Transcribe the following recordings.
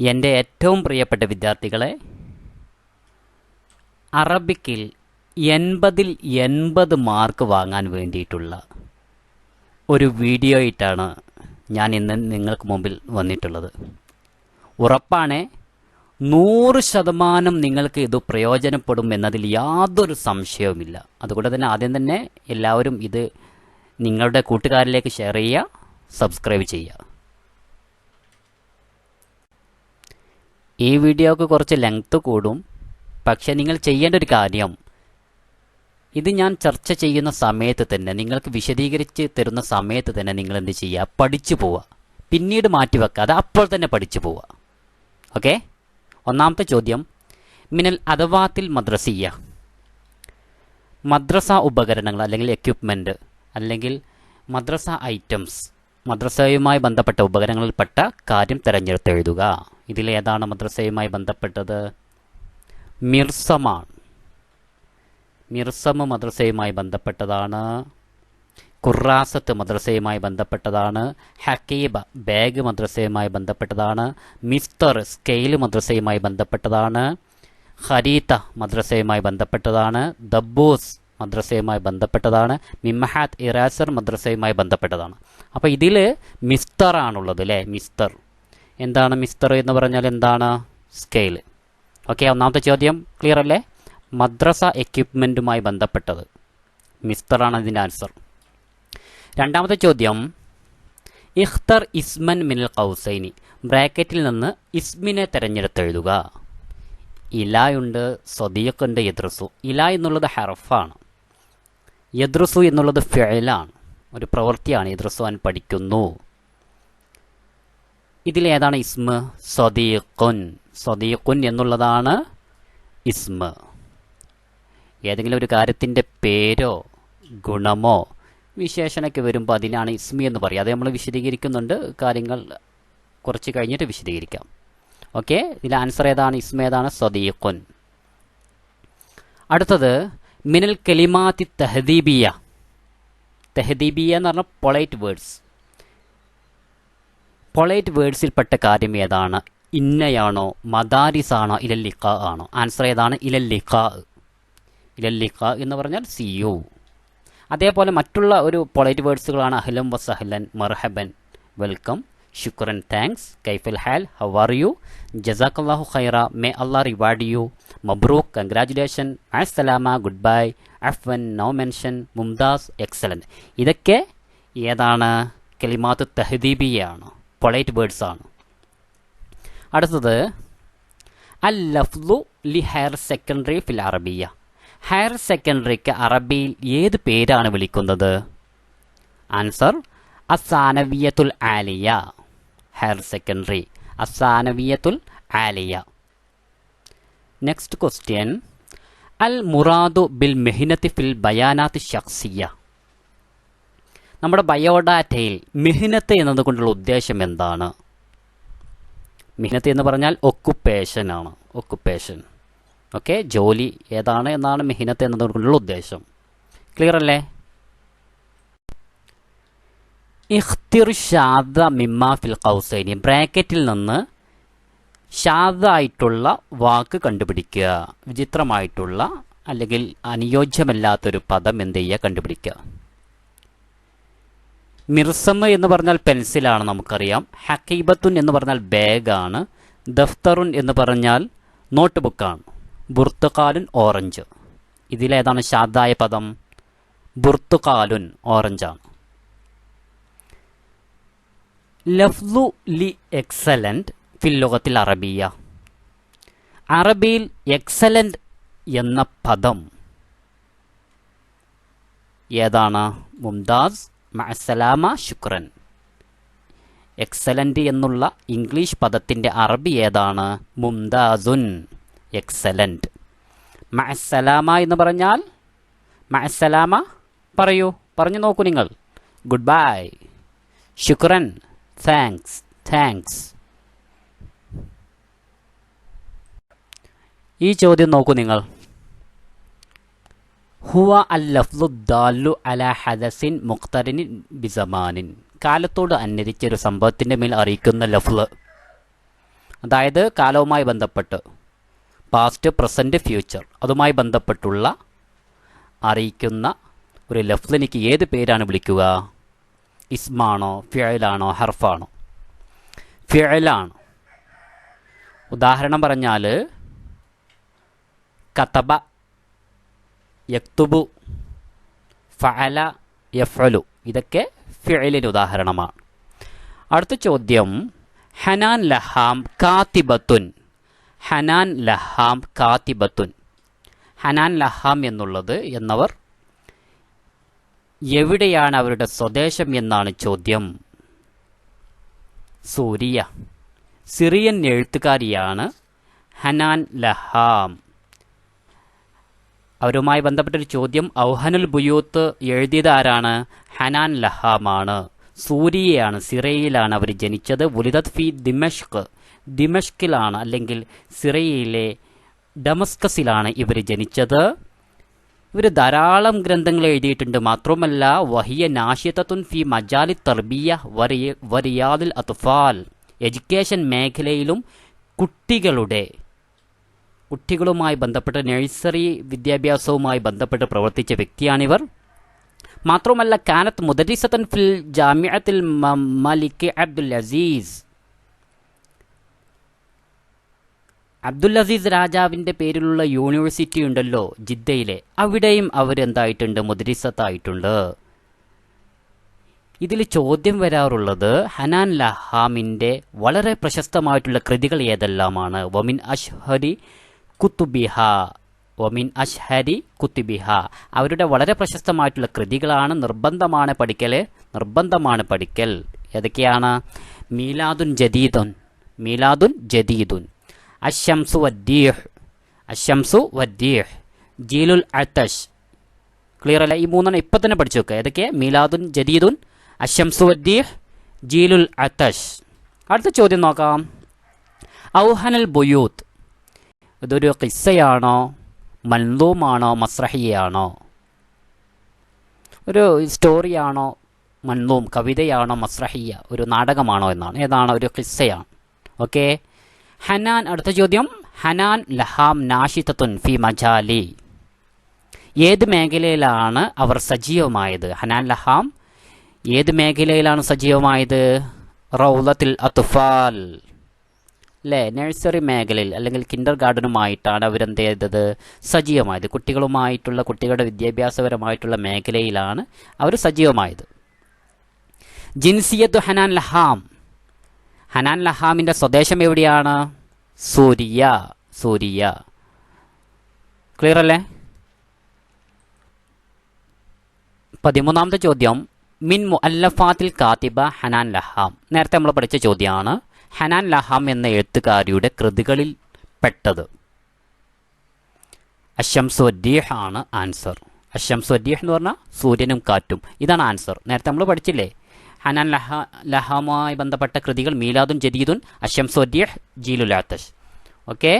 എൻ്റെ ഏറ്റവും പ്രിയപ്പെട്ട വിദ്യാർത്ഥികളെ, അറബിക്കിൽ 80-ൽ 80 മാർക്ക് വാങ്ങാൻ വേണ്ടിയിട്ടുള്ള ഒരു വീഡിയോ ആയിട്ടാണ് ഞാൻ ഇന്ന് നിങ്ങൾക്ക് മുമ്പിൽ വന്നിട്ടുള്ളത്. ഉറപ്പാണ് 100% നിങ്ങൾക്ക് ഇത് പ്രയോജനപ്പെടും എന്നതിൽ യാതൊരു സംശയവുമില്ല. അതുകൊണ്ട് തന്നെ ആദ്യം തന്നെ എല്ലാവരും ഇത് നിങ്ങളുടെ കൂട്ടുകാരിലേക്ക് ഷെയർ ചെയ്യുക, സബ്സ്ക്രൈബ് ചെയ്യുക. ഈ വീഡിയോക്ക് കുറച്ച് ലെങ്ത് കൂടും, പക്ഷേ നിങ്ങൾ ചെയ്യേണ്ട ഒരു കാര്യം, ഇത് ഞാൻ ചർച്ച ചെയ്യുന്ന സമയത്ത് തന്നെ, നിങ്ങൾക്ക് വിശദീകരിച്ച് തരുന്ന സമയത്ത് തന്നെ നിങ്ങൾ എന്ത് ചെയ്യുക, പഠിച്ചു പോവുക. പിന്നീട് മാറ്റിവെക്കാതെ അപ്പോൾ തന്നെ പഠിച്ചു പോവുക. ഓക്കെ? ഒന്നാമത്തെ ചോദ്യം, മിനൽ അദവാത്തിൽ മദ്രസിയ, മദ്രസ ഉപകരണങ്ങൾ അല്ലെങ്കിൽ എക്യുപ്മെൻറ്റ് അല്ലെങ്കിൽ മദ്രസ ഐറ്റംസ്, മദ്രസയുമായി ബന്ധപ്പെട്ട ഉപകരണങ്ങളിൽപ്പെട്ട കാര്യം തിരഞ്ഞെടുത്തെഴുതുക. ഇതിലേതാണ് മദ്രസയുമായി ബന്ധപ്പെട്ടത്? മിർസമാണ്. മിർസം മദ്രസയുമായി ബന്ധപ്പെട്ടതാണ്. ഖുറാസത്ത് മദ്രസയുമായി ബന്ധപ്പെട്ടതാണ്. ഹക്കീബ ബാഗ് മദ്രസയുമായി ബന്ധപ്പെട്ടതാണ്. മിസ്തർ സ്കെയിൽ മദ്രസയുമായി ബന്ധപ്പെട്ടതാണ്. ഖരീത്ത മദ്രസയുമായി ബന്ധപ്പെട്ടതാണ്. ദബ്ബൂസ് മദ്രസയുമായി ബന്ധപ്പെട്ടതാണ്. മിമ്മഹാത്ത് ഇറാസർ മദ്രസയുമായി ബന്ധപ്പെട്ടതാണ്. അപ്പോൾ ഇതിൽ മിസ്തറാണുള്ളത് അല്ലേ? മിസ്തർ എന്താണ്? മിസ്തർ എന്ന് പറഞ്ഞാൽ എന്താണ്? സ്കെയിൽ. ഓക്കെ, ഒന്നാമത്തെ ചോദ്യം ക്ലിയർ അല്ലേ? മദ്രസ എക്യുപ്മെൻറ്റുമായി ബന്ധപ്പെട്ടത് മിസ്തറാണ് ഇതിൻ്റെ ആൻസർ. രണ്ടാമത്തെ ചോദ്യം, ഇഖ്തർ ഇസ്മൻ മിനൽ ഖൗസൈനി, ബ്രാക്കറ്റിൽ നിന്ന് ഇസ്മിനെ തിരഞ്ഞെടുത്തെഴുതുക. ഇലായുണ്ട്, സ്വദീഖുണ്ട്, യദ്രുസു. ഇല എന്നുള്ളത് ഹർഫാണ്, യദ്രുസു എന്നുള്ളത് ഫിഅലാണ്, ഒരു പ്രവൃത്തിയാണ്. യദ്രുസു അവൻ പഠിക്കുന്നു. ഇതിലേതാണ് ഇസ്മ? സ്വദീഖുൻ. സ്വദീഖുൻ എന്നുള്ളതാണ് ഇസ്മ. ഏതെങ്കിലും ഒരു കാര്യത്തിൻ്റെ പേരോ ഗുണമോ വിശേഷണമൊക്കെ വരുമ്പോൾ അതിനാണ് ഇസ്മി എന്ന് പറയുക. അത് നമ്മൾ വിശദീകരിക്കുന്നുണ്ട്, കാര്യങ്ങൾ കുറച്ച് കഴിഞ്ഞിട്ട് വിശദീകരിക്കാം. ഓക്കെ, ഇതിൽ ആൻസർ ഏതാണ്? ഇസ്മ ഏതാണ്? സ്വദീഖുൻ. അടുത്തത്, മിനൽ കലിമാത്തി തഹദീബിയ. തഹദീബിയ എന്ന് പറഞ്ഞാൽ പൊളൈറ്റ് വേർഡ്സ്. പൊളൈറ്റ് വേർഡ്സിൽപ്പെട്ട കാര്യം ഏതാണ്? ഇന്നയാണോ, മദാരിസാണോ, ഇലല്ലിഖ ആണോ? ആൻസർ ഏതാണ്? ഇലല്ലിഖ. ഇലല്ലിഖ എന്ന് പറഞ്ഞാൽ സി യു. അതേപോലെ മറ്റുള്ള ഒരു പൊളൈറ്റ് വേർഡ്സുകളാണ് അഹ്ലൻ വസഹ്ലൻ, മർഹബൻ, വെൽക്കം, ശുക്രൻ, താങ്ക്സ്, കൈഫൽ ഹാൽ, ഹൗ ആർ യു, ജസാക്കല്ലാഹു ഖൈറ, മേ അള്ളാഹ് റിവാർഡ് യു, മബ്രൂക്ക്, കൺഗ്രാജുലേഷൻ, അസ്സലാമ, ഗുഡ് ബൈ, അഫ്വൻ, നോ മെൻഷൻ, മുംതാസ്, എക്സലൻറ്റ്. ഇതൊക്കെ ഏതാണ്? കലിമാത്ത് തഹദീബിയാണ്, പൊളൈറ്റ് വേർഡ്സ് ആണ്. അടുത്തത്, അൽ ലഫ്ലു ലി ഹയർ സെക്കൻഡറി ഫിൽ അറബിയ. ഹയർ സെക്കൻഡറിക്ക് അറബിയിൽ ഏത് പേരാണ് വിളിക്കുന്നത്? ആൻസർ അസാനവിയത്തുൽ ആലിയ. ഹയർ സെക്കൻഡറി അസാനവിയത്തുൽ ആലിയ. നെക്സ്റ്റ് ക്വസ്റ്റ്യൻ, അൽ മുറാദു ബിൽ മെഹിനത്തി ഫിൽ ബയാനാത്ത് ഷഖ്സിയ. നമ്മുടെ ബയോഡാറ്റയിൽ മെഹിനത്ത് എന്നതുകൊണ്ടുള്ള ഉദ്ദേശം എന്താണ്? മെഹിനത്ത് എന്ന് പറഞ്ഞാൽ ഒക്കുപ്പേഷൻ ആണ്. ഒക്കുപ്പേഷൻ. ഓക്കെ, ജോലി ഏതാണ് എന്നാണ് മെഹിനത്ത് എന്നതുകൊണ്ടുള്ള ഉദ്ദേശം. ക്ലിയർ അല്ലേ? ഇഖ്തിർ ഷാദ മിമ്മ ഫിൽ ഖൗസൈനി, ബ്രാക്കറ്റിൽ നിന്ന് ഷാദായിട്ടുള്ള വാക്ക് കണ്ടുപിടിക്കുക. വിചിത്രമായിട്ടുള്ള അല്ലെങ്കിൽ അനുയോജ്യമല്ലാത്തൊരു പദം എന്ത് ചെയ്യുക? കണ്ടുപിടിക്കുക. മിർസം എന്ന് പറഞ്ഞാൽ പെൻസിലാണ്, നമുക്കറിയാം. ഹക്കീബത്തുൻ എന്ന് പറഞ്ഞാൽ ബാഗാണ്. ദഫ്തറുൻ എന്ന് പറഞ്ഞാൽ നോട്ട് ബുക്കാണ്. ബുർത്തുകാലുൻ ഓറഞ്ച്. ഇതിലേതാണ് ഷാദായ പദം? ബുർത്തുകാലുൻ, ഓറഞ്ചാണ്. ലഫ്ലു ലി എക്സലൻറ്റ് ഫിൽ ലുഗത്തിൽ അറബിയ. അറബിയിൽ എക്സലൻറ്റ് എന്ന പദം ഏതാണ്? മുംതാസ്, മഅസ്സലാമ, ശുക്രൻ. എക്സലൻറ്റ് എന്നുള്ള ഇംഗ്ലീഷ് പദത്തിൻ്റെ അറബി ഏതാണ്? മുംതാസുൻ, എക്സലൻറ്റ്. മഅസ്സലാമ എന്ന് പറഞ്ഞാൽ, മഅസ്സലാമ പറയൂ, പറഞ്ഞു നോക്കൂ നിങ്ങൾ. ഗുഡ് ബൈ, ശുക്രൻ, താങ്ക്സ്, താങ്ക്സ്. ഈ ചോദ്യം നോക്കൂ നിങ്ങൾ. ഹുവ അൽ ലഫ്ലു ദാലു അലാ ഹദസിൻ മുഖ്തരിൻ ബിസമാനിൻ. കാലത്തോട് അന്വരിച്ച ഒരു സംഭവത്തിൻ്റെ മേൽ അറിയിക്കുന്ന ലഫ്ല്. അതായത് കാലവുമായി ബന്ധപ്പെട്ട് പാസ്റ്റ്, പ്രസൻറ്റ്, ഫ്യൂച്ചർ അതുമായി ബന്ധപ്പെട്ടുള്ള അറിയിക്കുന്ന ഒരു ലഫ്ലിനിക്ക് ഏത് പേരാണ് വിളിക്കുക? ഇസ്മാണോ, ഫിഅലാണോ, ഹർഫാണോ? ഫിഅലാണ്. ഉദാഹരണം പറഞ്ഞാൽ കതബ, യക്തുബു, ഫഅല, യഫ്അലു ഇതൊക്കെ ഫിഅലിന് ഉദാഹരണമാണ്. അടുത്ത ചോദ്യം, ഹനാൻ ലഹാം കാത്തിബത്തുൻ. ഹനാൻ ലഹാം കാത്തിബത്തുൻ. ഹനാൻ ലഹാം എന്നവർ എവിടെയാണ് അവരുടെ സ്വദേശം എന്നാണ് ചോദ്യം. സൂരിയ. സിറിയൻ എഴുത്തുകാരിയാണ് ഹനാൻ ലഹാം. അവരുമായി ബന്ധപ്പെട്ടൊരു ചോദ്യം, ഔഹനുൽ ബുയൂത്ത് എഴുതിയത് ആരാണ്? ഹനാൻ ലഹാമാണ്. സൂരിയയാണ്, സിറിയയിലാണ് അവർ ജനിച്ചത്. വുലിദത് ഫി ദിമഷ്ക്. ദിമഷ്കിലാണ് അല്ലെങ്കിൽ സിറിയയിലെ ഡമസ്കസിലാണ് ഇവർ ജനിച്ചത്. ഇവർ ധാരാളം ഗ്രന്ഥങ്ങൾ എഴുതിയിട്ടുണ്ട്. മാത്രമല്ല വഹിയ നാഷിയത്തുൻ ഫി മജാലി തർബിയ വറിയാദിൽ അത്ഫാൽ. എഡ്യൂക്കേഷൻ മേഖലയിലും കുട്ടികളുമായി ബന്ധപ്പെട്ട് നഴ്സറി വിദ്യാഭ്യാസവുമായി ബന്ധപ്പെട്ട് പ്രവർത്തിച്ച വ്യക്തിയാണിവർ. മാത്രമല്ല കാനത്ത് മുദരിസത്തൻ ഫിൽ ജാമിഅത്തിൽ മലിക് അബ്ദുൽ അസീസ്. അബ്ദുൽ അസീസ് രാജാവിൻ്റെ പേരിലുള്ള യൂണിവേഴ്സിറ്റി ഉണ്ടല്ലോ ജിദ്ദയിലെ, അവിടെയും അവരെന്തായിട്ടുണ്ട്? മുദരിസത്തായിട്ടുണ്ട്. ഇതിൽ ചോദ്യം വരാറുള്ളത് ഹനാൻ ലഹാമിൻ്റെ വളരെ പ്രശസ്തമായിട്ടുള്ള കൃതികൾ ഏതെല്ലാമാണ്? വമിൻ അഷ്ഹരി കുത്തുബിഹ. അവരുടെ വളരെ പ്രശസ്തമായിട്ടുള്ള കൃതികളാണ്. നിർബന്ധമാണ് പഠിക്കൽ. ഏതൊക്കെയാണ്? മീലാദുൻ ജദീദുൻ, അശംസു വദ്ദീഹ്, ജീലുൽ അത്തഷ്. ക്ലിയർ അല്ല? ഈ മൂന്നെണ്ണം ഇപ്പം തന്നെ പഠിച്ചു വെക്കുക. ഏതൊക്കെ? മീലാദുൻ ജദീദുൻ, അശംസു വദ്ദീഹ്, ജീലുൽ അത്തഷ്. അടുത്ത ചോദ്യം നോക്കാം. ഔഹനൽ ബുയൂത്ത് ഇതൊരു ഖിസ്സയാണോ, മൻലൂമാണോ, മസ്രഹിയാണോ? ഒരു സ്റ്റോറിയാണോ, മൻലൂം കവിതയാണോ, മസ്രഹിയ ഒരു നാടകമാണോ എന്നാണ്. ഏതാണ്? ഒരു ഖിസ്സയാണ്. ഓക്കെ. ഹനാൻ. അടുത്ത ചോദ്യം, ഹനാൻ ലഹാം നാഷിതത്തുൻ ഫി മജാലി. ഏത് മേഖലയിലാണ് അവർ സജീവമായത്? ഹനാൻ ലഹാം ഏത് മേഖലയിലാണ് സജീവമായത്? റൗളത്തിൽ അത്ഫാൽ അല്ലേ, നഴ്സറി മേഖലയിൽ അല്ലെങ്കിൽ കിൻഡർ ഗാർഡനുമായിട്ടാണ് അവരെന്ത് ചെയ്തത്? സജീവമായത്. കുട്ടികളുടെ വിദ്യാഭ്യാസപരമായിട്ടുള്ള മേഖലയിലാണ് അവർ സജീവമായത്. ജിൻസിയത്ത് ഹനാൻ ലഹാം. ഹനാൻ ലഹാമിൻ്റെ സ്വദേശം എവിടെയാണ്? സൂരിയ. ക്ലിയർ അല്ലേ? 13ാമത്തെ ചോദ്യം, മിൻ മുഅല്ലഫാത്തിൽ കാത്തിബ ഹനാൻ ലഹാം. നേരത്തെ നമ്മൾ പഠിച്ച ചോദ്യമാണ്. ഹനാൻ ലഹാം എന്ന എഴുത്തുകാരിയുടെ കൃതികളിൽ പെട്ടത് അശംസു വദ്ദീഹ് ആണ് ആൻസർ. അശംസു വദ്ദീഹ് എന്ന് പറഞ്ഞാൽ സൂര്യനും കാറ്റും. ഇതാണ് ആൻസർ. നേരത്തെ നമ്മൾ പഠിച്ചില്ലേ? ഹനാൻ ലഹാമുമായി ബന്ധപ്പെട്ട കൃതികൾ മീലാദുൻ ജദീദുൻ, അശംസു വദ്ദീഹ്, ജീലുൽ അത്തഷ്. ഓക്കെ.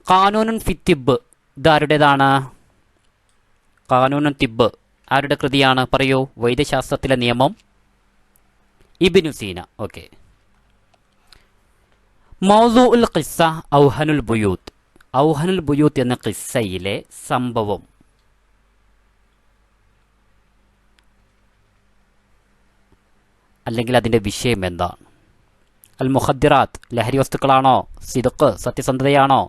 ഖാനൂനുൻ ഫി തിബ് ഇതാരുടേതാണ്? ഖാനൂനുൻ തിബ് ആരുടെ കൃതിയാണ്? പറയൂ. വൈദ്യശാസ്ത്രത്തിലെ നിയമം, ഇബ്നു സീന. ഓക്കെ. മൗദൂഉൽ ഖിസ്സ ഔഹനുൽ ബുയൂത്ത്. ഔഹനുൽ ബുയൂത്ത് എന്ന ഖിസ്സയിലെ സംഭവം അല്ലെങ്കിൽ അതിൻ്റെ വിഷയം എന്താണ്? അൽ മുഖദ്ദിറാത്ത് ലഹരി വസ്തുക്കളാണോ? സിദ്ഖ് സത്യസന്ധതയാണോ?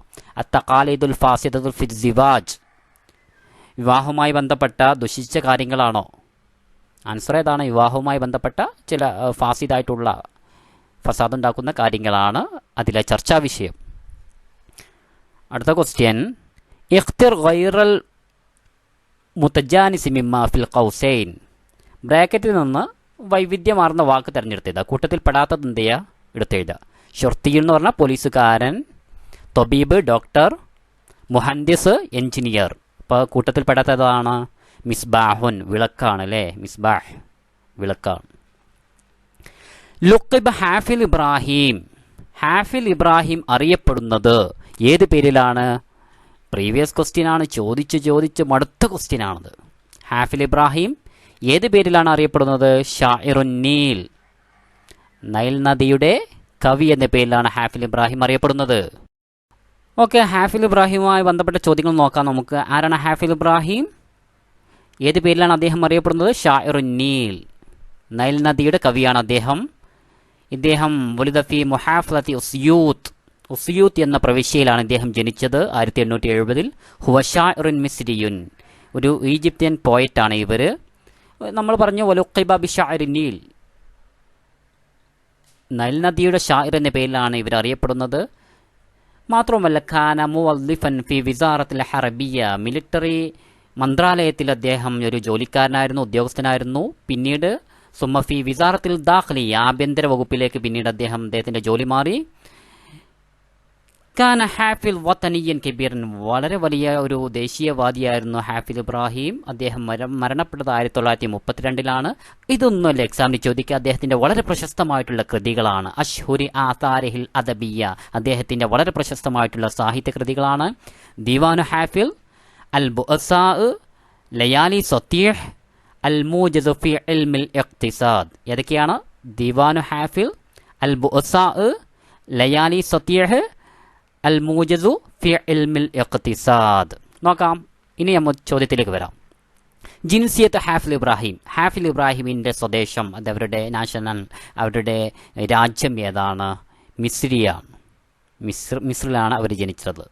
അത്തഖാലിദുൽ ഫാസിദത്തുൽ ഫി സിവാജ് വിവാഹവുമായി ബന്ധപ്പെട്ട ദുഷിച്ച കാര്യങ്ങളാണോ? ആൻസർ ഏതാണ്? വിവാഹവുമായി ബന്ധപ്പെട്ട ചില ഫാസിദായിട്ടുള്ള ഫസാദുണ്ടാക്കുന്ന കാര്യങ്ങളാണ് അതിലെ ചർച്ചാ വിഷയം. അടുത്ത ക്വസ്റ്റ്യൻ, ഇഖ്തിർ ഗൈറൽ മുതജാനിസി മിമ്മ ഫിൽ ഖൗസൈൻ. ബ്രാക്കറ്റിൽ നിന്ന് വൈവിധ്യമാർന്ന വാക്ക് തിരഞ്ഞെടുത്തത്. കൂട്ടത്തിൽ പെടാത്തത് എന്ത് ചെയ്യുക? എടുത്തെഴുതുക. ഷുർത്തി എന്ന് പറഞ്ഞാൽ പോലീസുകാരൻ, തൊബീബ് ഡോക്ടർ, മുഹന്ദിസ് എഞ്ചിനീയർ. ഇപ്പോൾ കൂട്ടത്തിൽ പെടാത്തതാണ് മിസ്ബാഹുൻ വിളക്കാണ് അല്ലേ? മിസ്ബാഹ് വിളക്കാണ്. ലുഖിബ് ഹാഫിൽ ഇബ്രാഹിം. ഹാഫിൽ ഇബ്രാഹിം അറിയപ്പെടുന്നത് ഏത് പേരിലാണ്? പ്രീവിയസ് ക്വസ്റ്റ്യൻ ആണ്. ചോദിച്ച് മടുത്ത ക്വസ്റ്റ്യൻ ആണത്. ഹാഫിൽ ഇബ്രാഹിം ഏത് പേരിലാണ് അറിയപ്പെടുന്നത്? ഷാഇറുൻ നീൽ, നൈൽ നദിയുടെ കവി എന്ന പേരിലാണ് ഹാഫിൽ ഇബ്രാഹിം അറിയപ്പെടുന്നത്. ഓക്കെ, ഹാഫിൽ ഇബ്രാഹിമുമായി ബന്ധപ്പെട്ട ചോദ്യങ്ങൾ നോക്കാം നമുക്ക്. ആരാണ് ഹാഫിൽ ഇബ്രാഹിം? ഏത് പേരിലാണ് അദ്ദേഹം അറിയപ്പെടുന്നത്? ഷാഇറുൻ നീൽ, നൈൽ നദിയുടെ കവിയാണ് അദ്ദേഹം. ഇദ്ദേഹം വലുദഫി മുഹാഫലത്തി ഉസ്യൂത്ത് എന്ന പ്രവിശ്യയിലാണ് ഇദ്ദേഹം ജനിച്ചത് 1870. ഹുവ ഷാഇറുൻ മിസ്രിയുൻ, ഒരു ഈജിപ്ഷ്യൻ പോയറ്റാണ് ഇവർ. നമ്മൾ പറഞ്ഞു വലുഖിബ ബി ഷാഇറുൻ നീൽ, നൈൽ നദിയുടെ ഷാഇർ എന്ന പേരിലാണ് ഇവർ അറിയപ്പെടുന്നത്. മാത്രവുമല്ല ഖാന മുവല്ലിഫൻ ഫി വിസാറത്തിൽ ഹറബിയ, മിലിറ്ററി മന്ത്രാലയത്തിൽ അദ്ദേഹം ഒരു ജോലിക്കാരനായിരുന്നു, ഉദ്യോഗസ്ഥനായിരുന്നു. പിന്നീട് സുമഫി വിസാറത്തിൽ ദാഖ്ലിയ, ആഭ്യന്തര വകുപ്പിലേക്ക് പിന്നീട് അദ്ദേഹത്തിന്റെ ജോലി മാറി. ഖാന ഹാഫിൽ വതനിയൻ കബീറൻ, വളരെ വലിയ ഒരു ദേശീയവാദിയായിരുന്നു ഹാഫിൽ ഇബ്രാഹിം. അദ്ദേഹം മരണപ്പെട്ടത് 1932 ഇതൊന്നുമല്ല എക്സാമിന് ചോദിക്കുക. അദ്ദേഹത്തിന്റെ വളരെ പ്രശസ്തമായിട്ടുള്ള കൃതികളാണ് അഷ്ഹുരി ആതാരിഹിൽ അദബിയ, അദ്ദേഹത്തിന്റെ വളരെ പ്രശസ്തമായിട്ടുള്ള സാഹിത്യ കൃതികളാണ് ദിവാനു ഹാഫിൽ, അൽ ബുഅസാ, ലയാലി സത്തീഹ്, അൽ മൂജസ് ഫി ഇൽമിൽ ഇഖ്തിസാദ്. ഏതൊക്കെയാണ്? ദിവാനു ഹാഫിൽ, അൽ ബുഅസാ, ലയാലി സത്തീഹ്, അൽ മൂജസു ഫി ഇൽമിൽ ഇഖ്തിസാദ്. നോക്കാം, ഇനി നമ്മൾ ചോദ്യത്തിലേക്ക് വരാം. ജിൻസിയത്ത് ഹാഫിൽ ഇബ്രാഹിം, ഹാഫിൽ ഇബ്രാഹിമിൻ്റെ സ്വദേശം, അത് അവരുടെ നാഷണൽ, അവരുടെ രാജ്യം ഏതാണ്? മിസ്രിയാണ്. മിസ്രിലാണ് അവർ ജനിച്ചത്.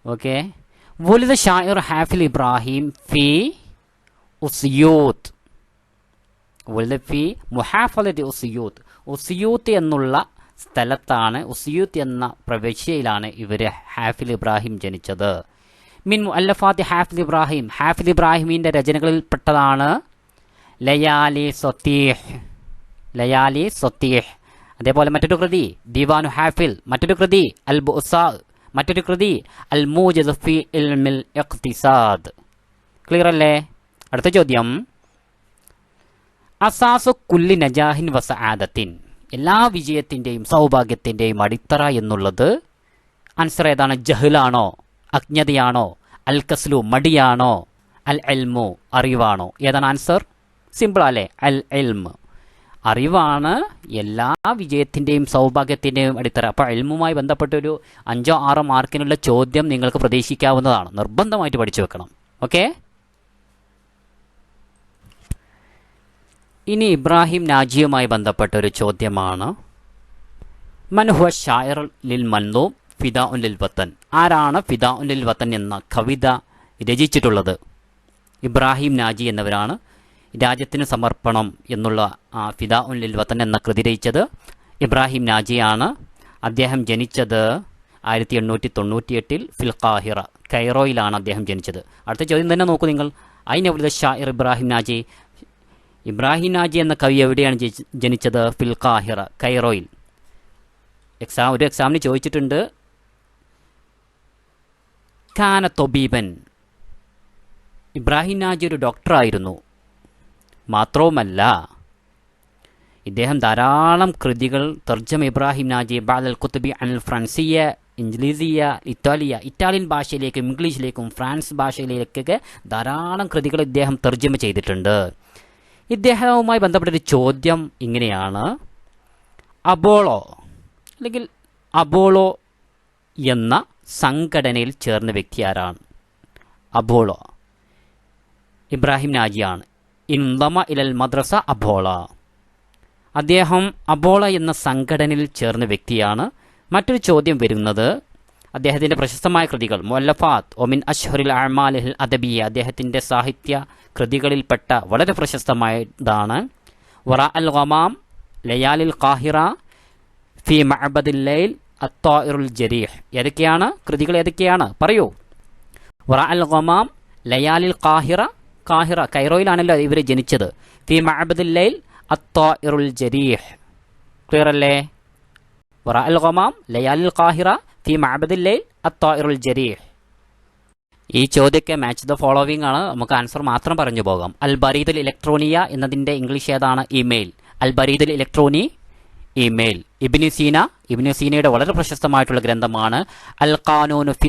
ഓക്കെ, വലുത ഷാഇർ ഹാഫിൽ ഇബ്രാഹിം ഫി ഉസ്യൂത്ത്, വലുത ഫി മുഹാഫലത്തി ഉസ്യൂത്ത്. ഉസ്യൂത്ത് എന്നുള്ള സ്ഥലത്താണ്, ഉസ്യൂത്ത് എന്ന പ്രവിശ്യയിലാണ് ഇവർ ഹാഫിൽ ഇബ്രാഹിം ജനിച്ചത്. മിൻ മുഅല്ലഫാത്തി ഹാഫിൽ ഇബ്രാഹിം, ഹാഫിൽ ഇബ്രാഹിമിൻ്റെ രചനകളിൽപ്പെട്ടതാണ് ലയാലി സത്തീഹ്. അതേപോലെ മറ്റൊരു കൃതി ദിവാനു ഹാഫിൽ, മറ്റൊരു കൃതി അൽ ബുഅസാ, മറ്റൊരു കൃതി അൽ മൂജസ് ഫി ഇൽമിൽ ഇഖ്തിസാദ്. ക്ലിയർ അല്ലേ? അടുത്ത ചോദ്യം, അസാസു കുല്ലി നജാഹിൻ വസആദത്തിൻ, എല്ലാ വിജയത്തിൻ്റെയും സൗഭാഗ്യത്തിൻ്റെയും അടിത്തറ എന്നുള്ളത് ആൻസർ ഏതാണ്? ജഹ്ലാണോ, അജ്ഞതയാണോ, അൽ കസ്ലു മടിയാണോ, അൽ ഇൽമു അറിവാണോ? ഏതാണ് ആൻസർ? സിമ്പിൾ അല്ലേ? അൽ ഇൽമ്, അറിവാണ് എല്ലാ വിജയത്തിൻ്റെയും സൗഭാഗ്യത്തിൻ്റെയും അടിത്തറ. അപ്പോൾ ഇൽമുമായി ബന്ധപ്പെട്ടൊരു 5-6 മാർക്കിനുള്ള ചോദ്യം നിങ്ങൾക്ക് പ്രതീക്ഷിക്കാവുന്നതാണ്. നിർബന്ധമായിട്ട് പഠിച്ചു വെക്കണം. ഓക്കെ, ഇനി ഇബ്രാഹിം നാജിയുമായി ബന്ധപ്പെട്ട ഒരു ചോദ്യമാണ്. മൻഹുവ ഷായർ ലിൽ മൻദൂം ഫിദാഉൻ ലിൽ വത്തൻ, ആരാണ് ഫിദാഉൻ ലിൽ വത്തൻ എന്ന കവിത രചിച്ചിട്ടുള്ളത്? ഇബ്രാഹിം നാജി എന്നവരാണ് രാജ്യത്തിന് സമർപ്പണം എന്നുള്ള ഫിദാഉൻ ലിൽ വത്തൻ എന്ന കൃതി രചിച്ചത് ഇബ്രാഹിം നാജിയാണ്. അദ്ദേഹം ജനിച്ചത് 1898 ഫിൽ ഖാഹിറ, കൈറോയിലാണ് അദ്ദേഹം ജനിച്ചത്. അടുത്ത ചോദ്യം തന്നെ നോക്കൂ നിങ്ങൾ. അയിന ഷായർ ഇബ്രാഹിം നാജി, ഇബ്രാഹിം നാജി എന്ന കവി എവിടെയാണ് ജനിച്ചത്? ഫിൽ ഖാഹിറ, കൈറോയിൽ. ഒരു എക്സാമിന് ചോദിച്ചിട്ടുണ്ട്. ഖാന തൊബീബൻ, ഇബ്രാഹിം നാജി ഒരു ഡോക്ടറായിരുന്നു. മാത്രവുമല്ല ഇദ്ദേഹം ധാരാളം കൃതികൾ തർജ്ജമ ഇബ്രാഹിം നാജി ബാദൽ കുത്തുബി അൽ ഫ്രാൻസിയ, ഇംഗ്ലീസിയ, ഇറ്റാലിയൻ ഭാഷയിലേക്കും ഇംഗ്ലീഷിലേക്കും ഫ്രാൻസ് ഭാഷയിലേക്കൊക്കെ ധാരാളം കൃതികൾ ഇദ്ദേഹം തർജ്ജമ ചെയ്തിട്ടുണ്ട്. ഇദ്ദേഹവുമായി ബന്ധപ്പെട്ടൊരു ചോദ്യം ഇങ്ങനെയാണ്. അബോളോ അല്ലെങ്കിൽ അബോളോ എന്ന സംഘടനയിൽ ചേർന്ന വ്യക്തി ആരാണ്? അബോളോ ഇബ്രാഹിം നാജിയാണ്. ഇൻദമ ഇലൽ മദ്രസ അബോള, അദ്ദേഹം അബോള എന്ന സംഘടനയിൽ ചേർന്ന വ്യക്തിയാണ്. മറ്റൊരു ചോദ്യം വരുന്നത്, അദ്ദേഹത്തിൻ്റെ പ്രശസ്തമായ കൃതികൾ മുഅല്ലഫാത്ത് ഒമിൻ അഷ്ഹറിൽ അഅ്മാലിൽ അദബിയ, അദ്ദേഹത്തിൻ്റെ സാഹിത്യ കൃതികളിൽപ്പെട്ട വളരെ പ്രശസ്തമായതാണ്. വറാ അൽ ഗമാം, ലയാലിൽ ഖാഹിറ, ഫി മഅബദിൽ ലൈൽ, അത്താഇറുൽ ജരീഹ്. ഏതൊക്കെയാണ് കൃതികൾ? ഏതൊക്കെയാണ് പറയൂ. വറാ അൽ ഗമാം, ലയാലിൽ ഖാഹിറ, കൈറോയിലാണല്ലോ ഇവർ ജനിച്ചത്. ഫി മഅബദിൽ ലൈൽ, അത്താഇറുൽ ജരീഹ്. ക്ലിയർ അല്ലേ? വറാ അൽ ഗമാം, ലയാലിൽ ഖാഹിറ, ഫി മഅബദിൽ ലൈൽ, അത്താഇറുൽ ജരീഹ്. ഈ ചോദ്യമൊക്കെ മാച്ച് ദ ഫോളോവിംഗ് ആണ്. നമുക്ക് ആൻസർ മാത്രം പറഞ്ഞു പോകാം. അൽ ബരീദുൽ ഇലക്ട്രോണിയ എന്നതിൻ്റെ ഇംഗ്ലീഷ് ഏതാണ്? ഇമെയിൽ. അൽ ബരീദുൽ ഇലക്ട്രോണി, ഇമെയിൽ. ഇബ്നു സീനയുടെ വളരെ പ്രശസ്തമായിട്ടുള്ള ഗ്രന്ഥമാണ് അൽ ഖാനൂനു ഫി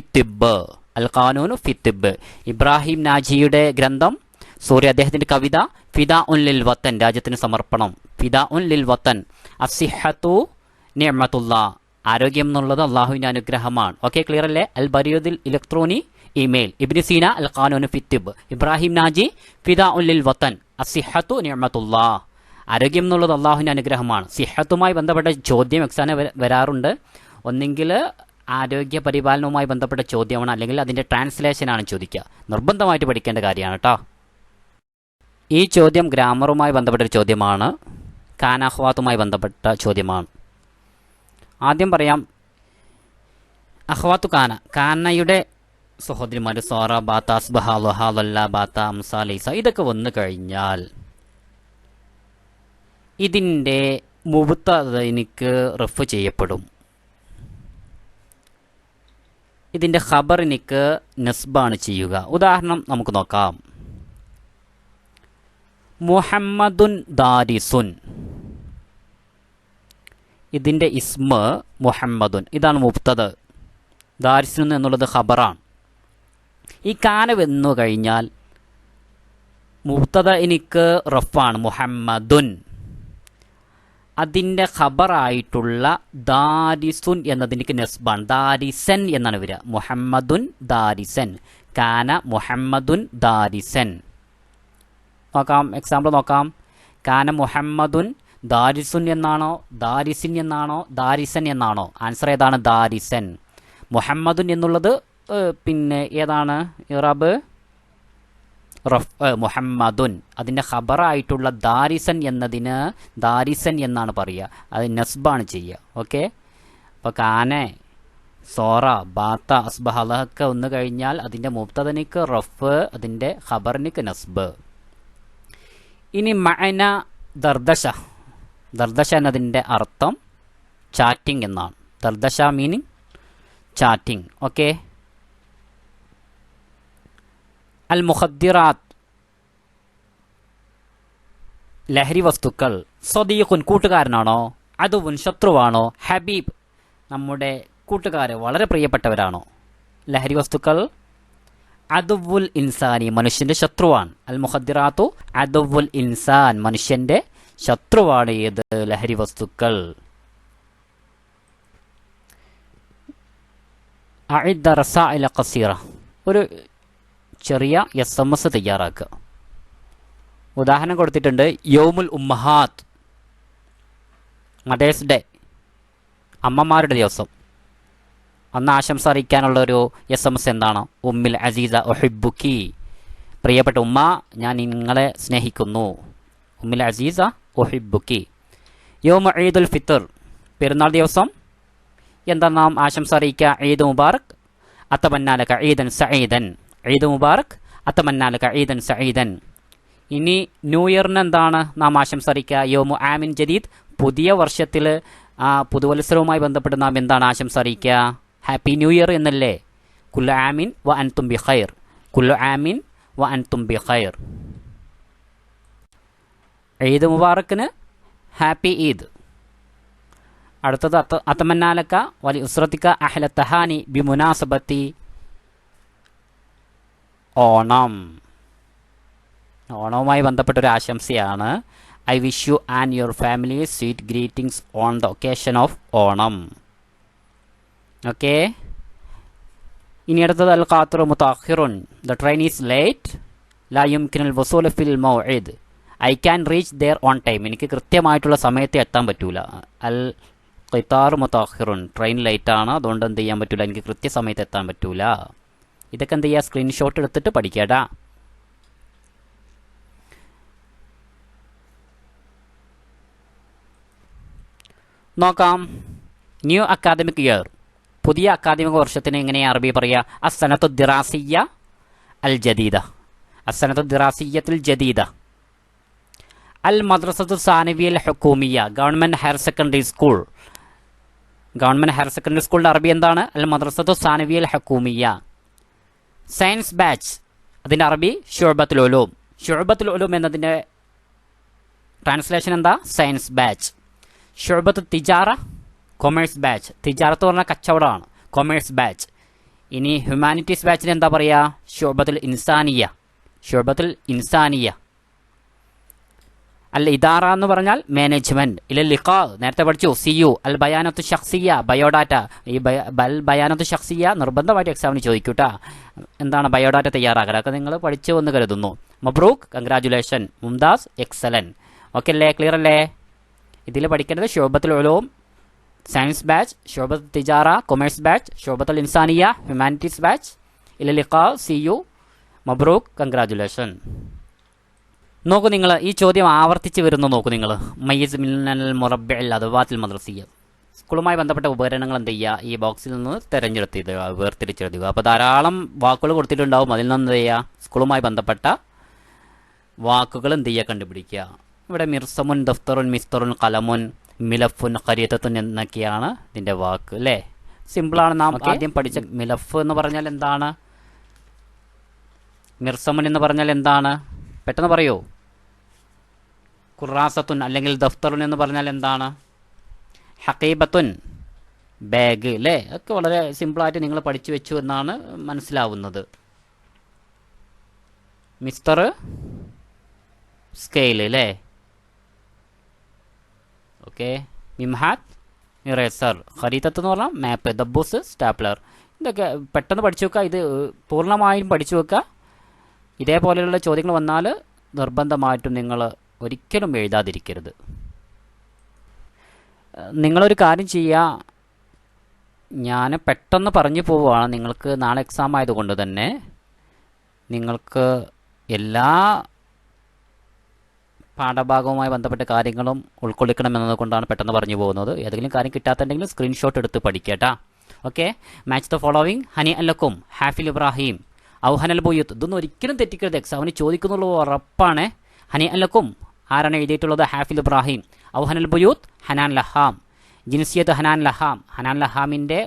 തിബ്ബ്. ഇബ്രാഹിം നാജിയുടെ ഗ്രന്ഥം സൂര്യ അദ്ദേഹത്തിന്റെ കവിത ഫിദാ ഉൻ ലിൽ വത്തൻ, രാജ്യത്തിന് സമർപ്പണം. ഫിദാ ഉൻ ലിൽ വത്തൻ. അസ്സിഹത്തു നിഅമത്തുല്ലാ, ആരോഗ്യം എന്നുള്ളത് അള്ളാഹുവിന്റെ അനുഗ്രഹമാണ്. ഓക്കെ, ക്ലിയർ അല്ലേ? അൽ ബരീദിൽ ഇലക്ട്രോണി ഇമെയിൽ. ഇബ്നു സീന അൽ ഖാനൂൻ ഫിത്തിബ്. ഇബ്രാഹിം നാജി ഫിദാ ഉൻ ലിൽ വത്തൻ അസ്സിഹത്തു നിഅമത്തുല്ലാ, ആരോഗ്യം എന്നുള്ളത് അള്ളാഹുവിന്റെ അനുഗ്രഹമാണ്. സിഹത്തുമായി ബന്ധപ്പെട്ട ചോദ്യം എക്സാമിന് വരാറുണ്ട്. ഒന്നെങ്കിൽ ആരോഗ്യ പരിപാലനവുമായി ബന്ധപ്പെട്ട ചോദ്യമാണ്, അല്ലെങ്കിൽ അതിന്റെ ട്രാൻസ്ലേഷനാണ് ചോദിക്കുക. നിർബന്ധമായിട്ട് പഠിക്കേണ്ട കാര്യമാണ് കേട്ടോ. ഈ ചോദ്യം ഗ്രാമറുമായി ബന്ധപ്പെട്ട ഒരു ചോദ്യമാണ്, കാനാഹ്വാത്തുമായി ബന്ധപ്പെട്ട ചോദ്യമാണ്. ആദ്യം പറയാം, അഹ്വാത്തു കാന, കാനയുടെ സഹോദരിമാർ സോറ, ബാത്ത, അസ്ബഹ, ലുഹ, ലല്ല, ബാത്ത, അംസ, ലൈസ, ഇതൊക്കെ വന്നു കഴിഞ്ഞാൽ ഇതിൻ്റെ മുബ്തദഇനിക്ക് റഫ് ചെയ്യപ്പെടും. ഇതിൻ്റെ ഖബറിനിക്ക് നസ്ബാണ് ചെയ്യുക. ഉദാഹരണം നമുക്ക് നോക്കാം. മുഹമ്മദുൻ ദാരിസുൻ, ഇതിൻ്റെ ഇസ്മ മുഹമ്മദുൻ, ഇതാണ് മുബ്തദ. ദാരിസുൻ എന്നുള്ളത് ഖബറാണ്. ഈ കാന വന്നു കഴിഞ്ഞാൽ മുബ്തദഇനിക്ക് റഫാണ് മുഹമ്മദുൻ. അതിൻ്റെ ഖബറായിട്ടുള്ള ദാരിസുൻ എന്നതിനിക്ക് നസ്ബാണ്, ദാരിസൻ എന്നാണ് വരിക. മുഹമ്മദുൻ ദാരിസൻ, കാന മുഹമ്മദുൻ ദാരിസൻ. നോക്കാം, എക്സാമ്പിൾ നോക്കാം. കാന മുഹമ്മദുൻ ദാരിസുൻ എന്നാണോ, ദാരിസിൻ എന്നാണോ, ദാരിസൻ എന്നാണോ? ആൻസർ ഏതാണ്? ദാരിസൻ. മുഹമ്മദുൻ എന്നുള്ളത് പിന്നെ ഏതാണ് ഇറാബ്? മുഹമ്മദുൻ. അതിൻ്റെ ഖബറായിട്ടുള്ള ദാരിസൻ എന്നതിന് ദാരിസൻ എന്നാണ് പറയുക, അത് നസ്ബാണ് ചെയ്യുക. ഓക്കെ, അപ്പോൾ കാനെ, സോറ, ബാത്ത, അസ്ബഹ ഒക്കെ വന്നു കഴിഞ്ഞാൽ അതിൻ്റെ മുബ്തദനിക്ക് റഫ്, അതിൻ്റെ ഖബറിനിക്ക് നസ്ബ്. ഇനി മഅന ദർദശ. ദർദശ എന്നതിൻ്റെ അർത്ഥം ചാറ്റിംഗ് എന്നാണ്. ദർദശ മീനിങ് ചാറ്റിംഗ്. ഓക്കെ, അൽ മുഖദ്ദിറാത്ത്, ലഹരി വസ്തുക്കൾ. സ്വദീഖുൻ, കൂട്ടുകാരനാണോ? അദുവുൻ, ശത്രുവാണോ? ഹബീബ്, നമ്മുടെ കൂട്ടുകാർ, വളരെ പ്രിയപ്പെട്ടവരാണോ? ലഹരി വസ്തുക്കൾ അദുവുൽ ഇൻസാനി, മനുഷ്യന്റെ ശത്രുവാണ്. അൽ മുഖദ്ദിറാത്തു അദുവുൽ ഇൻസാൻ, മനുഷ്യന്റെ ശത്രുവാണ് ഏത്? ലഹരി വസ്തുക്കൾ. അഇദ്ദ റസാഇല ഖസീറ, ഒരു ചെറിയ SMS തയ്യാറാക്കുക. ഉദാഹരണം കൊടുത്തിട്ടുണ്ട്, യൗമുൽ ഉമ്മഹാത്ത്, മദേഴ്സ് ഡേ, അമ്മമാരുടെ ദിവസം. അന്ന് ആശംസ അറിയിക്കാനുള്ള ഒരു SMS എന്താണ്? ഉമ്മിൽ അസീസ ഒഹിബുക്കി, പ്രിയപ്പെട്ട ഉമ്മ, ഞാൻ നിങ്ങളെ സ്നേഹിക്കുന്നു. ഉമ്മിൽ അസീസ ഒഹിബുക്കി. യൗമു ഈദുൽ ഫിത്തർ, പെരുന്നാൾ ദിവസം എന്താ നാം ആശംസ അറിയിക്കുക? ഈദ് മുബാറക്, അത്തമന്നാലക ഈദൻ സഈദൻ. ഈദ് മുബാറക്, അത്തമന്നാലക ഈദൻ സഈദൻ. ഇനി ന്യൂ ഇയറിന് എന്താണ് നാം ആശംസ അറിയിക്കുക? യൗമു ആമിൻ ജദീദ്, പുതിയ വർഷത്തിൽ പുതുവത്സരവുമായി ബന്ധപ്പെട്ട് നാം എന്താണ് ആശംസ അറിയിക്കുക? ഹാപ്പി ന്യൂ ഇയർ എന്നല്ലേ? കുല്ലു ആമിൻ വ അൻതും ബി ഖൈർ, കുല്ലു ആമിൻ വ അൻതും ബി ഖൈർ. ഈദ് മുബാറക്കിന് ഹാപ്പി ഈദ്. അടുത്തത് അത്തമന്നാലക്ക വലി ഉസ്രത്തിക്ക അഹ്ല തഹാനി ബി മുനാസബത്തി ഓണം. ഓണവുമായി ബന്ധപ്പെട്ടൊരു ആശംസയാണ്. I wish you and your family sweet greetings on the occasion of Onam. Okay, ഇനി അടുത്തത് അൽ ഖാത്തിറു മുതഅഖിറുൻ, ദ ട്രെയിൻ ഈസ് ലേറ്റ്, ലാ യുംകിനുൽ വസൂല ഫിൽ മൗഇദ്, I can reach there on time, എനിക്ക് കൃത്യമായിട്ടുള്ള സമയത്ത് എത്താൻ പറ്റൂല. അൽ ഖിത്താർ മുതഅഖിറുൻ, ട്രെയിൻ ലേറ്റ് ആണ്, അതുകൊണ്ട് എന്ത് ചെയ്യാൻ പറ്റൂല, എനിക്ക് കൃത്യസമയത്ത് എത്താൻ പറ്റൂല. ഇതൊക്കെ എന്ത് ചെയ്യുക? സ്ക്രീൻഷോട്ട് എടുത്തിട്ട് പഠിക്കടാ. നോക്കാം. ന്യൂ അക്കാദമിക് ഇയർ, പുതിയ അക്കാദമിക വർഷത്തിന് എങ്ങനെയാണ് അറബി പറയുക? അസ്സനത്തു ദിറാസിയ്യ അൽ ജദീദ, അസ്സനത്തു ദിറാസിയ്യത്തുൽ ജദീദ. അൽ മദ്രസത്തു സാനവിയൽ ഹുക്കൂമിയ, government higher secondary school. Government higher secondary സ്കൂളിന്റെ അറബി എന്താണ്? അൽ മദ്രസത്തു സാനവിയൽ ഹുക്കൂമിയ. സയൻസ് ബാച്ച്, അതിൻ്റെ അറബി ഷുഅബത്തുൽ ഉലൂം. ഷുഅബത്തുൽ ഉലൂം എന്നതിൻ്റെ ട്രാൻസ്ലേഷൻ എന്താ? Science batch. ഷുഅബത്തു തിജാറ, കൊമേഴ്സ് ബാച്ച്. തിജാറത്ത് പറഞ്ഞാൽ കച്ചവടമാണ്, കൊമേഴ്സ് ബാച്ച്. ഇനി ഹ്യൂമാനിറ്റീസ് ബാച്ചിന് എന്താ പറയുക? ഷുഅബത്തുൽ ഇൻസാനിയ, ഷുഅബത്തുൽ ഇൻസാനിയ. അൽ ഇദാറ എന്ന് പറഞ്ഞാൽ മാനേജ്മെന്റ്. ഇലൽ ലിഖാ നേരത്തെ പഠിച്ചു. സിയു അൽ ബയാനത്തു ഷഖ്സിയ ബയോഡാറ്റ. ഈ ബയാനത്തു ഷഖ്സിയ നിർബന്ധമായിട്ട് എക്സാമിന് ചോദിക്കൂട്ടാ. എന്താണ് ബയോഡാറ്റ തയ്യാറാക്കൽ? അതൊക്കെ നിങ്ങൾ പഠിച്ചു എന്ന് കരുതുന്നു. മബ്രൂക്ക് കൺഗ്രാജുലേഷൻ. മുംതാസ് എക്സലന്റ്. ഓക്കെ അല്ലേ? ക്ലിയർ അല്ലേ? ഇതിൽ പഠിക്കേണ്ടത് ഷുഅബത്തുൽ ഉലൂം സയൻസ് ബാച്ച്, ഷുഅബത്തുൽ തിജാറ കൊമേഴ്സ് ബാച്ച്, ഷുഅബത്തുൽ ഇൻസാനിയ ഹ്യൂമാനിറ്റീസ് ബാച്ച്. ഇലൽ ലിഖാ സിയു മബ്രൂക്ക് കൺഗ്രാജുലേഷൻ. നോക്കൂ നിങ്ങൾ, ഈ ചോദ്യം ആവർത്തിച്ച് വരുന്നു. നോക്കൂ നിങ്ങൾ, മയ്യിസ് മിനൽ മുറബ്ബിഇൽ അദവാത്തിൽ മദ്രസിയ. സ്കൂളുമായി ബന്ധപ്പെട്ട ഉപകരണങ്ങൾ എന്ത് ചെയ്യുക? ഈ ബോക്സിൽ നിന്ന് തിരഞ്ഞെടുത്ത് വേർതിരിച്ചെഴുതുക. അപ്പോൾ ധാരാളം വാക്കുകൾ കൊടുത്തിട്ടുണ്ടാവും. അതിൽ നിന്ന് എന്ത് ചെയ്യുക? സ്കൂളുമായി ബന്ധപ്പെട്ട വാക്കുകൾ എന്ത് ചെയ്യുക? കണ്ടുപിടിക്കുക. ഇവിടെ മിർസമുൻ ദഫ്തറുൻ മിസ്തറുൻ കലമുൻ മിലഫുൻ ഖരീതത്തുൻ എന്നൊക്കെയാണ് ഇതിൻ്റെ വാക്ക് അല്ലേ? സിമ്പിളാണ്. നാം ആദ്യം പഠിച്ച മിലഫ് എന്ന് പറഞ്ഞാൽ എന്താണ്? മിർസമുൻ എന്ന് പറഞ്ഞാൽ എന്താണ്? പെട്ടെന്ന് പറയൂ. ഖുറാസത്തുൻ അല്ലെങ്കിൽ ദഫ്തറുൻ എന്ന് പറഞ്ഞാൽ എന്താണ്? ഹഖീബത്തുൻ ബാഗ് അല്ലേ? ഒക്കെ വളരെ സിമ്പിളായിട്ട് നിങ്ങൾ പഠിച്ചു വെച്ചു എന്നാണ് മനസ്സിലാവുന്നത്. മിസ്തർ സ്കെയിൽ അല്ലേ? ഓക്കെ. മിംഹാത്ത് ഇറേസർ. ഖരീതത്ത് എന്ന് പറഞ്ഞാൽ മാപ്പ്. ദബ്ബൂസ് സ്റ്റാപ്ലർ. ഇതൊക്കെ പെട്ടെന്ന് പഠിച്ചു വെക്കുക. ഇത് പൂർണ്ണമായും പഠിച്ചു വെക്കുക. ഇതേപോലെയുള്ള ചോദ്യങ്ങൾ വന്നാൽ നിർബന്ധമായിട്ടും നിങ്ങൾ ഒരിക്കലും എഴുതാതിരിക്കരുത്. നിങ്ങളൊരു കാര്യം ചെയ്യുക, ഞാൻ പെട്ടെന്ന് പറഞ്ഞു പോവുകയാണ്. നിങ്ങൾക്ക് നാളെ എക്സാം ആയതുകൊണ്ട് തന്നെ നിങ്ങൾക്ക് എല്ലാ പാഠഭാഗവുമായി ബന്ധപ്പെട്ട കാര്യങ്ങളും ഉൾക്കൊള്ളിക്കണം എന്നതുകൊണ്ടാണ് പെട്ടെന്ന് പറഞ്ഞു പോകുന്നത്. ഏതെങ്കിലും കാര്യം കിട്ടാത്തുണ്ടെങ്കിൽ സ്ക്രീൻഷോട്ട് എടുത്ത് പഠിക്കേട്ടാ. ഓക്കെ. Match the following. ഹനി അല്ലക്കും ഹാഫിൽ ഇബ്രാഹിം ഔഹനൽ ബുയൂത്ത്. ഇതൊന്നും ഒരിക്കലും തെറ്റിക്കരുത്. എക്സാമിന് ചോദിക്കുന്നുള്ളൂ, ഉറപ്പാണ്. ഹനി അല്ലക്കും ആരാണ് എഴുതിയിട്ടുള്ളത്? ഹാഫിൽ ഇബ്രാഹിം. ഔഹനൽ ബുയൂത്ത് ഹനാൻ ലഹാം. ജിൻസിയത്ത് ഹനാൻ ലഹാം. ഹനാൻ ലഹാമിൻ്റെ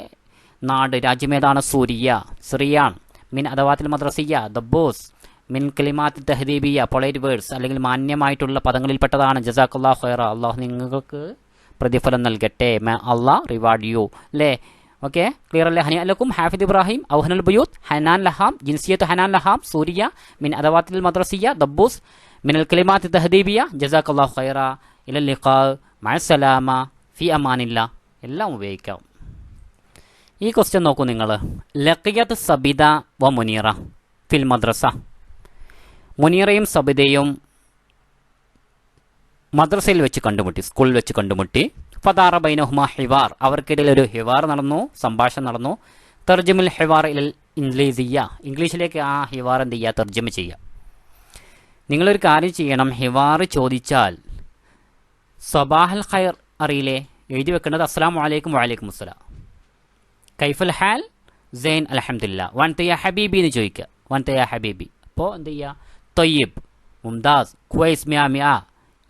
നാട് രാജ്യമേതാണ്? സൂരിയ, സിറിയാൻ. മിൻ അദവാത്തിൽ മദ്രസിയ ദബ്ബൂസ്. മിൻ കലിമാത്ത് തഹദീബിയ പൊളൈറ്റ് വേർഡ്സ് അല്ലെങ്കിൽ മാന്യമായിട്ടുള്ള പദങ്ങളിൽപ്പെട്ടതാണ്. ജസാഖുല്ലാഹു ഖൈറ. അള്ളാഹു നിങ്ങൾക്ക് പ്രതിഫലം നൽകട്ടെ. അള്ളാഹ് റിവാർഡ് യു അല്ലേ? ഓക്കെ. ക്ലിയർ അല്ലേ? ഹനി അലക്കും ഹാഫിദ് ഇബ്രാഹിം ഔഹനൽ ബുയൂത്ത് ഹനാൻ ലഹാം. ജിൻസിയത്ത് ഹനാൻ ലഹാം. സൂരിയ. മിൻ അദവാത്തിൽ മദ്രസിയ ദബ്ബൂസ്. മിനൽ കലിമാത്ത് തഹദീബിയ. ജസാഖുല്ലാഹു ഖൈറ. ഇലൽ ലിഖാ മഅസ്സലാമ ഫി അമാനില്ല. എല്ലാം ഉപയോഗിക്കാം. ഈ ക്വസ്റ്റ്യൻ നോക്കൂ നിങ്ങൾ. ലഖിയത് സബിത വ മുനീറ ഫിൽ മദ്രസ. മുനീറയും സബിതയും മദ്രസയിൽ വെച്ച് കണ്ടുമുട്ടി, സ്കൂളിൽ വെച്ച് കണ്ടുമുട്ടി. ഫദാറ ബൈനഹുമ ഹിവാർ. അവർക്കിടയിൽ ഒരു ഹിവാർ നടന്നു, സംഭാഷണം നടന്നു. തർജുമുൽ ഹിവാർ ഇലൽ ഇംഗ്ലീസിയ. ഇംഗ്ലീഷിലേക്ക് ആ ഹിവാർ എന്ത് ചെയ്യുക? തർജ്ജമ ചെയ്യുക. നിങ്ങളൊരു കാര്യം ചെയ്യണം. ഹിവാർ ചോദിച്ചാൽ സബാഹൽ ഖൈർ അറിയില്ലേ? എഴുതി വെക്കേണ്ടത് അസ്സലാമു അലൈക്കും വഅലൈക്കും അസ്സലാം. കൈഫൽ ഹാൽ? സൈൻ അൽഹംദുലില്ലാ. വൻ തയ്യ ഹബീബി എന്ന് ചോദിക്കുക. വൻ തയ്യ ഹബീബി. അപ്പോൾ എന്ത് ചെയ്യുക? തൊയ്യബ്, മുംതാസ്, ഖുവൈസ്, മിയാ മിയാ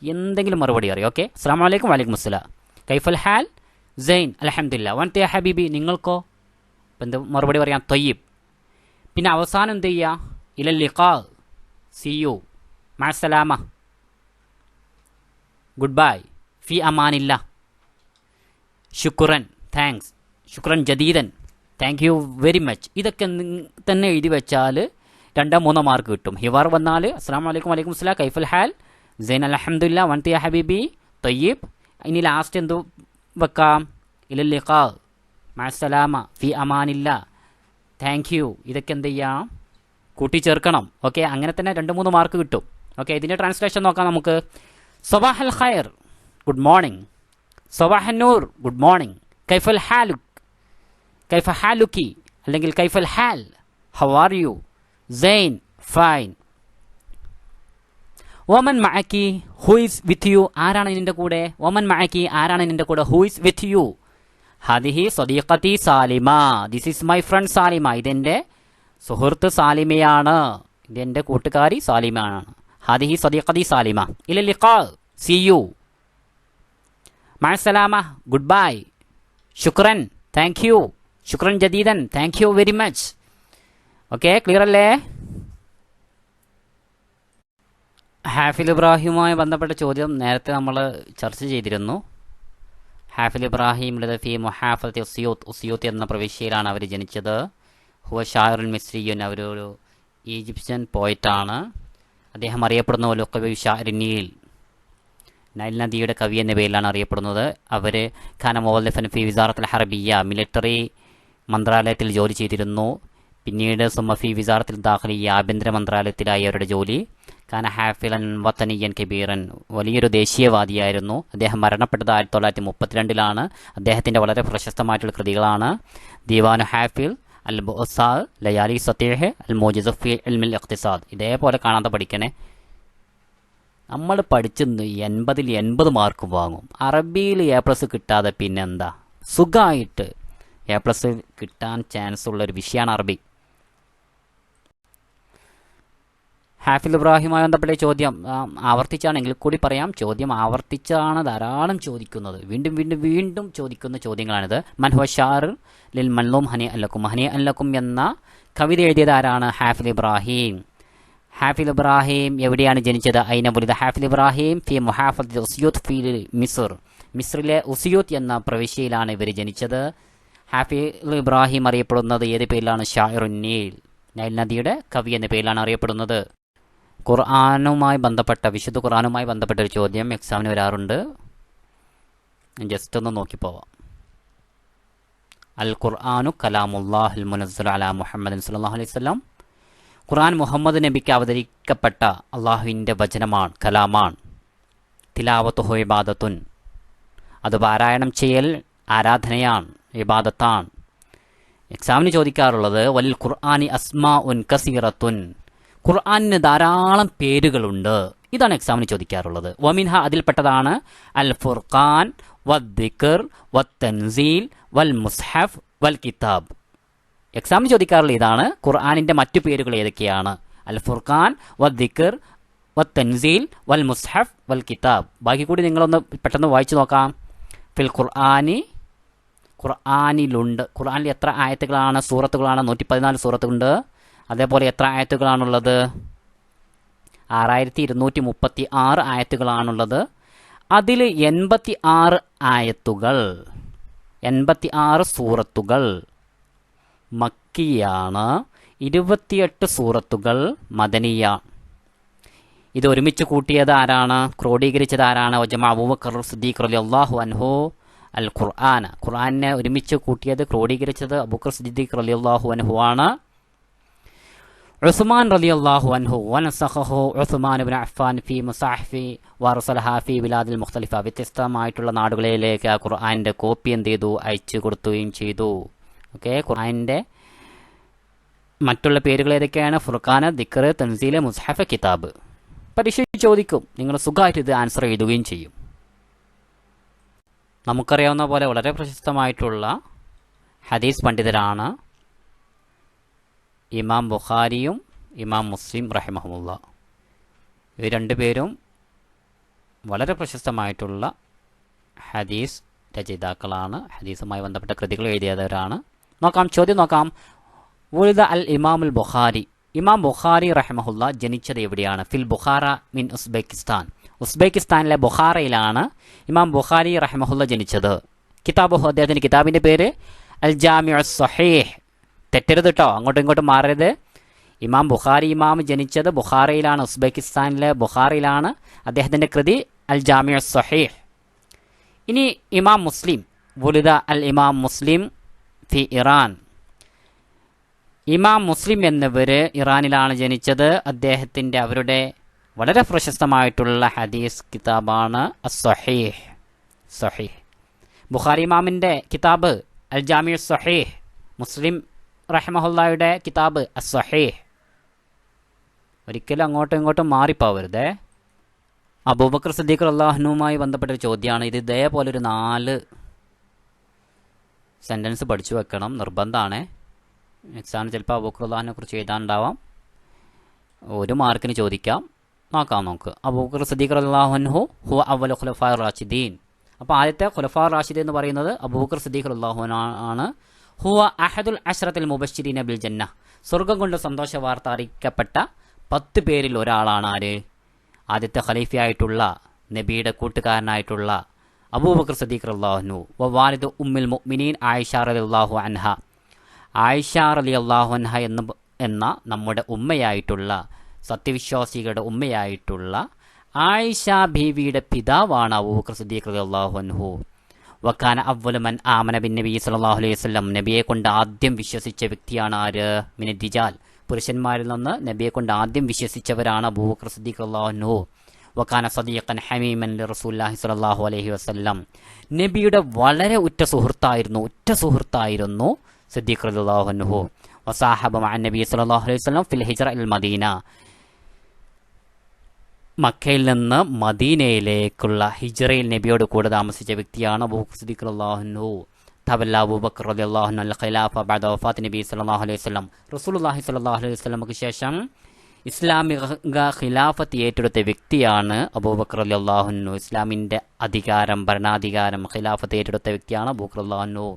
എന്തെങ്കിലും മറുപടി അറിയാം. ഓക്കെ. അസ്സലാമു അലൈക്കും വഅലൈക്കും അസ്സലാം. കൈഫൽ ഹാൽ? സൈൻ അൽഹംദുലില്ലാ. വൻ തയ്യ ഹബീബി. നിങ്ങൾക്കോ? അപ്പം എന്ത് മറുപടി പറയാം? തൊയ്യബ്. പിന്നെ അവസാനം എന്ത് ചെയ്യുക? ഇലൽ ലിഖാ, സി യു, മഅസ്സലാമ, ഗുഡ് ബൈ, ഫി അമാനില്ല, ശുക്രൻ, താങ്ക്സ്, ശുക്രൻ ജദീദൻ, താങ്ക് യു വെരി മച്ച്. ഇതൊക്കെ തന്നെ എഴുതി വെച്ചാൽ 2-3 മാർക്ക് കിട്ടും. ഹിവാർ വന്നാൽ അസ്സലാമു അലൈക്കും വഅലൈക്കും അസ്സലാം, കൈഫൽ ഹാൽ, സൈൻ അൽഹംദുലില്ലാ, വൻ തയ്യ ഹബീബി, തൊയ്യബ്. ഇനി ലാസ്റ്റ് എന്തു വെക്കാം? ഇലൽ ലിഖാ, മഅസ്സലാമ, ഫി അമാനില്ല, താങ്ക് യു. ഇതൊക്കെ എന്ത് ചെയ്യാം? കൂട്ടിച്ചേർക്കണം. ഓക്കെ. അങ്ങനെ തന്നെ 2-3 മാർക്ക് കിട്ടും. ഓക്കെ. ഇതിൻ്റെ ട്രാൻസ്ലേഷൻ നോക്കാം നമുക്ക്. സബാഹൽ ഖൈർ, ഗുഡ് മോർണിംഗ്. സബാഹൻ നൂർ, ഗുഡ് മോർണിംഗ്. കൈഫൽ ഹാലുക്, കൈഫ ഹാലുക്കി അല്ലെങ്കിൽ കൈഫൽ ഹാൽ, ഹൗ ആർ യു? സൈൻ, ഫൈൻ. വമൻ മഅക്കി, ഹു ഈസ് വിത്ത് യു? ആരാണ് നിന്റെ കൂടെ? വമൻ മഅക്കി, ആരാണ് നിന്റെ കൂടെ? Who is with you? ഹദിഹി സദീഖത്തി Salima, this is my friend Salima. ഇതെൻ്റെ സുഹൃത്ത് സാലിമയാണ്, ഇതെൻ്റെ കൂട്ടുകാരി സാലിമയാണ്. ഹദിഹി സദീഖത്തി സാലിമ. ഇലൽ ലിഖാ, സി യു, മഅസ്സലാമ, ഗുഡ് ബൈ, ശുക്രൻ, താങ്ക് യു, ശുക്രൻ ജദീദൻ, thank you very much. Okay. Clear അല്ലേ? ഹാഫിൽ ഇബ്രാഹിമുമായി ബന്ധപ്പെട്ട ചോദ്യം നേരത്തെ നമ്മൾ ചർച്ച ചെയ്തിരുന്നു. ഹാഫിൽ ഇബ്രാഹിം ലദഫി മുഹാഫത്ത് ഉസിയൂത്ത് എന്ന പ്രവിശ്യയിലാണ് അവർ ജനിച്ചത്. ഹുവ ഷായറുൽ മിസ്രിയുൻ, അവരൊരു ഈജിപ്ഷ്യൻ പോയറ്റാണ്. അദ്ദേഹം അറിയപ്പെടുന്ന ലുഖവി ഷാഇർ നീൽ, നൈൽ നദിയുടെ കവി എന്ന പേരിലാണ് അറിയപ്പെടുന്നത്. അവർ ഖാന മുവല്ലഫൻ ഫി വിസാറത്തുൽ ഹർബിയ, മിലിറ്ററി മന്ത്രാലയത്തിൽ ജോലി ചെയ്തിരുന്നു. പിന്നീട് സുമഫി വിസാറത്തിൽ ദാഖിലിയ, ആഭ്യന്തര മന്ത്രാലയത്തിലായി അവരുടെ ജോലി. ഖാന ഹാഫിലൻ വത്തനിയൻ കബീറൻ, വലിയൊരു ദേശീയവാദിയായിരുന്നു. അദ്ദേഹം മരണപ്പെട്ടത് 1932 അദ്ദേഹത്തിൻ്റെ വളരെ പ്രശസ്തമായിട്ടുള്ള കൃതികളാണ് ദീവാനു ഹാഫിൽ, അൽ ബുഅസാ, ലയാലി സത്തീഹ്, അൽ മോജിസ് ഫി ഇൽമിൽ ഇഖ്തിസാദ്. ഇതേപോലെ കാണാതെ പഠിക്കണേ. നമ്മൾ പഠിച്ച് 80ൽ 80 മാർക്ക് വാങ്ങും. അറബിയിൽ A+ കിട്ടാതെ പിന്നെന്താ? സുഖമായിട്ട് A+ കിട്ടാൻ ചാൻസ് ഉള്ളൊരു വിഷയമാണ് അറബി. ഹാഫിൽ ഇബ്രാഹിമുമായി ബന്ധപ്പെട്ട ചോദ്യം ആവർത്തിച്ചാണെങ്കിൽ കൂടി പറയാം. ചോദ്യം ആവർത്തിച്ചാണ് ധാരാളം ചോദിക്കുന്നത്. വീണ്ടും വീണ്ടും വീണ്ടും ചോദിക്കുന്ന ചോദ്യങ്ങളാണിത്. മൻഹുവ ഷാർ ലിൽ മൻലൂം ഹനി അല്ലക്കും. ഹനി അല്ലക്കും എന്ന കവിത എഴുതിയത് ആരാണ്? ഹാഫിൽ ഇബ്രാഹിം. ഹാഫിൽ ഇബ്രാഹിം എവിടെയാണ് ജനിച്ചത്? ഐന വുലിദ ഹാഫിൽ ഇബ്രാഹിം ഫി മുഹാഫദത്ത് ഉസ്യൂത്ത് ഫി മിസ്ർ. മിസ്രിലെ ഉസ്യൂത്ത് എന്ന പ്രവിശ്യയിലാണ് ഇവർ ജനിച്ചത്. ഹാഫിൽ ഇബ്രാഹിം അറിയപ്പെടുന്നത് ഏത് പേരിലാണ്? ഷാഇറുൻ നീൽ, നൈൽ നദിയുടെ കവി എന്ന പേരിലാണ് അറിയപ്പെടുന്നത്. ഖുർആനുമായി ബന്ധപ്പെട്ട, വിശുദ്ധ ഖുർആനുമായി ബന്ധപ്പെട്ട ഒരു ചോദ്യം എക്സാമിന് വരാറുണ്ട്. ജസ്റ്റ് ഒന്ന് നോക്കിപ്പോവാം. അൽ ഖുർആനു കലാമുല്ലാഹിൽ മുനസ്സൽ അലാ മുഹമ്മദ് സല്ലല്ലാഹു അലൈഹി വസല്ലം. ഖുർആൻ മുഹമ്മദ് നബിക്ക് അവതരിക്കപ്പെട്ട അള്ളാഹുവിൻ്റെ വചനമാണ്, കലാമാണ്. തിലാവത്തുഹു ഇബാദത്തുൻ, അത് പാരായണം ചെയ്യൽ ആരാധനയാണ്, ഇബാദത്താണ്. എക്സാമിന് ചോദിക്കാറുള്ളത് വലിൽ ഖുർആനി അസ്മാ ഉൻ കസീറത്തുൻ, ഖുർആനിന് ധാരാളം പേരുകളുണ്ട്. ഇതാണ് എക്സാമിന് ചോദിക്കാറുള്ളത്. വമിൻഹ, അതിൽപ്പെട്ടതാണ് അൽ ഫുർഖാൻ, വദ്ദിക്ർ, വത്തൻസീൽ, വൽ മുസ്ഹഫ്, വൽ കിതാബ്. എക്സാമിന് ചോദിക്കാറുള്ള ഇതാണ്. ഖുർആനിൻ്റെ മറ്റു പേരുകൾ ഏതൊക്കെയാണ്? അൽ ഫുർഖാൻ, വദ്ദിക്ർ, വത്തൻസീൽ, വൽ മുസ്ഹഫ്, വൽ കിതാബ്. ബാക്കി കൂടി നിങ്ങളൊന്ന് പെട്ടെന്ന് വായിച്ചു നോക്കാം. ഫിൽ ഖുർആനി, ഖുർആനിലുണ്ട്. ഖുർആനിൽ എത്ര ആയത്തുകളാണ്, സൂറത്തുകളാണ്? 114 സൂറത്തുണ്ട്. അതേപോലെ എത്ര ആയത്തുകളാണുള്ളത്? 6236 ആയത്തുകളാണുള്ളത്. അതിൽ 86 ആയത്തുകൾ, 86 സൂറത്തുകൾ മക്കിയാണ്, 28 സൂറത്തുകൾ മദനിയ. ഇത് ഒരുമിച്ച് കൂട്ടിയത് ആരാണ്? ക്രോഡീകരിച്ചത് ആരാണ്? വജമഅ അബൂബക്കർ സിദ്ദീഖ് റളിയല്ലാഹു അൻഹു അൽ ഖുർആൻ. ഖുർആനെ ഒരുമിച്ച് കൂട്ടിയത്, ക്രോഡീകരിച്ചത് അബൂബക്കർ സിദ്ദീഖ് റളിയല്ലാഹു അൻഹു ആണ്. ഉസ്മാൻ റളിയല്ലാഹു അൻഹു വനസഖഹു ഉസ്മാൻ ഇബ്നു അഫ്ഫാൻ ഫി മുസാഹിഫി വറസലഹാ ഫി ബിലാദിൽ മുഖ്തലിഫ. വ്യത്യസ്തമായിട്ടുള്ള നാടുകളിലേക്ക് ആ ഖുർആനിൻ്റെ കോപ്പി എന്ത് ചെയ്തു? അയച്ചു കൊടുക്കുകയും ചെയ്തു. ഓക്കെ, ഖുർആനിൻ്റെ മറ്റുള്ള പേരുകൾ ഏതൊക്കെയാണ്? ഫുർഖാൻ, ദിക്ർ, തൻസീൽ, മുസ്ഹഫ്, കിതാബ്. പരീക്ഷ ചോദിക്കും. നിങ്ങൾ സുഖമായിട്ട് ഇത് ആൻസർ എഴുതുകയും ചെയ്യും. നമുക്കറിയാവുന്ന പോലെ വളരെ പ്രശസ്തമായിട്ടുള്ള ഹദീസ് പണ്ഡിതരാണ് ഇമാം ബുഖാരിയും ഇമാം മുസ്ലിം റഹിമഹുമുള്ള. ഇവർ രണ്ടുപേരും വളരെ പ്രശസ്തമായിട്ടുള്ള ഹദീസ് രചയിതാക്കളാണ്. ഹദീസുമായി ബന്ധപ്പെട്ട കൃതികൾ എഴുതിയവരാണ്. നോക്കാം, ചോദ്യം നോക്കാം. വുലിദ അൽ ഇമാമുൽ ബുഖാരി. ഇമാം ബുഖാരി റഹിമഹുല്ല ജനിച്ചത് എവിടെയാണ്? ഫിൽ ബുഖാറ മിൻ ഉസ്ബെക്കിസ്ഥാൻ. ഉസ്ബെക്കിസ്ഥാനിലെ ബുഖാറയിലാണ് ഇമാം ബുഖാരി റഹിമഹുല്ല ജനിച്ചത്. കിതാബുഹു, അദ്ദേഹത്തിൻ്റെ കിതാബിൻ്റെ പേര് അൽ ജാമിഉ സ്വഹീഹ്. തെറ്റരുത് കേട്ടോ, അങ്ങോട്ടും ഇങ്ങോട്ടും മാറരുത്. ഇമാം ബുഖാരി ഇമാം ജനിച്ചത് ബുഖാറയിലാണ്, ഉസ്ബെക്കിസ്ഥാനിലെ ബുഖാറയിലാണ്. അദ്ദേഹത്തിൻ്റെ കൃതി അൽ ജാമിഉ സ്വഹീഹ്. ഇനി ഇമാം മുസ്ലിം. വുലിദ അൽ ഇമാം മുസ്ലിം ഫി ഇറാൻ. ഇമാം മുസ്ലിം എന്നിവർ ഇറാനിലാണ് ജനിച്ചത്. അദ്ദേഹത്തിൻ്റെ അവരുടെ വളരെ പ്രശസ്തമായിട്ടുള്ള ഹദീസ് കിതാബാണ് അസ്സഹീഹ്. സഹീഹ്. ബുഖാരി ഇമാമിൻ്റെ കിതാബ് അൽ ജാമിഉ സ്വഹീഹ്, മുസ്ലിം റഹിമഹുല്ലായുടെ കിതാബ് അസ്സഹീഹ്. ഒരിക്കലും അങ്ങോട്ടും ഇങ്ങോട്ടും മാറിപ്പോവരുതേ. അബൂബക്കർ സിദ്ദീഖ് റളിയല്ലാഹുവുമായി ബന്ധപ്പെട്ടൊരു ചോദ്യമാണ് ഇത്. ഇതേപോലൊരു 4 സെൻറ്റൻസ് പഠിച്ചു വെക്കണം, നിർബന്ധമാണ്. എക്സാമിന് ചിലപ്പോൾ അബൂബക്കർ റളിയല്ലാഹുവിനെ കുറിച്ച് എഴുതാനുണ്ടാവാം. 1 മാർക്കിന് ചോദിക്കാം. നോക്കാം നമുക്ക്. അബൂബക്കർ സിദ്ദീഖ് റളിയല്ലാഹു അൻഹു ഹുവ അവ്വലു ഖുലഫാഇർ റാഷിദീൻ. അപ്പോൾ ആദ്യത്തെ ഖുലഫാഇർ റാഷിദീൻ എന്ന് പറയുന്നത് അബൂബക്കർ സിദ്ദീഖ് റളിയല്ലാഹു ആണ്. ഹുവ അഹദുൽ അശ്റത്തിൽ മുബശ്ശിരീന ബിൽ ജന്ന. സ്വർഗം കൊണ്ട് സന്തോഷ വാർത്ത അറിയിക്കപ്പെട്ട 10 പേരിൽ ഒരാളാണ് ആര്? ആദ്യത്തെ ഖലീഫയായിട്ടുള്ള നബിയുടെ കൂട്ടുകാരനായിട്ടുള്ള അബൂബക്കർ സിദ്ദീഖ് റളിയല്ലാഹു അൻഹു. വ വാലിദു ഉമ്മുൽ മുഅ്മിനീൻ ആയിഷ റളിയല്ലാഹു അൻഹ. ആയിഷ റളിയല്ലാഹു അൻഹ എന്ന് എന്ന നമ്മുടെ ഉമ്മയായിട്ടുള്ള സത്യവിശ്വാസികളുടെ ഉമ്മയായിട്ടുള്ള ആയിഷ ബീവിയുടെ പിതാവാണ് അബൂബക്കർ സിദ്ദീഖ് റളിയല്ലാഹു അൻഹു. വക്കാന അവ്വലു മൻ ആമന ബിൻ നബി സല്ലല്ലാഹു അലൈഹി വസല്ലം, നബിയെ കൊണ്ട് ആദ്യം വിശ്വസിച്ച വ്യക്തിയാണ് ആര്? മിന ദിജാൽ, പുരുഷന്മാരിൽ നിന്ന് നബിയെ കൊണ്ട് ആദ്യം വിശ്വസിച്ചവരാണ് അബൂബക്കർ സിദ്ദീഖ് റളിയല്ലാഹു അൻഹു. വക്കാന സദീഖൻ ഹമീമൻ റസൂലുള്ളാഹി സ്വല്ലല്ലാഹു അലൈഹി വസല്ലം, നബിയുടെ വളരെ ഉറ്റ സുഹൃത്തായിരുന്നു സിദ്ദീഖ് റളിയല്ലാഹു അൻഹു. വസാഹബ മഅ നബി സ്വല്ലല്ലാഹു അലൈഹി വസല്ലം ഫിൽ ഹിജ്റ ഇൽ മദീന, മക്കയിൽ നിന്ന് മദീനയിലേക്കുള്ള ഹിജ്റയിൽ നബിയോട് കൂടെ താമസിച്ച വ്യക്തിയാണ് അബൂബക്കർ സിദ്ദീഖ് റളിയല്ലാഹു അൻഹു. തവല്ല അബൂബക്കർ റളിയല്ലാഹു അൻഹു അൽ ഖിലാഫ ബഅദ വഫാത്ത് നബി സ്വല്ലല്ലാഹു അലൈഹി വസല്ലം, റസൂലുള്ളാഹി സ്വല്ലല്ലാഹു അലൈഹി വസല്ലമക്ക് ശേഷം ഇസ്ലാമിക ഖിലാഫത്ത് ഏറ്റെടുത്ത വ്യക്തിയാണ് അബൂബക്കർ റളിയല്ലാഹു അൻഹു. ഇസ്ലാമിൻ്റെ ഭരണാധികാരം ഖിലാഫത്ത് ഏറ്റെടുത്ത വ്യക്തിയാണ് അബൂബക്കർ റളിയല്ലാഹു അൻഹു.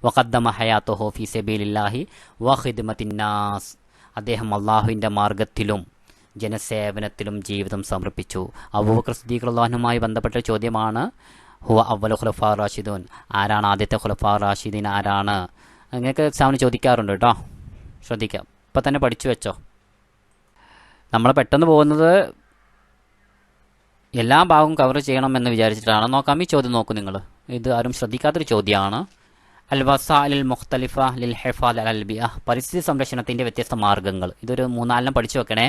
വഖദ്ദമ ഹയാത്തുഹു ഫീ സബീലില്ലാഹി വഖിദ്മത്തിന്നാസ്, അദ്ദേഹം അള്ളാഹുവിൻ്റെ മാർഗത്തിലും ജനസേവനത്തിലും ജീവിതം സമർപ്പിച്ചു. അബൂബക്കർ സിദ്ദീഖ് റളിയല്ലാഹു അൻഹുമായി ബന്ധപ്പെട്ട ചോദ്യമാണ് ഹുവ അവ്വലു ഖുലഫാ റാഷിദൂൻ, ആരാണ് ആദ്യത്തെ ഖുലഫാ റാഷിദീൻ ആരാണ്? അങ്ങനെയൊക്കെ എക്സാമിന് ചോദിക്കാറുണ്ട് കേട്ടോ, ശ്രദ്ധിക്കാം. ഇപ്പം തന്നെ പഠിച്ചു വെച്ചോ. നമ്മൾ പെട്ടെന്ന് പോകുന്നത് എല്ലാ ഭാഗവും കവർ ചെയ്യണം എന്ന് വിചാരിച്ചിട്ടാണ്. നോക്കാം, ഈ ചോദ്യം നോക്കൂ നിങ്ങൾ. ഇത് ആരും ശ്രദ്ധിക്കാത്തൊരു ചോദ്യമാണ്. അൽ വസാഇൽ മുഖ്തലിഫ ലിൽ ഹിഫാദ് അലൽ ബിഅ, പരിസ്ഥിതി സംരക്ഷണത്തിൻ്റെ വ്യത്യസ്ത മാർഗ്ഗങ്ങൾ. ഇതൊരു 3-4 പഠിച്ചു വെക്കണേ.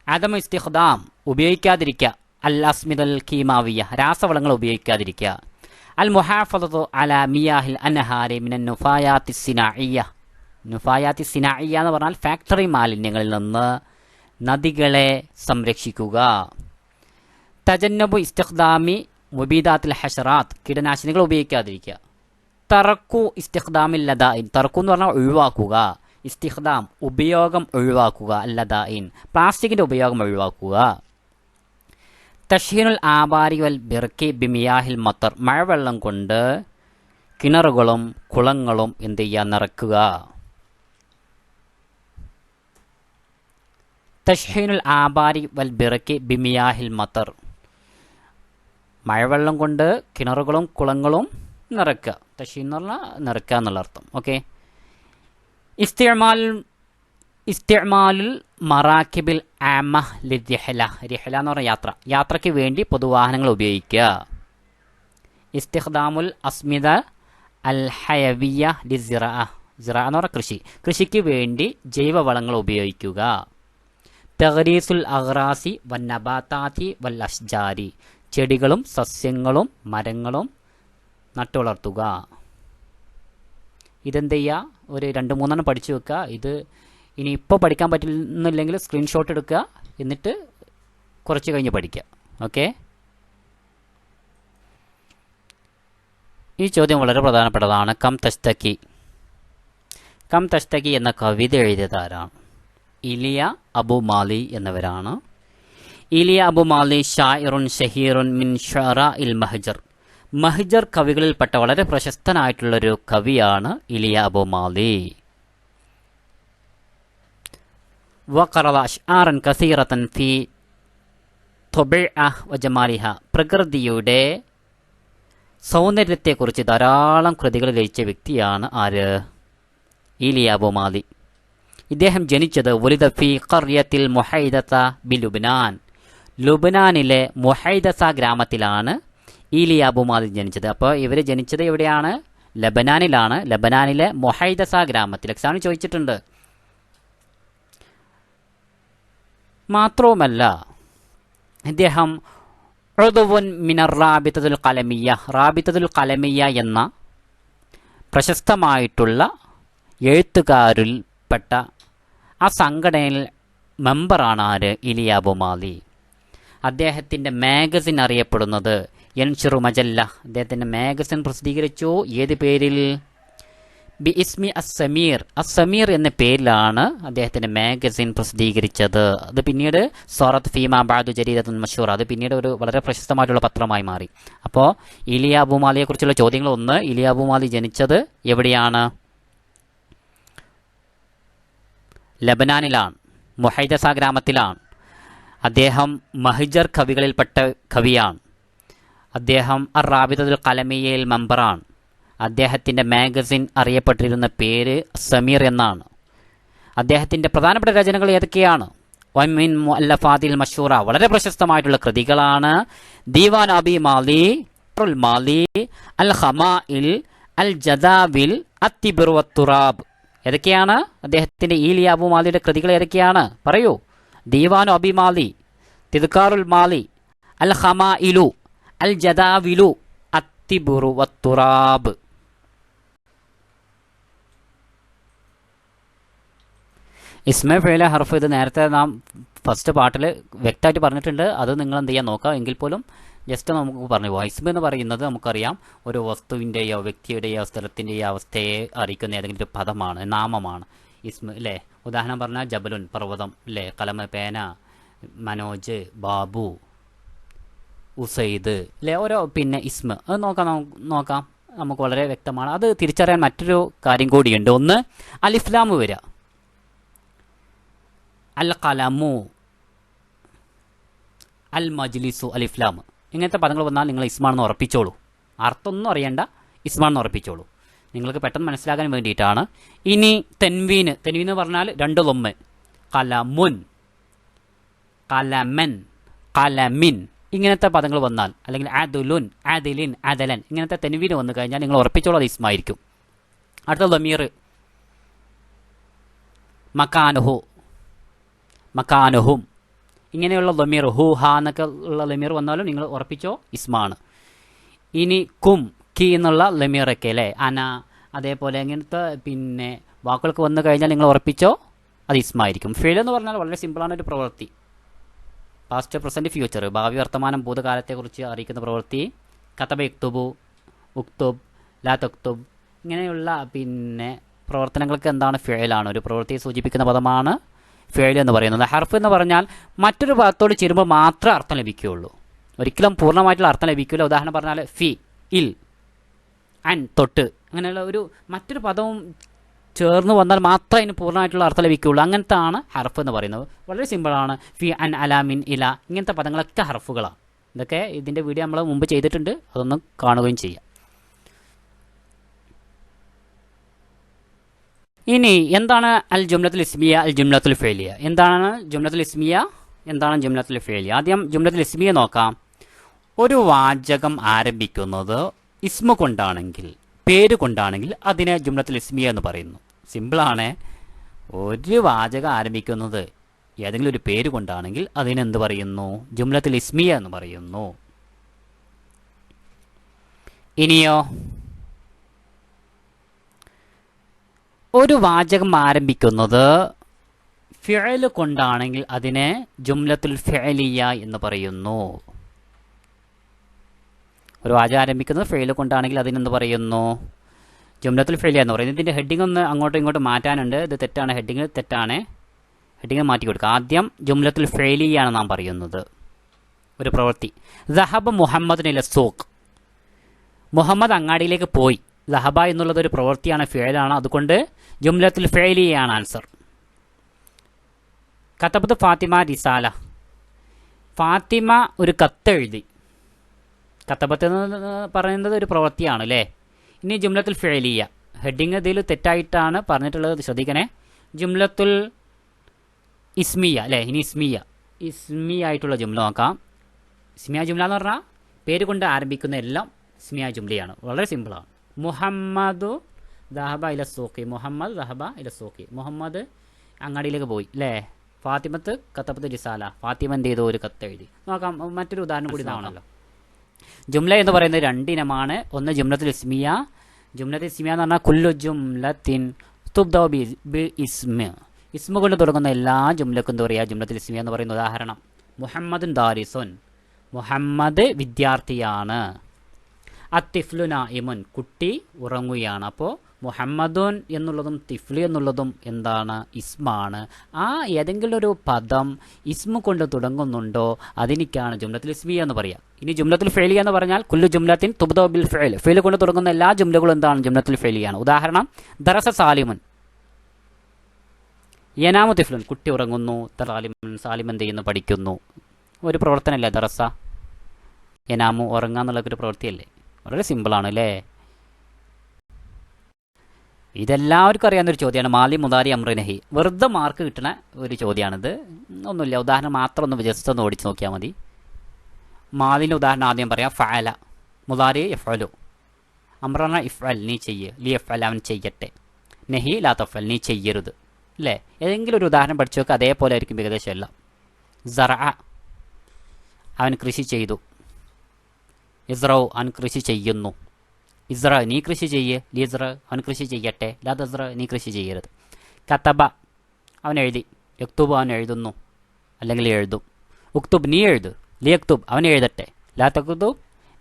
അദമ ഇസ്തിഖ്ദാം, ഉപയോഗിക്കാതിരിക്കുക. അൽ അസ്മിദൽ കീമാവിയ, രാസവളങ്ങൾ ഉപയോഗിക്കാതിരിക്കുക. അൽ മുഹാഫദതു അല മിയാഹിൽ അൻഹാരി മിനൻ നുഫായാത്തി സിനാഇയ്യ, നുഫായാത്തി സിനാഇയ്യ എന്ന് പറഞ്ഞാൽ ഫാക്ടറി മാലിന്യങ്ങളിൽ നിന്ന് നദികളെ സംരക്ഷിക്കുക. തജന്നബു ഇസ്തിഖ്ദാമി മുബീദാത്തിൽ ഹഷറാത്ത്, കീടനാശിനികൾ ഉപയോഗിക്കാതിരിക്കുക. തറക്കു ഇസ്തിഖ്ദാമിൽ ലദായിൻ, തറക്കു എന്ന് പറഞ്ഞാൽ ഒഴിവാക്കുക. ഇസ്തിഖ്ദാം ഉപയോഗം ഒഴിവാക്കുക. അല്ലദായിൻ പ്ലാസ്റ്റിക്കിൻ്റെ ഉപയോഗം ഒഴിവാക്കുക. തഷ്ഹീനുൽ ആബാരി വൽ ബിർക്കി ബിമിയാഹിൽ മത്തർ, മഴവെള്ളം കൊണ്ട് കിണറുകളും കുളങ്ങളും എന്ത് ചെയ്യുക? നിറക്കുക. തഷ്ഹീനുൽ ആബാരി വൽ ബിർക്കി ബിമിയാഹിൽ മത്തർ, മഴവെള്ളം കൊണ്ട് കിണറുകളും കുളങ്ങളും നിറക്കുക. തഷ്ഹീൻ എന്ന് പറഞ്ഞാൽ നിറക്കുക എന്നുള്ള അർത്ഥം. ഓക്കെ. ഇസ്തിഅ്മാലുൽ മറാക്കിബിൽ ആമ ലിർരിഹ്ല, റിഹ്ല എന്ന് പറഞ്ഞാൽ യാത്രയ്ക്ക് വേണ്ടി പൊതുവാഹനങ്ങൾ ഉപയോഗിക്കുക. ഇസ്തിഖ്ദാമുൽ അസ്മിദ അൽ ഹയവിയ ലിസിറ, സിറ എന്ന് പറഞ്ഞാൽ കൃഷിക്ക് വേണ്ടി ജൈവവളങ്ങൾ ഉപയോഗിക്കുക. തഗ്രീസുൽ അഗ്റാസി വന്നബാതാതി വൽ അഷ്ജാരി, ചെടികളും സസ്യങ്ങളും മരങ്ങളും നട്ടുവളർത്തുക. ഇതെന്ത് ചെയ്യുക? ഒരു 2-3 പഠിച്ചു വെക്കുക. ഇത് ഇനി ഇപ്പോൾ പഠിക്കാൻ പറ്റുന്നില്ലെങ്കിൽ സ്ക്രീൻഷോട്ട് എടുക്കുക, എന്നിട്ട് കുറച്ച് കഴിഞ്ഞ് പഠിക്കുക. ഓക്കെ. ഈ ചോദ്യം വളരെ പ്രധാനപ്പെട്ടതാണ്. കം തസ്തക്കി എന്ന കവിത എഴുതിയതാരാണ്? ഇലിയ അബു മാലി എന്നവരാണ്. ഇലിയ അബു മാലി ഷാഇറുൻ ഷഹീറുൻ മിൻ ഷുഅറാ ഇൽ മഹ്ജർ, മഹ്ജർ കവികളിൽപ്പെട്ട വളരെ പ്രശസ്തനായിട്ടുള്ളൊരു കവിയാണ് ഇലിയ അബു മാലി. വഖറഅ അശ്ആറൻ കസീറത്തൻ ഫി ത്വബിഅ വജമാലിഹ, പ്രകൃതിയുടെ സൗന്ദര്യത്തെക്കുറിച്ച് ധാരാളം കൃതികൾ രചിച്ച വ്യക്തിയാണ് ആര്? ഇലിയ അബു മാലി. ഇദ്ദേഹം ജനിച്ചത് വലിദ ഫി ഖർയത്തിൽ മുഹൈദസ ബി ലുബ്നാൻ, ലുബ്നാനിലെ മുഹൈദസ ഗ്രാമത്തിലാണ് ഇലിയ അബു മാലി ജനിച്ചത്. അപ്പോൾ ഇവർ ജനിച്ചത് എവിടെയാണ്? ലബനാനിലാണ്. ലബനാനിലെ മുഹൈദസ ഗ്രാമത്തിൽ. എക്സാമിന് ചോദിച്ചിട്ടുണ്ട്. മാത്രവുമല്ല, ഇദ്ദേഹം ഉദ്വുൻ മിനർ റാബിത്തത്തുൽ ഖലമിയ്യ, റാബിത്തത്തുൽ ഖലമിയ്യ എന്ന പ്രശസ്തമായിട്ടുള്ള എഴുത്തുകാരിൽപ്പെട്ട ആ സംഘടനയിൽ മെമ്പറാണ് ആര്? ഇലിയ അബു മാലി. അദ്ദേഹത്തിൻ്റെ മാഗസിൻ അറിയപ്പെടുന്നത് യൻഷുറു മജല്ല, അദ്ദേഹത്തിൻ്റെ മാഗസിൻ പ്രസിദ്ധീകരിച്ചു. ഏത് പേരിൽ? ബി ഇസ്മി അസ്സമീർ എന്ന പേരിലാണ് അദ്ദേഹത്തിൻ്റെ മാഗസിൻ പ്രസിദ്ധീകരിച്ചത്. അത് പിന്നീട് സോറത്ത് ഫീമ ബാദു ജരീദത്തുൻ മഷൂർ, അത് പിന്നീട് ഒരു വളരെ പ്രശസ്തമായിട്ടുള്ള പത്രമായി മാറി. അപ്പോൾ ഇലിയ അബു മാലിയെക്കുറിച്ചുള്ള ചോദ്യങ്ങൾ ഒന്ന്, ഇലിയ അബു മാലി ജനിച്ചത് എവിടെയാണ്? ലബനാനിലാണ്, മുഹൈദസ ഗ്രാമത്തിലാണ്. അദ്ദേഹം മഹ്ജർ കവികളിൽപ്പെട്ട കവിയാണ്. അദ്ദേഹം അർ റാബിത്തത്തുൽ ഖലമിയ്യയിൽ മെമ്പറാണ്. അദ്ദേഹത്തിൻ്റെ മാഗസിൻ അറിയപ്പെട്ടിരുന്ന പേര് സമീർ എന്നാണ്. അദ്ദേഹത്തിൻ്റെ പ്രധാനപ്പെട്ട രചനകൾ ഏതൊക്കെയാണ്? വമിൻ മുഅല്ലഫാതിൽ മഷൂറ, വളരെ പ്രശസ്തമായിട്ടുള്ള കൃതികളാണ് ദീവാൻ അബി മാലി, മാലി, അൽ ഖമാഇൽ, അൽ ജദാവിൽ, അത്തിബിർ വത്തുറാബ്. ഏതൊക്കെയാണ് അദ്ദേഹത്തിൻ്റെ ഈ അബു മാലിയുടെ കൃതികൾ? ഏതൊക്കെയാണ് പറയൂ? ദീവാനു അബി മാലി, തിദ്കാറുൽ മാലി, അൽ ഖമാഇലു, അൽ ജദാവിലു, അത്തിബിർ വത്തുറാബ്. ഇസ്മ ഫെയില ഹർഫ് ഇത് നേരത്തെ നാം ഫസ്റ്റ് പാർട്ടിൽ വ്യക്തമായിട്ട് പറഞ്ഞിട്ടുണ്ട്. അത് നിങ്ങൾ എന്ത് ചെയ്യാൻ നോക്കുക. എങ്കിൽ പോലും ജസ്റ്റ് നമുക്ക് പറഞ്ഞു പോകാം. ഇസ്മ എന്ന് പറയുന്നത് നമുക്കറിയാം ഒരു വസ്തുവിൻ്റെയോ വ്യക്തിയുടെയോ സ്ഥലത്തിൻ്റെയോ അവസ്ഥയെ അറിയിക്കുന്ന ഏതെങ്കിലും ഒരു പദമാണ്, നാമമാണ് ഇസ്മ അല്ലേ. ഉദാഹരണം പറഞ്ഞാൽ ജബലുൻ പർവ്വതം അല്ലേ, കലമ പേന, മനോജ്, ബാബു, ഉസൈദ് അല്ലേ, ഓരോ പിന്നെ ഇസ്മ അത് നോക്കാം നമുക്ക് വളരെ വ്യക്തമാണ്. അത് തിരിച്ചറിയാൻ മറ്റൊരു കാര്യം കൂടിയുണ്ട്. ഒന്ന് അലിഫ്ലാമ് വരിക, അൽ കലമു, അൽ മജ്ലിസു, അലിഫ്ലാം, ഇങ്ങനത്തെ പദങ്ങൾ വന്നാൽ നിങ്ങൾ ഇസ്മാണെന്ന് ഉറപ്പിച്ചോളൂ. അർത്ഥമൊന്നും അറിയണ്ട, ഇസ്മാണെന്ന് ഉറപ്പിച്ചോളൂ. നിങ്ങൾക്ക് പെട്ടെന്ന് മനസ്സിലാക്കാൻ വേണ്ടിയിട്ടാണ്. ഇനി തെൻവീൻ എന്ന് പറഞ്ഞാൽ രണ്ട് ലൊമ്മ്, കലമുൻ, കലമൻ, കലമിൻ, ഇങ്ങനത്തെ പദങ്ങൾ വന്നാൽ, അല്ലെങ്കിൽ അദുലുൻ, അദിലിൻ, അദലൻ, ഇങ്ങനത്തെ തെൻവീൻ വന്നു കഴിഞ്ഞാൽ നിങ്ങൾ ഉറപ്പിച്ചോളൂ അത് ഇസ്മായിരിക്കും. അടുത്ത ലമീർ മക്കാനുഹു, മക്കാനുഹും, ഇങ്ങനെയുള്ള ലമീർ ഹു ഹ എന്നൊക്കെ ഉള്ള ലമീർ വന്നാലും നിങ്ങൾ ഉറപ്പിച്ചോ ഇസ്മാണ്. ഇനി കും, കി എന്നുള്ള ലമീറൊക്കെ അല്ലേ, അന, അതേപോലെ ഇങ്ങനത്തെ പിന്നെ വാക്കുകൾക്ക് വന്നു കഴിഞ്ഞാൽ നിങ്ങൾ ഉറപ്പിച്ചോ അത് ഇസ്മായിരിക്കും. ഫിഅൽ എന്ന് പറഞ്ഞാൽ വളരെ സിമ്പിളാണ്, ഒരു പ്രവൃത്തി, പാസ്റ്റ് പ്രസൻറ്റ് ഫ്യൂച്ചർ, ഭാവി വർത്തമാനം ഭൂതകാലത്തെക്കുറിച്ച് അറിയിക്കുന്ന പ്രവൃത്തി. കതബ യക്തുബു, ഉക്തുബ്, ലാ തക്തുബ്, ഇങ്ങനെയുള്ള പിന്നെ പ്രവർത്തനങ്ങൾക്ക് എന്താണ് ഫിഅലാണ്, ഒരു പ്രവൃത്തിയെ സൂചിപ്പിക്കുന്ന പദമാണ് ഫിഅൽ എന്ന് പറയുന്നത്. ഹർഫ് എന്ന് പറഞ്ഞാൽ മറ്റൊരു പദത്തോട് ചേരുമ്പോൾ മാത്രമേ അർത്ഥം ലഭിക്കുകയുള്ളൂ, ഒരിക്കലും പൂർണ്ണമായിട്ടുള്ള അർത്ഥം ലഭിക്കില്ല. ഉദാഹരണം പറഞ്ഞാൽ ഫി, ഇൽ, അൻ, തൊട്ട്, അങ്ങനെയുള്ള ഒരു മറ്റൊരു പദവും ചേർന്ന് വന്നാൽ മാത്രമേ അതിന് പൂർണ്ണമായിട്ടുള്ള അർത്ഥം ലഭിക്കുകയുള്ളൂ. അങ്ങനത്തെ ആണ് ഹർഫ് എന്ന് പറയുന്നത്. വളരെ സിമ്പിളാണ്. ഫി, അൻ, അല, മിൻ, ഇല, ഇങ്ങനത്തെ പദങ്ങളൊക്കെ ഹർഫുകളാണ്. ഇതൊക്കെ ഇതിൻ്റെ വീഡിയോ നമ്മൾ മുമ്പ് ചെയ്തിട്ടുണ്ട്, അതൊന്ന് കാണുകയും ചെയ്യാം. ഇനി എന്താണ് അൽ ജുംലത്തുൽ ഇസ്മിയ, അൽ ജുംലത്തുൽ ഫിഅലിയ? എന്താണ് ജുംലത്തുൽ ഇസ്മിയ, എന്താണ് ജുംലത്തുൽ ഫിഅലിയ? ആദ്യം ജുംലത്തുൽ ഇസ്മിയ നോക്കാം. ഒരു വാചകം ആരംഭിക്കുന്നത് ഇസ്മ കൊണ്ടാണെങ്കിൽ, പേര് കൊണ്ടാണെങ്കിൽ അതിനെ ജുംലത്തുൽ ഇസ്മിയ എന്ന് പറയുന്നു. സിമ്പിളാണ്. ഒരു വാചകം ആരംഭിക്കുന്നത് ഏതെങ്കിലും ഒരു പേര് കൊണ്ടാണെങ്കിൽ അതിനെന്ത് പറയുന്നു? ജുംലത്തുൽ ഇസ്മിയ എന്ന് പറയുന്നു. ഇനിയോ ഒരു വാചകം ആരംഭിക്കുന്നത് ഫിഅൽ കൊണ്ടാണെങ്കിൽ അതിനെ ജുംലത്തുൽ ഫിഅലിയ എന്ന് പറയുന്നു. ഒരു വാചകം ആരംഭിക്കുന്നത് ഫിഅൽ കൊണ്ടാണെങ്കിൽ അതിനെന്ത് പറയുന്നു? ജുംലത്തുൽ ഫിഅലിയ എന്ന് പറയുന്നത്. ഇതിൻ്റെ ഹെഡിങ് ഒന്ന് അങ്ങോട്ടും ഇങ്ങോട്ടും മാറ്റാനുണ്ട്. ഇത് തെറ്റാണ്, ഹെഡിങ് തെറ്റാണ്, ഹെഡിങ് മാറ്റി കൊടുക്കുക. ആദ്യം ജുംലത്തുൽ ഫിഅലിയാണ് നാം പറയുന്നത്. ഒരു പ്രവൃത്തി, ദഹബ മുഹമ്മദിൻ ഇല സൂഖ്, മുഹമ്മദ് അങ്ങാടിയിലേക്ക് പോയി. ദഹബ എന്നുള്ളത് ഒരു പ്രവൃത്തിയാണ്, ഫിഅലാണ്, അതുകൊണ്ട് ജുംലത്തുൽ ഫിഅലിയാണ് ആൻസർ. കതബത്ത് ഫാത്തിമ റിസാല, ഫാത്തിമ ഒരു കത്തെഴുതി. കതബത്ത് എന്ന് പറയുന്നത് ഒരു പ്രവൃത്തിയാണ് അല്ലേ. ഇനി ജുംലത്തുൽ ഫിഅലിയ, ഹെഡിങ് ഇതിൽ തെറ്റായിട്ടാണ് പറഞ്ഞിട്ടുള്ളത്, ശ്രദ്ധിക്കണേ. ജുംലത്തുൽ ഇസ്മിയ അല്ലേ. ഇനി ഇസ്മിയ ആയിട്ടുള്ള ജുംല നോക്കാം. ഇസ്മിയ ജുംല എന്ന് പറഞ്ഞാൽ പേര് കൊണ്ട് ആരംഭിക്കുന്ന എല്ലാം ഇസ്മിയ ജുംലയാണ്. വളരെ സിമ്പിളാണ്. മുഹമ്മദു ദഹബ ഇല സൂഖി, മുഹമ്മദ് ദഹബ ഇല സൂഖി, മുഹമ്മദ് അങ്ങാടിയിലേക്ക് പോയി അല്ലേ. ഫാത്തിമത്ത് കതബത്ത് റിസാല, ഫാത്തിമ എന്ത് ചെയ്തു? ഒരു കത്തെഴുതി. നോക്കാം, മറ്റൊരു ഉദാഹരണം കൂടി ഇതാണല്ലോ. ജുംല എന്ന് പറയുന്നത് രണ്ടിനമാണ്. ഒന്ന് ജുംലത്തുൽ ഇസ്മിയ. ജുംലത്തുൽ ഇസ്മിയ എന്ന് പറഞ്ഞാൽ കുല്ലു ജുംലത്തിൻ തുബ്ദഉ ബി ഇസ്മ, ഇസ്മ കൊണ്ട് തുടങ്ങുന്ന എല്ലാ ജുംലക്കും എന്താ പറയുക? ജുംലത്തുൽ ഇസ്മിയ എന്ന് പറയുന്ന. ഉദാഹരണം, മുഹമ്മദുൻ ദാരിസുൻ, മുഹമ്മദ് വിദ്യാർത്ഥിയാണ്. അത്തിഫ്ലു നായിമുൻ, കുട്ടി ഉറങ്ങുകയാണ്. അപ്പോൾ മുഹമ്മദുൻ എന്നുള്ളതും തിഫ്ലു എന്നുള്ളതും എന്താണ്? ഇസ്മാണ്. ആ ഏതെങ്കിലും ഒരു പദം ഇസ്മ കൊണ്ട് തുടങ്ങുന്നുണ്ടോ അതിനേക്കാണ് ജുംലത്തുൽ ഇസ്മിയ എന്ന് പറയുക. ഇനി ജുംലത്തുൽ ഫിഅലിയ എന്ന് പറഞ്ഞാൽ കുല്ലു ജുംലത്തിൻ തുബ്ദഉ ബിൽ ഫിഅൽ, ഫിഅൽ കൊണ്ട് തുടങ്ങുന്ന എല്ലാ ജുംലകളും എന്താണ്? ജുംലത്തുൽ ഫിഅലിയാണ്. ഉദാഹരണം, ദറസ സാലിമുൻ, യനാമു തിഫ്ലുൻ, കുട്ടി ഉറങ്ങുന്നു. സാലിം എന്ത് ചെയ്യുന്നു? പഠിക്കുന്നു. ഒരു പ്രവർത്തനമല്ലേ ദറസ, യനാമു, ഉറങ്ങുക എന്നുള്ളൊരു പ്രവൃത്തിയല്ലേ. വളരെ സിമ്പിളാണ് അല്ലേ. ഇതെല്ലാവർക്കും അറിയാവുന്നൊരു ചോദ്യമാണ്. മാലി മുതാരി അമ്ര നഹി. വെറുതെ മാർക്ക് കിട്ടുന്ന ഒരു ചോദ്യമാണിത്. ഒന്നുമില്ല, ഉദാഹരണം മാത്രം ഒന്ന് ജസ്റ്റ് ഒന്ന് ഓടിച്ച് നോക്കിയാൽ മതി. മാലിൻ്റെ ഉദാഹരണം ആദ്യം പറയാം. ഫഅല, മുതാരി യഫ്അലു, അമ്രന ഇഫ്അൽ നീ ചെയ്യ്, ലി യഫ്അൽ അവൻ ചെയ്യട്ടെ, നഹി ലാ തഫ്അൽ നീ ചെയ്യരുത്. അല്ലേ? ഏതെങ്കിലും ഒരു ഉദാഹരണം പഠിച്ചു നോക്കുക, അതേപോലെ ആയിരിക്കും ഏകദേശം എല്ലാം. സറഅ അവൻ കൃഷി ചെയ്തു, ഇസ്റൗ അവൻ കൃഷി ചെയ്യുന്നു, ഇസ്റ നീ കൃഷി ചെയ്യ്, ലിസ്റ അവൻ കൃഷി ചെയ്യട്ടെ, ലാ തസ്റ നീ കൃഷി ചെയ്യരുത്. കതബ അവൻ എഴുതി, യക്തുബ് അവൻ എഴുതുന്നു അല്ലെങ്കിൽ എഴുതും, ഉക്തുബ് നീ എഴുതു, ലി യക്തുബ് അവൻ എഴുതട്ടെ, ലാ തക്തുബ്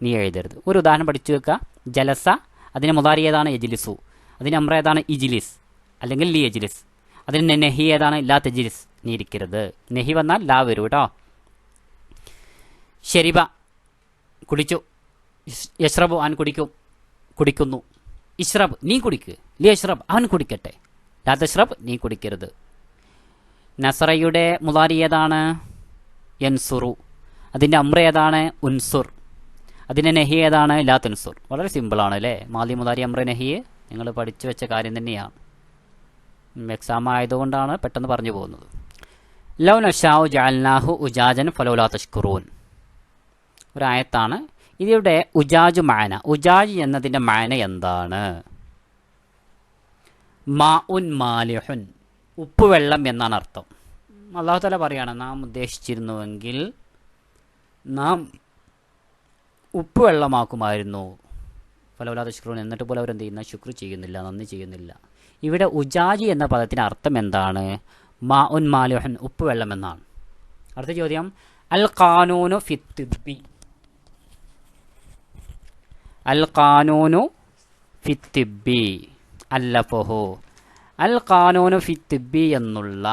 നീ എഴുതരുത്. ഒരു ഉദാഹരണം പഠിച്ചു വെക്കുക. ജലസ അതിന് മുതാരി ഏതാണ്? യജ്ലിസു. അതിന് അമ്ര ഏതാണ്? ഇജ്ലിസ് അല്ലെങ്കിൽ ലി യജ്ലിസ്. അതിന് നെഹി ഏതാണ്? ലാ തജ്ലിസ് നീ ഇരിക്കരുത്. നെഹി വന്നാൽ ലാ വരും കേട്ടോ. ശരിബ കുടിച്ചു, യഷ്റബു അവൻ കുടിക്കുന്നു, ഇഷ്റബ് നീ കുടിക്ക്, ലി യഷ്റബ് അവൻ കുടിക്കട്ടെ, ലാ തഷ്റബ് നീ കുടിക്കരുത്. നസറയുടെ മുതാരി ഏതാണ്? യൻസുറു. അതിൻ്റെ അമ്ര ഏതാണ്? ഉൻസുർ. അതിൻ്റെ നെഹി ഏതാണ്? ലാ തുൻസുർ. വളരെ സിമ്പിളാണ് അല്ലേ? മാലി മുതാരി അമ്ര നഹി നിങ്ങൾ പഠിച്ചു വെച്ച കാര്യം തന്നെയാണ്. എക്സാം ആയതുകൊണ്ടാണ് പെട്ടെന്ന് പറഞ്ഞു പോകുന്നത്. ലൗ നശാഉ ജഅൽനാഹു ഉജാജൻ ഫലൗലാ തഷ്കുറൂൻ. ഒരായത്താണ്. ഇതിവിടെ ഉജാജു മാന, ഉജാജ് എന്നതിൻ്റെ മാന എന്താണ്? മാഉൻ മാലിഹുൻ ഉപ്പുവെള്ളം എന്നാണ് അർത്ഥം. അല്ലാഹു തആല പറയാണ്, നാം ഉദ്ദേശിച്ചിരുന്നുവെങ്കിൽ നാം ഉപ്പുവെള്ളമാക്കുമായിരുന്നു. ഫലൗലാ തഷ്കുറൂൻ. എന്നിട്ട് പോലും അവരെന്ത് ചെയ്യുന്ന? ശുക്ർ ചെയ്യുന്നില്ല, നന്ദി ചെയ്യുന്നില്ല. ഇവിടെ ഉജാജി എന്ന പദത്തിന് അർത്ഥം എന്താണ്? മാഉൻ മാലിഹുൻ ഉപ്പുവെള്ളം എന്നാണ്. അടുത്ത ചോദ്യം, അൽ ഖാനൂനു ഫിത്തിബ്ബി. അൽ ഖാനൂനു ഫിത്തിബ്ബി അല്ലഫഹു. അൽ ഖാനൂനു ഫിത്തിബ്ബി എന്നുള്ള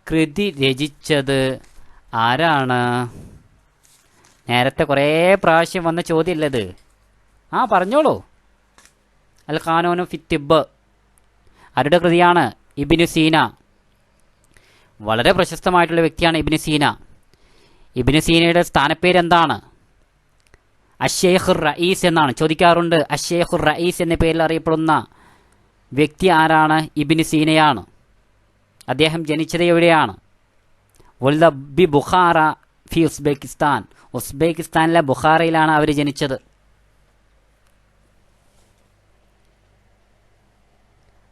കൃതി രചിച്ചത് ആരാണ്? നേരത്തെ കുറേ പ്രാവശ്യം വന്ന ചോദ്യമല്ലത്. പറഞ്ഞോളൂ. അൽ ഖാനൂനു ഫിത്തിബ്ബ് ആരുടെ കൃതിയാണ്? ഇബ്നു സീന. വളരെ പ്രശസ്തമായിട്ടുള്ള വ്യക്തിയാണ് ഇബ്നു സീന. ഇബ്നു സീനയുടെ സ്ഥാനപ്പേരെന്താണ്? അശ്ശൈഖുർ റഈസ് എന്നാണ്. ചോദിക്കാറുണ്ട്, അശ്ശൈഖുർ റഈസ് എന്ന പേരിൽ അറിയപ്പെടുന്ന വ്യക്തി ആരാണ്? ഇബ്നു സീനയാണ്. അദ്ദേഹം ജനിച്ചത് എവിടെയാണ്? വൽദ ബി ബുഖാറ ഫി ഉസ്ബെക്കിസ്ഥാൻ. ഉസ്ബെക്കിസ്ഥാനിലെ ബുഖാറയിലാണ് അവർ ജനിച്ചത്.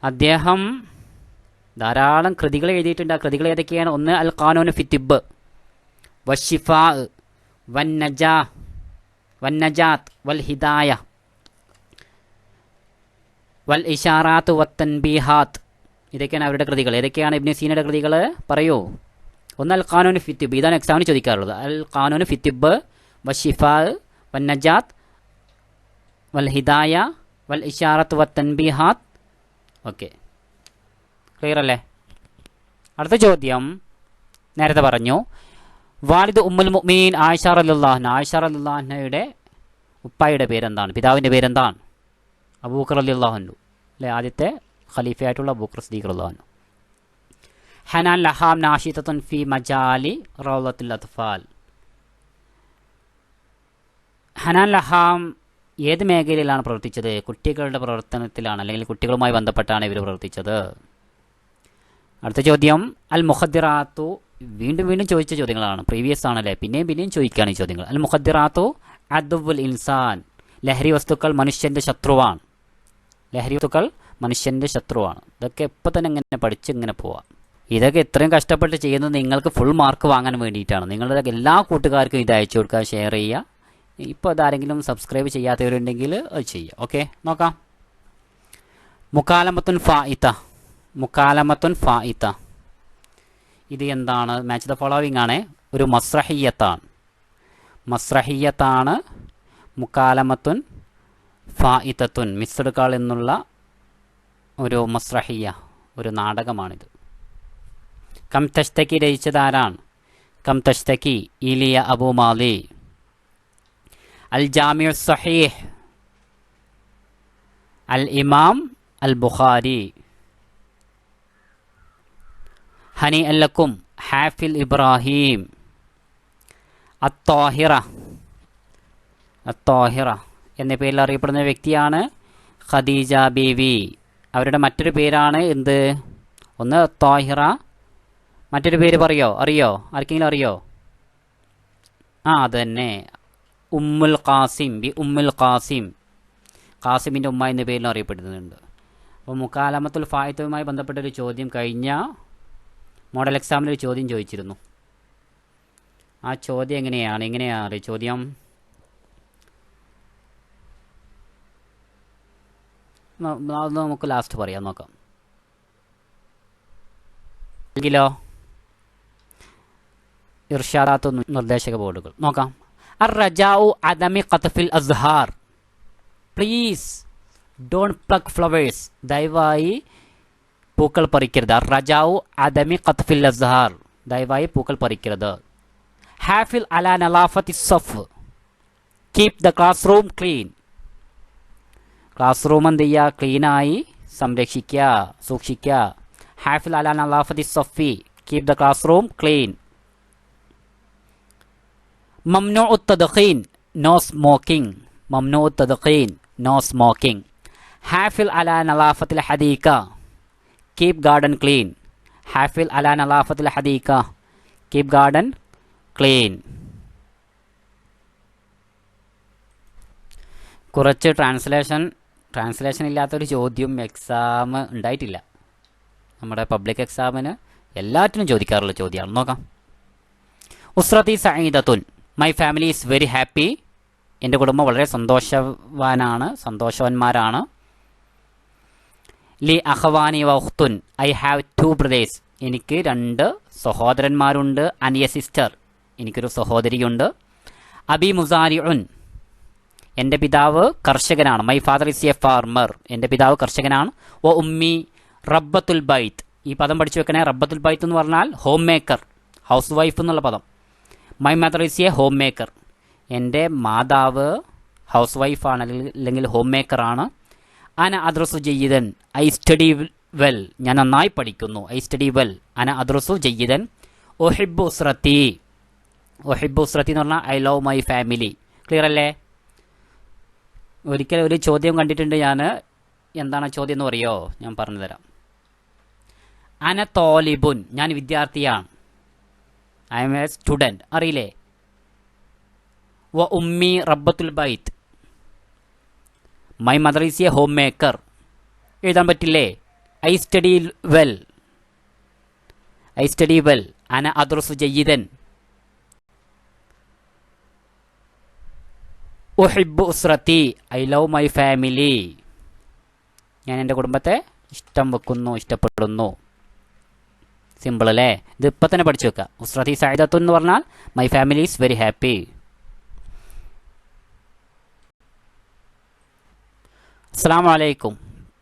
അദ്ദേഹം ധാരാളം കൃതികൾ എഴുതിയിട്ടുണ്ട്. ആ കൃതികൾ ഏതൊക്കെയാണ്? ഒന്ന് അൽ ഖാനൂൻ ഫി തിബ്ബ്, വശിഫാ, വന്നജാത്ത്, വൽ ഹിദായ, വൽ ഇഷാറാത്ത്, വത്തൻബീഹാത്ത്. ഇതൊക്കെയാണ് അവരുടെ കൃതികൾ. ഏതൊക്കെയാണ് ഇബ്നു സീനയുടെ കൃതികൾ? പറയൂ. ഒന്ന് അൽ ഖാനൂൻ ഫി തിബ്ബ്, ഇതാണ് എക്സാമിന് ചോദിക്കാറുള്ളത്. അൽ ഖാനൂൻ ഫി തിബ്ബ്, വശിഫാ, വന്നജാത്ത്, വൽ ഹിദായ, വൽ ഇഷാറത്ത്, വത്തൻബീഹാത്ത്. ഓക്കെ, ക്ലിയർ അല്ലേ? അടുത്ത ചോദ്യം നേരത്തെ പറഞ്ഞു. വാലിദ് ഉമ്മുൽ മുഅ്മിനീൻ ആയിഷ റളിയല്ലാഹു അൻഹ. ആയിഷ റളിയല്ലാഹു അൻഹയുടെ ഉപ്പായുടെ പേരെന്താണ്? പിതാവിൻ്റെ പേരെന്താണ്? അബൂബക്കർ റളിയല്ലാഹു അൻഹു അല്ലേ? ആദ്യത്തെ ഖലീഫയായിട്ടുള്ള അബൂബക്കർ സിദ്ദീഖ് റളിയല്ലാഹു അൻഹു. ഹനാൻ ലഹാം നാഷിതത്തുൻ ഫി മജാലി റൗളത്തുൽ അത്ഫാൽ. ഹനാൻ ലഹാം ഏത് മേഖലയിലാണ് പ്രവർത്തിച്ചത്? കുട്ടികളുടെ പ്രവർത്തനത്തിലാണ്, അല്ലെങ്കിൽ കുട്ടികളുമായി ബന്ധപ്പെട്ടാണ് ഇവർ പ്രവർത്തിച്ചത്. അടുത്ത ചോദ്യം, അൽ മുഖദ്ദിറാത്തു. വീണ്ടും വീണ്ടും ചോദിച്ച ചോദ്യങ്ങളാണ്, പ്രീവിയസ് ആണല്ലേ, പിന്നെയും ചോദിക്കുകയാണ് ഈ ചോദ്യങ്ങൾ. അൽ മുഖദ്ദിറാത്തു അദുവുൽ ഇൻസാൻ. ലഹരി വസ്തുക്കൾ മനുഷ്യൻ്റെ ശത്രുവാണ്. ലഹരി വസ്തുക്കൾ മനുഷ്യൻ്റെ ശത്രുവാണ്. ഇതൊക്കെ ഇപ്പം തന്നെ ഇങ്ങനെ പഠിച്ച് ഇങ്ങനെ പോവാം. ഇതൊക്കെ ഇത്രയും കഷ്ടപ്പെട്ട് ചെയ്യുന്നത് നിങ്ങൾക്ക് ഫുൾ മാർക്ക് വാങ്ങാൻ വേണ്ടിയിട്ടാണ്. നിങ്ങളുടെ എല്ലാ കൂട്ടുകാർക്കും ഇത് അയച്ചു കൊടുക്കുക, ഷെയർ ചെയ്യുക. ഇപ്പോൾ അതാരെങ്കിലും സബ്സ്ക്രൈബ് ചെയ്യാത്തവരുണ്ടെങ്കിൽ അത് ചെയ്യുക. ഓക്കെ, നോക്കാം. മുക്കാലമത്തുൻ ഫായിത്ത. മുക്കാലമത്തുൻ ഫായിത്ത ഇത് എന്താണ്? മാച്ച് ദ ഫോളോവിങ് ആണ്. ഒരു മസ്രഹിയത്താണ്. മസ്രഹിയത്താണ് മുക്കാലമത്തുൻ ഫായിത്തത്തുൻ. മിസ്ഡ് കാൾ എന്നുള്ള ഒരു മസ്രഹിയ, ഒരു നാടകമാണിത്. കം തഷ്തക്കി രചിച്ചത് ആരാണ്? കം തഷ്തക്കി ഇലിയ അബു മാലി. അൽ ജാമിഉ സഹീഹ് അൽ ഇമാം അൽ ബുഖാരി. ഹനി അല്ലക്കും ഹാഫിൽ ഇബ്രാഹിം. അത്താഹിറ എന്നീ പേരിൽ അറിയപ്പെടുന്ന വ്യക്തിയാണ് ഖദീജ ബീവി. അവരുടെ മറ്റൊരു പേരാണ് എന്ത്? ഒന്ന് താഹിറ, മറ്റൊരു പേര് അറിയോ? ആർക്കെങ്കിലും അറിയോ? അത് തന്നെ, ഉമ്മുൽ ഖാസിം. ഉമ്മുൽ ഖാസിം, ഖാസിമിൻ്റെ ഉമ്മ എന്ന പേരിലും അറിയപ്പെടുന്നുണ്ട്. അപ്പോൾ മുക്കാലമത്തുൽ ഫായിത്തുമായി ബന്ധപ്പെട്ടൊരു ചോദ്യം കഴിഞ്ഞ മോഡൽ എക്സാമിലൊരു ചോദ്യം ചോദിച്ചിരുന്നു. ആ ചോദ്യം എങ്ങനെയാണ് ചോദ്യം? അത് നമുക്ക് ലാസ്റ്റ് പറയാം, നോക്കാം. എങ്കിലോ ഇർഷാദാത്ത് നിർദ്ദേശക ബോർഡുകൾ നോക്കാം. അർ-റജാഉ അദമി ഖത്ഫിൽ അസ്ഹാർ. Please don't plug flowers. ദയവായി പൂക്കൾ പറിക്കരുത്. അർ-റജാഉ അദമി ഖത്ഫിൽ അസ്ഹാർ. ദയവായി പൂക്കൾ പറിക്കരുത്. ഹാഫിൽ അലാ നലാഫത്തി സഫ്. Keep the classroom clean. Classroom എന്ത് ചെയ്യുക? ക്ലീനായി സംരക്ഷിക്കുക, സൂക്ഷിക്കുക. ഹാഫിൽ അലാ നലാഫത്തി സഫി. Keep the classroom clean. മംനൂഉ തദ്ഖീൻ. No smoking. മംനൂഉ തദ്ഖീൻ. No smoking. ഹാഫിൽ അലാ നലാഫത്തിൽ ഹദീക. Keep garden clean. ഹാഫിൽ അലാ നലാഫത്തിൽ ഹദീക. Keep garden clean. കുറച്ച് ട്രാൻസ്ലേഷൻ ഇല്ലാത്തൊരു ചോദ്യം എക്സാം ഉണ്ടായിട്ടില്ല. നമ്മുടെ പബ്ലിക് എക്സാമിന് എല്ലാറ്റിനും ചോദിക്കാറുള്ള ചോദ്യമാണ്. നോക്കാം. ഉസ്രതി സഈദത്തുൻ. My family is very happy. എൻ്റെ കുടുംബം വളരെ സന്തോഷവാന്മാരാണ്. ലി അഖവാനി വ ഉഖ്തുൻ. I have 2 brothers. എനിക്ക് 2 സഹോദരന്മാരുണ്ട്. And A sister. എനിക്കൊരു സഹോദരിയുണ്ട്. അബി മുസാരിഉൻ. എൻ്റെ പിതാവ് കർഷകനാണ്. My father is A farmer. എൻ്റെ പിതാവ് കർഷകനാണ്. വ ഉമ്മി റബ്ബത്തുൽ ബൈത്ത്. ഈ പദം പഠിച്ചു വെക്കണേ. റബ്ബത്തുൽ ബൈത്ത് എന്ന് പറഞ്ഞാൽ ഹോം മേക്കർ, ഹൗസ് വൈഫ് എന്നുള്ള പദം. My mother is a homemaker. എൻ്റെ മാതാവ് ഹൗസ് വൈഫാണ്, അല്ലെങ്കിൽ ഹോം മേക്കറാണ്. അന അദ്രസു ജയ്യിദൻ. I study well. ഞാൻ നന്നായി പഠിക്കുന്നു. I study well. അന അദ്രസു ജയ്യിദൻ. ഒഹിബ്ബു ഉസ്രത്തി. ഒഹിബ്ബു ഉസ്രത്തി എന്ന് പറഞ്ഞാൽ I love my family. Clear അല്ലേ? ഒരിക്കൽ ഒരു ചോദ്യം കണ്ടിട്ടുണ്ട് ഞാൻ. എന്താണ് ചോദ്യം എന്ന് പറയോ? ഞാൻ പറഞ്ഞു തരാം. അന തോലിബുൻ. ഞാൻ വിദ്യാർത്ഥിയാണ്. I am a student. അറിയില്ലേ? വ ഉമ്മി റബ്ബത്തുൽ ബൈത്ത്. My mother is a homemaker. എഴുതാൻ പറ്റില്ലേ? I study well. I study well. അന അദ്രസു ജയ്യിദൻ. ഉഹിബ്ബു ഉസ്രത്തി. I love my family. ഞാൻ എൻ്റെ കുടുംബത്തെ ഇഷ്ടപ്പെടുന്നു. സിമ്പിൾ അല്ലേ? ഇത് ഇപ്പം തന്നെ പഠിച്ചു വെക്കുക. ഉസ്രത്തി സഈദത്തു എന്ന് പറഞ്ഞാൽ my family is very happy. അസ്സലാമു അലൈക്കും.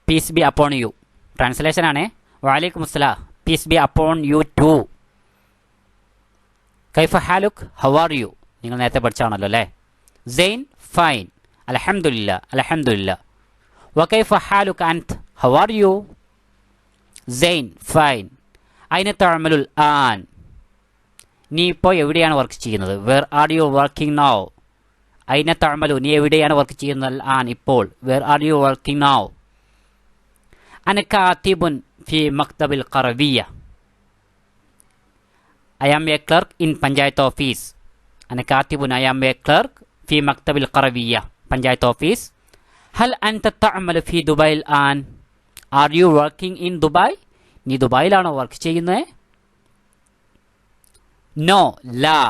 Peace be upon you. Translation ആണേ. വഅലൈക്കും അസ്സലാം. Peace be upon you too. കൈഫ ഹാലുക്. How are you. നിങ്ങൾ നേരത്തെ പഠിച്ചാണല്ലോ അല്ലേ? സെയിൻ. ഫൈൻ. അൽഹംദുലില്ലാ. അൽഹംദുലില്ലാ. വകൈഫ ഹാലുക അൻത്. How are you. സെയിൻ. ഫൈൻ. അയിന തഅമലുൽ ആൻ. നീ ഇപ്പോൾ എവിടെയാണ് വർക്ക് ചെയ്യുന്നത്? Where are you working now. അയിന തഅമലു. നീ എവിടെയാണ് വർക്ക് ചെയ്യുന്നത്? ആൻ ഇപ്പോൾ. Where are you working now. അന കാതിബുൻ ഫി മക്തബിൽ ഖറവിയ്യ. I am a clerk in panchayat office. അന കാതിബുൻ. ഐ ആം എ ക്ലർക്ക് ഫി മക്തബിൽ ഖറവിയ്യ. പഞ്ചായത്ത് ഓഫീസ്. ഹൽ അൻത തഅമലു ഫി ദുബൈൽ ആൻ. Are you working in Dubai. നീ ദുബായിലാണോ വർക്ക് ചെയ്യുന്നത്? നോ. ലാ.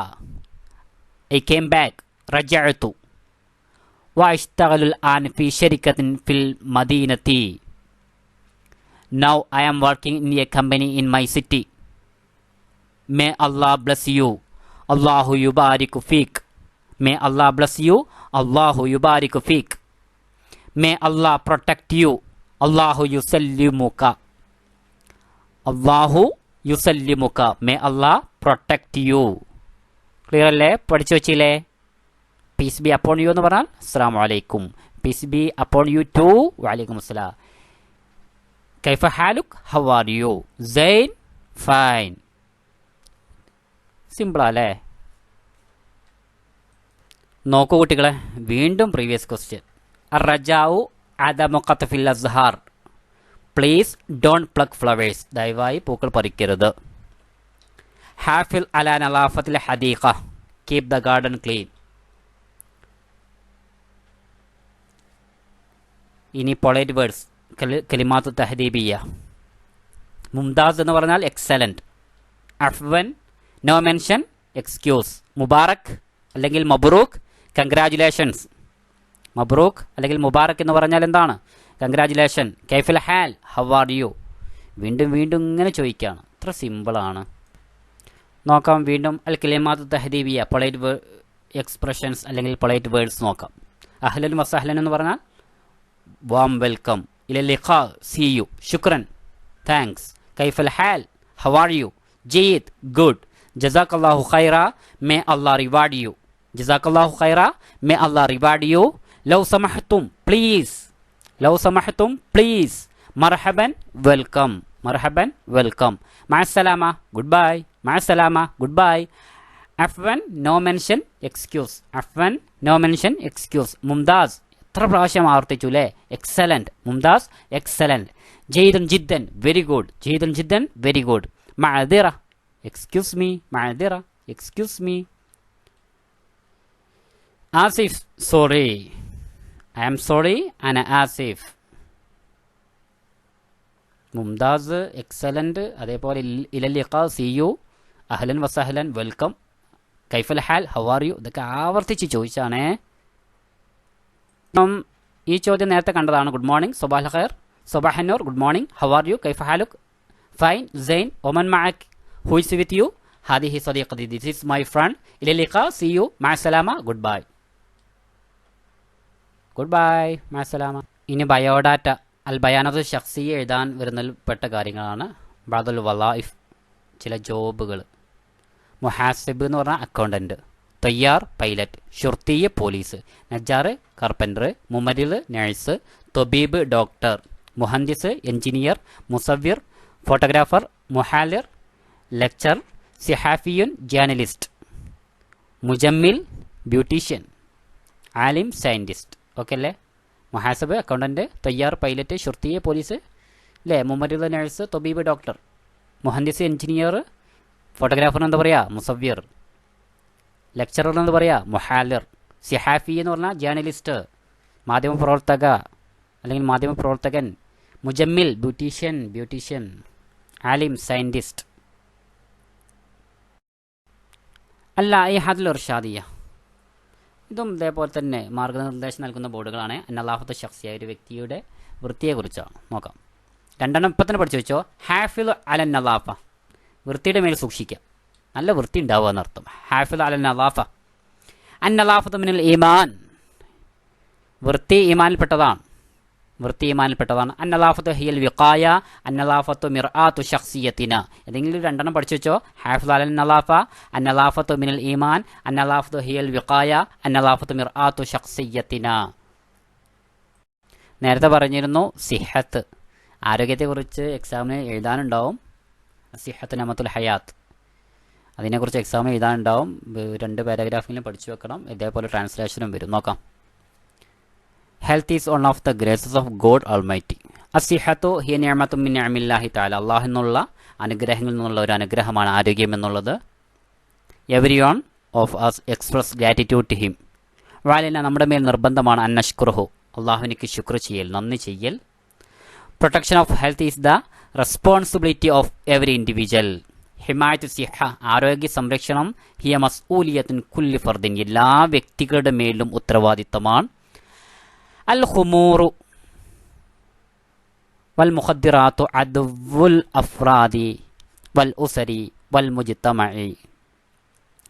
I came back. റജഅതു. വഅശ്തഗലു ആൻ ഫി ശരിക്കത്തിൻ ഫിൽ മദീനത്തി. Now I am working in a company in my city. May Allah bless you. അല്ലാഹു യുബാരികു ഫീക്. May Allah bless you. അല്ലാഹു യുബാരികു ഫീക്. മേ അല്ലാഹ് പ്രൊട്ടക്ട് യു. അല്ലാഹു യുസല്ലിമുക. അല്ലാഹു യുസല്ലിമുക. മേ അല്ലാഹ് പ്രൊട്ടക്ട് യു. ക്ലിയർ അല്ലേ? പഠിച്ചു വെച്ചില്ലേ? പീസ് ബി അപ്പോൺ യു എന്ന് പറഞ്ഞാൽ അസ്സലാമു അലൈക്കും. Peace be upon you too. വഅലൈക്കും അസ്സലാം. കൈഫ ഹാലുക്. How are you. സെയിൻ. ഫൈൻ. സിമ്പിളല്ലേ? നോക്കൂ കുട്ടികളെ, വീണ്ടും പ്രീവിയസ് ക്വസ്റ്റ്യൻ. അർ-റജാഉ അദമു ഖത്ഫിൽ അസ്ഹാർ. പ്ലീസ് ഡോണ്ട് പ്ലഗ് ഫ്ലവേഴ്സ്, ദയവായി പൂക്കൾ പറിക്കരുത്. ഹാഫിൽ അലാ നലാഫത്തിൽ ഹദീഖ, കീപ് ദ ഗാർഡൻ ക്ലീൻ. ഇനി പൊളൈറ്റ് വേർഡ്സ്, കലിമാത്തു തഹദീബിയ. മുംതാസ് എന്ന് പറഞ്ഞാൽ എക്സലന്റ്. അഫ്വൻ, നോ മെൻഷൻ, എക്സ്ക്യൂസ്. മുബാറക് അല്ലെങ്കിൽ മബ്രൂക്ക്, കൺഗ്രാജുലേഷൻസ്. മബ്രൂക്ക് അല്ലെങ്കിൽ മുബാറക് എന്ന് പറഞ്ഞാൽ എന്താണ്? കൺഗ്രാജുലേഷൻ. കൈഫൽ ഹാൽ, ഹൗ ആർ യു. വീണ്ടും വീണ്ടും ഇങ്ങനെ ചോദിക്കുകയാണ്. ഇത്ര സിമ്പിളാണ്. നോക്കാം വീണ്ടും അൽ കലിമാത്തു തഹദീബിയ, പൊളൈറ്റ് എക്സ്പ്രഷൻസ് അല്ലെങ്കിൽ പൊളൈറ്റ് വേർഡ്സ് നോക്കാം. അഹ്ലൻ വസഹ്ലൻ എന്ന് പറഞ്ഞാൽ വാം വെൽക്കം. ഇലൽ ലിഖാ, സീ യു. ശുക്രൻ, താങ്ക്സ്. കൈഫൽ ഹാൽ, ഹൗ ആർ യു. ജയ്യിദ്, ഗുഡ്. ജസാക്കല്ലാഹു ഖൈറ, മേ അല്ലാഹ് റിവാർഡ് യു. ജസാക്കല്ലാഹു ഖൈറ, മേ അല്ലാഹ് റിവാർഡ് യു. ലൗ സമഹ്തും, പ്ലീസ്. ലൗ സമഹ്തും, പ്ലീസ്. മർഹബൻ, വെൽക്കം. മർഹബൻ, വെൽക്കം. മഅസ്സലാമ, ഗുഡ് ബൈ. മഅസ്സലാമ, ഗുഡ് ബൈ. അഫ്വൻ, no mention, excuse. അഫ്വൻ, no mention, excuse. മുംതാസ്, എത്ര പ്രാവശ്യം ആവർത്തിച്ചു അല്ലേ? എക്സലന്റ്. മുംതാസ്, എക്സലന്റ്. ജയ്ദൻ ജിദ്ദൻ, വെരി ഗുഡ്. ജയ്ദൻ ജിദ്ദൻ, വെരി ഗുഡ്. മഅദിറ, എക്സ്ക്യൂസ് മീ. മഅദിറ, എക്സ്ക്യൂസ് മീ. ആസിഫ്, സോറി. ഐ ആം സോറി, അന ആസിഫ്. മുംതാസ്, എക്സലന്റ്. അതേപോലെ ഇലൽ ലിഖാ, സീ യു. അഹ്ലൻ വസഹ്ലൻ, വെൽക്കം. കൈഫൽ ഹാൽ, ഹൗ ആർ യു. ഇതൊക്കെ ആവർത്തിച്ച് ചോദിച്ചാണേ. ഈ ചോദ്യം നേരത്തെ കണ്ടതാണ്. ഗുഡ് മോർണിംഗ്, സബാഹ് ഖൈർ, സബാഹ് നൂർ. Good morning, how are you, കൈഫ ഹാലുക്. ഫൈൻ, സെയിൻ. ഒമൻ മഅക്, ഹു ഈസ് വിത്ത് യു. ഹാദിഹി സദീഖതി, ദിസ് ഈസ് മൈ ഫ്രണ്ട്. ഇലൽ ലിഖാ, സീ യു. മഅസ്സലാമ, ഗുഡ് ബൈ. ഗുഡ് ബൈ, മഅസ്സലാമ. ഇനി ബയോഡാറ്റ, അൽ ബയാനത്തു ശഖ്സിയ എഴുതാൻ വരുന്നതിൽപ്പെട്ട കാര്യങ്ങളാണ്. ബഅദുൽ വലായിഫ്, ചില ജോബുകൾ. മുഹാസിബ് എന്ന് പറഞ്ഞാൽ അക്കൗണ്ടൻറ്റ്. തയ്യാർ, പൈലറ്റ്. ഷുർത്തിയ, പോലീസ്. നജ്ജാർ, കാർപ്പൻറ്റർ. മുമരിൽ, നഴ്സ്. തൊബീബ്, ഡോക്ടർ. മുഹന്ദിസ്, എഞ്ചിനീയർ. മുസവ്വിർ, ഫോട്ടോഗ്രാഫർ. മുഹാലിർ, ലെക്ചർ. സിഹാഫിയുൻ, ജേർണലിസ്റ്റ്. മുജമ്മിൽ, ബ്യൂട്ടീഷ്യൻ. ആലിം, സയൻറ്റിസ്റ്റ്. ഓക്കെ അല്ലേ? മുഹാസബ്, അക്കൗണ്ടൻറ്റ്. തയ്യാർ, പൈലറ്റ്. ഷുർത്തിയ, പോലീസ് അല്ലേ? മുമരിൽ, നഴ്സ്. തൊബീബ്, ഡോക്ടർ. മുഹന്ദിസ്, എഞ്ചിനീയർ. ഫോട്ടോഗ്രാഫർ എന്താ പറയുക? മുസവ്വിർ. ലെക്ചറർ എന്ന് പറയുക മുഹാലിർ. സിഹാഫി എന്ന് പറഞ്ഞാൽ ജേർണലിസ്റ്റ്, മാധ്യമപ്രവർത്തക അല്ലെങ്കിൽ മാധ്യമപ്രവർത്തകൻ. മുജമ്മിൽ, ബ്യൂട്ടീഷ്യൻ. ആലിം, സയൻറ്റിസ്റ്റ്. അല്ല ഈ ഹാദിൽ ഇർഷാദിയ, ഇതും ഇതേപോലെ തന്നെ മാർഗ്ഗനിർദ്ദേശം നൽകുന്ന ബോർഡുകളാണ്. അന്നലാഫത്ത് ശഖ്സിയ, ഒരു വ്യക്തിയുടെ വൃത്തിയെക്കുറിച്ചാണ്. നോക്കാം. രണ്ടെണ്ണം ഇപ്പം തന്നെ പഠിച്ചു വെച്ചോ. ഹാഫിൽ അലൻ നലാഫ, വൃത്തിയുടെ മേൽ സൂക്ഷിക്കുക, നല്ല വൃത്തി ഉണ്ടാവുക എന്നർത്ഥം. ഹാഫിൽ അലൻ നലാഫ. അൻ നലാഫത്ത് മിനൽ ഈമാൻ, വൃത്തി ഈമാനിൽപ്പെട്ടതാണ്. അൻ നലാഫത്ത് ഹിയൽ വിഖായ, അൻ നലാഫത്ത് മിർആത്തു ശഖ്സിയത്തിന. ഏതെങ്കിലും രണ്ടെണ്ണം പഠിച്ചു വെച്ചോ. ഹാഫിൽ അലൻ നലാഫ, അൻ നലാഫത്ത് മിനൽ ഈമാൻ, അൻ നലാഫത്ത് ഹിയൽ വിഖായ, അൻ നലാഫത്ത് മിർആത്തു ശഖ്സിയത്തിന. നേരത്തെ പറഞ്ഞിരുന്നു സിഹത്ത്, ആരോഗ്യത്തെക്കുറിച്ച് എക്സാമിന് എഴുതാനുണ്ടാവും. സിഹത്ത് നമത്തുൽ ഹയാത്ത്, അതിനെക്കുറിച്ച് എക്സാമിന് എഴുതാനുണ്ടാവും. 2 പാരഗ്രാഫെങ്കിലും പഠിച്ചു വെക്കണം. ഇതേപോലെ ട്രാൻസ്ലേഷനും വരും. നോക്കാം. Health is one of the graces of God almighty. അസിഹത്തു ഹിയ നിഅമത്തും മിൻ നിഅമില്ലാഹി തആല, അല്ലാഹു എന്നുള്ള അനുഗ്രഹങ്ങളിൽ നിന്നുള്ള ഒരു അനുഗ്രഹമാണ് ആരോഗ്യം എന്നുള്ളത്. Every one of us express gratitude to him. വാലിന, നമ്മുടെ മേൽ നിർബന്ധമാണ് അൻ നഷ്കുറുഹു, അള്ളാഹുവിനിക്ക് ശുക്ർ ചെയ്യൽ, നന്ദി ചെയ്യൽ. Protection of health is the responsibility of every individual. ഹിമായത്ത് സിഹ, ആരോഗ്യ സംരക്ഷണം. ഹിയ മസ്ഊലിയത്തുൻ കുല്ലി ഫർദിൻ, എല്ലാ വ്യക്തികളുടെ മേലും ഉത്തരവാദിത്തമാണ്. അൽ ഖുമൂറു വൽ മുഖദ്ദിറാത്തു അദ്വുൽ അഫ്രാദി വൽ ഉസരി വൽ മുജ്തമഇ.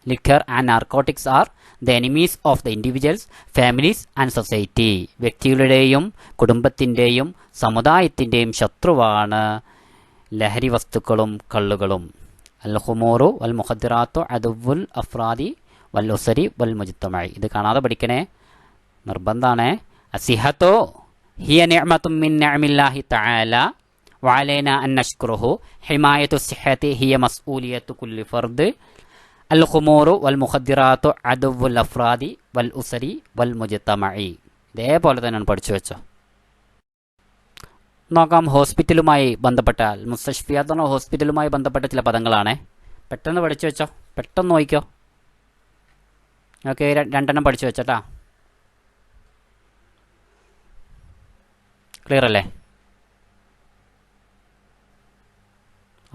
Liquor and narcotics are the enemies of the individuals, families and society. വ്യക്തികളുടെയും കുടുംബത്തിൻ്റെയും സമുദായത്തിൻ്റെയും ശത്രുവാണ് ലഹരി വസ്തുക്കളും കള്ളുകളും. അൽ ഖുമൂറു വൽ മുഖദ്ദിറാത്തു അദ്വുൽ അഫ്രാദി വൽ ഉസരി വൽ മുജ്തമഇ. ഇത് കാണാതെ പഠിക്കണേ, നിർബന്ധമാണ്. അസിഹത്തു ഹിയ നിഅമത്തും മിൻ നിഅമില്ലാഹി തആല വഅലൈനാ അൻ നഷ്കുറുഹു. ഹിമായത്തു സിഹത്തി ഹിയ മസ്ഊലിയത്തു കുല്ലി ഫർദ്. അൽ ഖുമൂറു വൽ മുഖദ്ദിറാത്തു അദ്വുൽ അഫ്രാദി വൽ ഉസരി വൽ മുജ്തമഇ. ഇതേപോലെ തന്നെയാണ് പഠിച്ചു വെച്ചോ. നോക്കാം. ഹോസ്പിറ്റലുമായി ബന്ധപ്പെട്ട മുസ്തഷ്ഫിയാത്ത് എന്ന ഹോസ്പിറ്റലുമായി ബന്ധപ്പെട്ട ചില പദങ്ങളാണ്. പെട്ടെന്ന് പഠിച്ചു വെച്ചോ, പെട്ടെന്ന് നോക്കിക്കോ. ഓക്കെ, രണ്ടെണ്ണം പഠിച്ചു വെച്ചോട്ടാ. ക്ലിയർ അല്ലേ?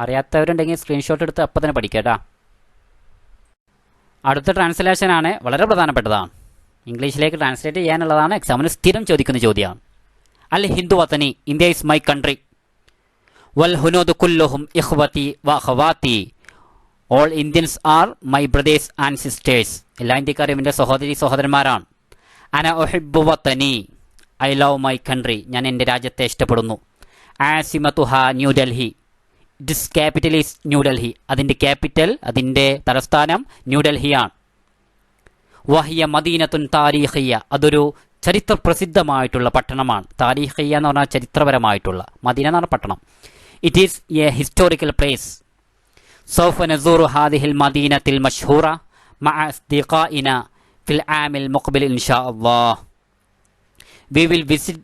അറിയാത്തവരുണ്ടെങ്കിൽ സ്ക്രീൻഷോട്ട് എടുത്ത് അപ്പം തന്നെ പഠിക്കട്ടാ. അടുത്ത ട്രാൻസ്ലേഷനാണ്, വളരെ പ്രധാനപ്പെട്ടതാണ്. ഇംഗ്ലീഷിലേക്ക് ട്രാൻസ്ലേറ്റ് ചെയ്യാനുള്ളതാണ്. എക്സാമിന് സ്ഥിരം ചോദിക്കുന്ന ചോദ്യമാണ്. അൽ ഹിന്ദു വതനി, ഇന്ത്യ ഇസ് മൈ കൺട്രി. വൽ ഹുനൂദ് കുല്ലുഹും ഇഖ്വതി വ അഖവാതി. All Indians are my brothers and sisters. എല്ലാ ഇന്ത്യക്കാരും എൻ്റെ സഹോദരി സഹോദരന്മാരാണ്. അന ഉഹിബ്ബു വതനി, ഐ ലവ് മൈ കൺട്രി. ഞാൻ എൻ്റെ രാജ്യത്തെ ഇഷ്ടപ്പെടുന്നു. ആസിമതുഹ New Delhi, this capital is New Delhi. അതിൻ്റെ ക്യാപിറ്റൽ, അതിൻ്റെ തലസ്ഥാനം ന്യൂഡൽഹിയാണ്. വഹിയ മദീനത്തുൻ താരീഖിയ, അതൊരു ചരിത്ര പ്രസിദ്ധമായിട്ടുള്ള പട്ടണമാണ്. താരീഖിയ എന്ന് പറഞ്ഞാൽ ചരിത്രപരമായിട്ടുള്ള, മദീന എന്ന് പറഞ്ഞ പട്ടണം. It is a historical place. സൗഫ നസൂറു ഹാദിഹിൽ മദീനത്തിൽ മഷ്ഹൂറ മഅ അസ്ദിഖാഇന ഫിൽ ആമിൽ മുഖ്ബിൽ ഇൻഷാ അല്ലാഹ്. We will visit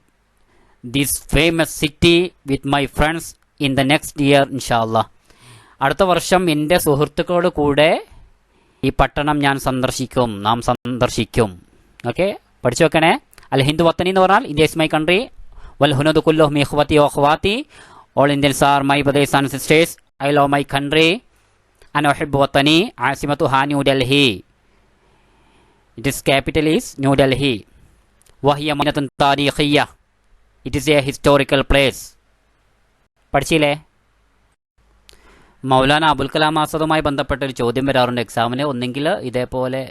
this famous city with my friends in the next year ഇൻഷാ അല്ലാഹ്. അടുത്ത വർഷം എൻ്റെ സുഹൃത്തുക്കളോട് കൂടെ ഈ പട്ടണം ഞാൻ സന്ദർശിക്കും, നാം സന്ദർശിക്കും. ഓക്കെ, പഠിച്ചു വെക്കണേ. അൽ ഹിന്ദു വത്തനി എന്ന് പറഞ്ഞാൽ ഇന്ത്യ ഇസ് മൈ കൺട്രി. വൽ ഹുനൂദ് കുല്ലുഹും ഇഖ്വതി വ അഖ്വാതി. All Indians are my brothers and sisters. I love my country. അന ഉഹിബ്ബു വത്തനി. ആസിമതുഹാ New Delhi. It's capital is New Delhi. വഹിയ മദീനത്തുൻ താരീഖിയ. It is a historical place. പഠിച്ചില്ലേ? മൗലാന അബുൽ കലാം ആസാദുമായി ബന്ധപ്പെട്ട ഒരു ചോദ്യം വരാറുണ്ട് എക്സാമിന്. ഒന്നെങ്കിൽ ഇതേപോലെ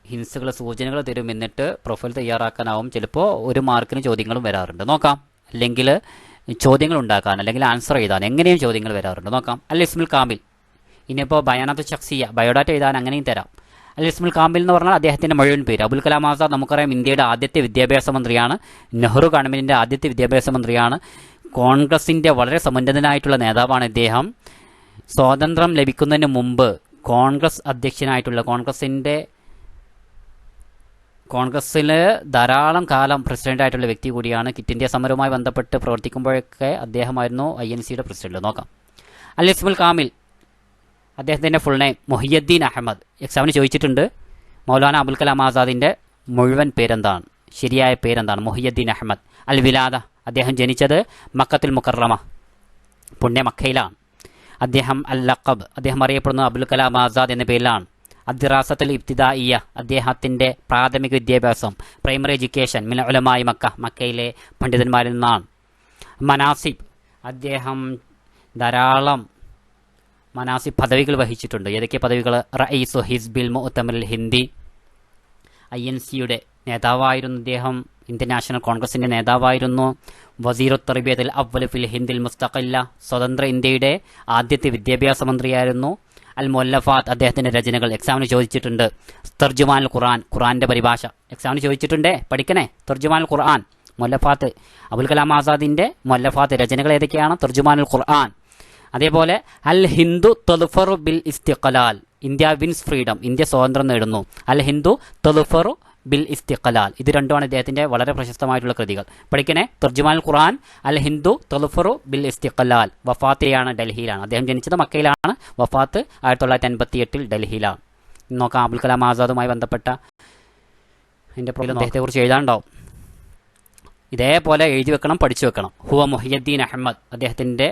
ഹിൻസുകൾ, സൂചനകൾ തരും, എന്നിട്ട് പ്രൊഫൈൽ തയ്യാറാക്കാനാവും. ചിലപ്പോൾ ഒരു മാർക്കിന് ചോദ്യങ്ങളും വരാറുണ്ട്, നോക്കാം. അല്ലെങ്കിൽ ചോദ്യങ്ങൾ ഉണ്ടാക്കാൻ, അല്ലെങ്കിൽ ആൻസർ എഴുതാൻ, എങ്ങനെയും ചോദ്യങ്ങൾ വരാറുണ്ട്, നോക്കാം. അൽ ഇസ്മുൽ കാമിൽ, ഇനിയിപ്പോൾ ബയാനത്ത് ഷഖ്സിയ, ബയോഡാറ്റ എഴുതാൻ അങ്ങനെയും തരാം. അൽ ഇസ്മുൽ കാമിൽ എന്ന് പറഞ്ഞാൽ അദ്ദേഹത്തിൻ്റെ മുഴുവൻ പേര്. അബുൽ കലാം ആസാദ് നമുക്കറിയാം ഇന്ത്യയുടെ ആദ്യത്തെ വിദ്യാഭ്യാസ മന്ത്രിയാണ്. നെഹ്റു ഗവൺമെൻറ്റിൻ്റെ ആദ്യത്തെ വിദ്യാഭ്യാസ മന്ത്രിയാണ്. കോൺഗ്രസിൻ്റെ വളരെ സമുന്നതനായിട്ടുള്ള നേതാവാണ് ഇദ്ദേഹം. സ്വാതന്ത്ര്യം ലഭിക്കുന്നതിന് മുമ്പ് കോൺഗ്രസ് അധ്യക്ഷനായിട്ടുള്ള, കോൺഗ്രസ്സിൽ ധാരാളം കാലം പ്രസിഡൻ്റായിട്ടുള്ള വ്യക്തി കൂടിയാണ്. ക്വിറ്റ് ഇന്ത്യ സമരവുമായി ബന്ധപ്പെട്ട് പ്രവർത്തിക്കുമ്പോഴൊക്കെ അദ്ദേഹമായിരുന്നു INCയുടെ പ്രസിഡന്റ്. നോക്കാം. അൽ ഇസ്മുൽ കാമിൽ, അദ്ദേഹത്തിൻ്റെ ഫുൾ നെയിം മുഹിയുദ്ദീൻ അഹമ്മദ്. എക്സാമിന് ചോദിച്ചിട്ടുണ്ട് മൗലാന അബുൽ കലാം ആസാദിൻ്റെ മുഴുവൻ പേരെന്താണ്, ശരിയായ പേരെന്താണ്? മുഹിയുദ്ദീൻ അഹമ്മദ്. അൽ വിലാദ, അദ്ദേഹം ജനിച്ചത് മക്കത്തുൽ മുക്കറമ, പുണ്യ മക്കയിലാണ്. അദ്ദേഹം അൽ ലഖബ്, അദ്ദേഹം അറിയപ്പെടുന്നത് അബുൽ കലാം ആസാദ് എന്ന പേരിലാണ്. അദ്ദിറാസത്തുൽ ഇബ്തിദായിയ, അദ്ദേഹത്തിൻ്റെ പ്രാഥമിക വിദ്യാഭ്യാസം, പ്രൈമറി എഡ്യൂക്കേഷൻ മിൻ ഉലമായി മക്ക, മക്കയിലെ പണ്ഡിതന്മാരിൽ നിന്നാണ്. മനാസിബ്, അദ്ദേഹം ധാരാളം മനാസിബ് പദവികൾ വഹിച്ചിട്ടുണ്ട്. ഏതൊക്കെ പദവികൾ? റഈസു ഹിസ്ബിൽ മുഅ്തമറിൽ ഹിന്ദി, INCയുടെ നേതാവായിരുന്നു അദ്ദേഹം. ഇന്ത്യൻ നാഷണൽ കോൺഗ്രസിൻ്റെ നേതാവായിരുന്നു. വസീറു തർബിയത്തുൽ അവ്വൽ ഫിൽ ഹിന്ദിൽ മുസ്തഖില്ല, സ്വതന്ത്ര ഇന്ത്യയുടെ ആദ്യത്തെ വിദ്യാഭ്യാസ മന്ത്രിയായിരുന്നു. അൽ മുല്ലഫാത്ത്, അദ്ദേഹത്തിൻ്റെ രചനകൾ എക്സാമിന് ചോദിച്ചിട്ടുണ്ട്. തർജുമാനുൽ ഖുർആൻ, ഖുർആൻ്റെ പരിഭാഷ എക്സാമിന് ചോദിച്ചിട്ടുണ്ടേ, പഠിക്കണേ. തർജുമാനുൽ ഖുർആൻ, മുല്ലഫാത്ത്, അബുൽ കലാം ആസാദിൻ്റെ മുല്ലഫാത്ത് രചനകൾ ഏതൊക്കെയാണ്? തർജുമാനുൽ ഖുർആൻ. അതേപോലെ അൽ ഹിന്ദു തദ്ഫറു ബിൽ ഇസ്തിഖ്ലാൽ, ഇന്ത്യ വിൻസ് ഫ്രീഡം, ഇന്ത്യ സ്വാതന്ത്ര്യം നേടുന്നു. അൽ ഹിന്ദു തദ്ഫറു ബിൽ ഇസ്തിഖ്ലാൽ, ഇത് രണ്ടുമാണ് ഇദ്ദേഹത്തിൻ്റെ വളരെ പ്രശസ്തമായിട്ടുള്ള കൃതികൾ. പഠിക്കണേ. തർജുമാനുൽ ഖുർആൻ, അൽ ഹിന്ദു തദ്ഫറു ബിൽ ഇസ്തിഖ്ലാൽ. വഫാത്തിയാണ് ഡൽഹിയിലാണ്. അദ്ദേഹം ജനിച്ചത് മക്കയിലാണ്, വഫാത്ത് 1958 ഡൽഹിയിലാണ്. നോക്കാം. അബുൽ കലാം ആസാദുമായി ബന്ധപ്പെട്ട എൻ്റെ അദ്ദേഹത്തെക്കുറിച്ച് എഴുതാനുണ്ടാവും. ഇതേപോലെ എഴുതി വെക്കണം, പഠിച്ചു വെക്കണം. ഹുവ മുഹിയുദ്ദീൻ അഹമ്മദ്, അദ്ദേഹത്തിൻ്റെ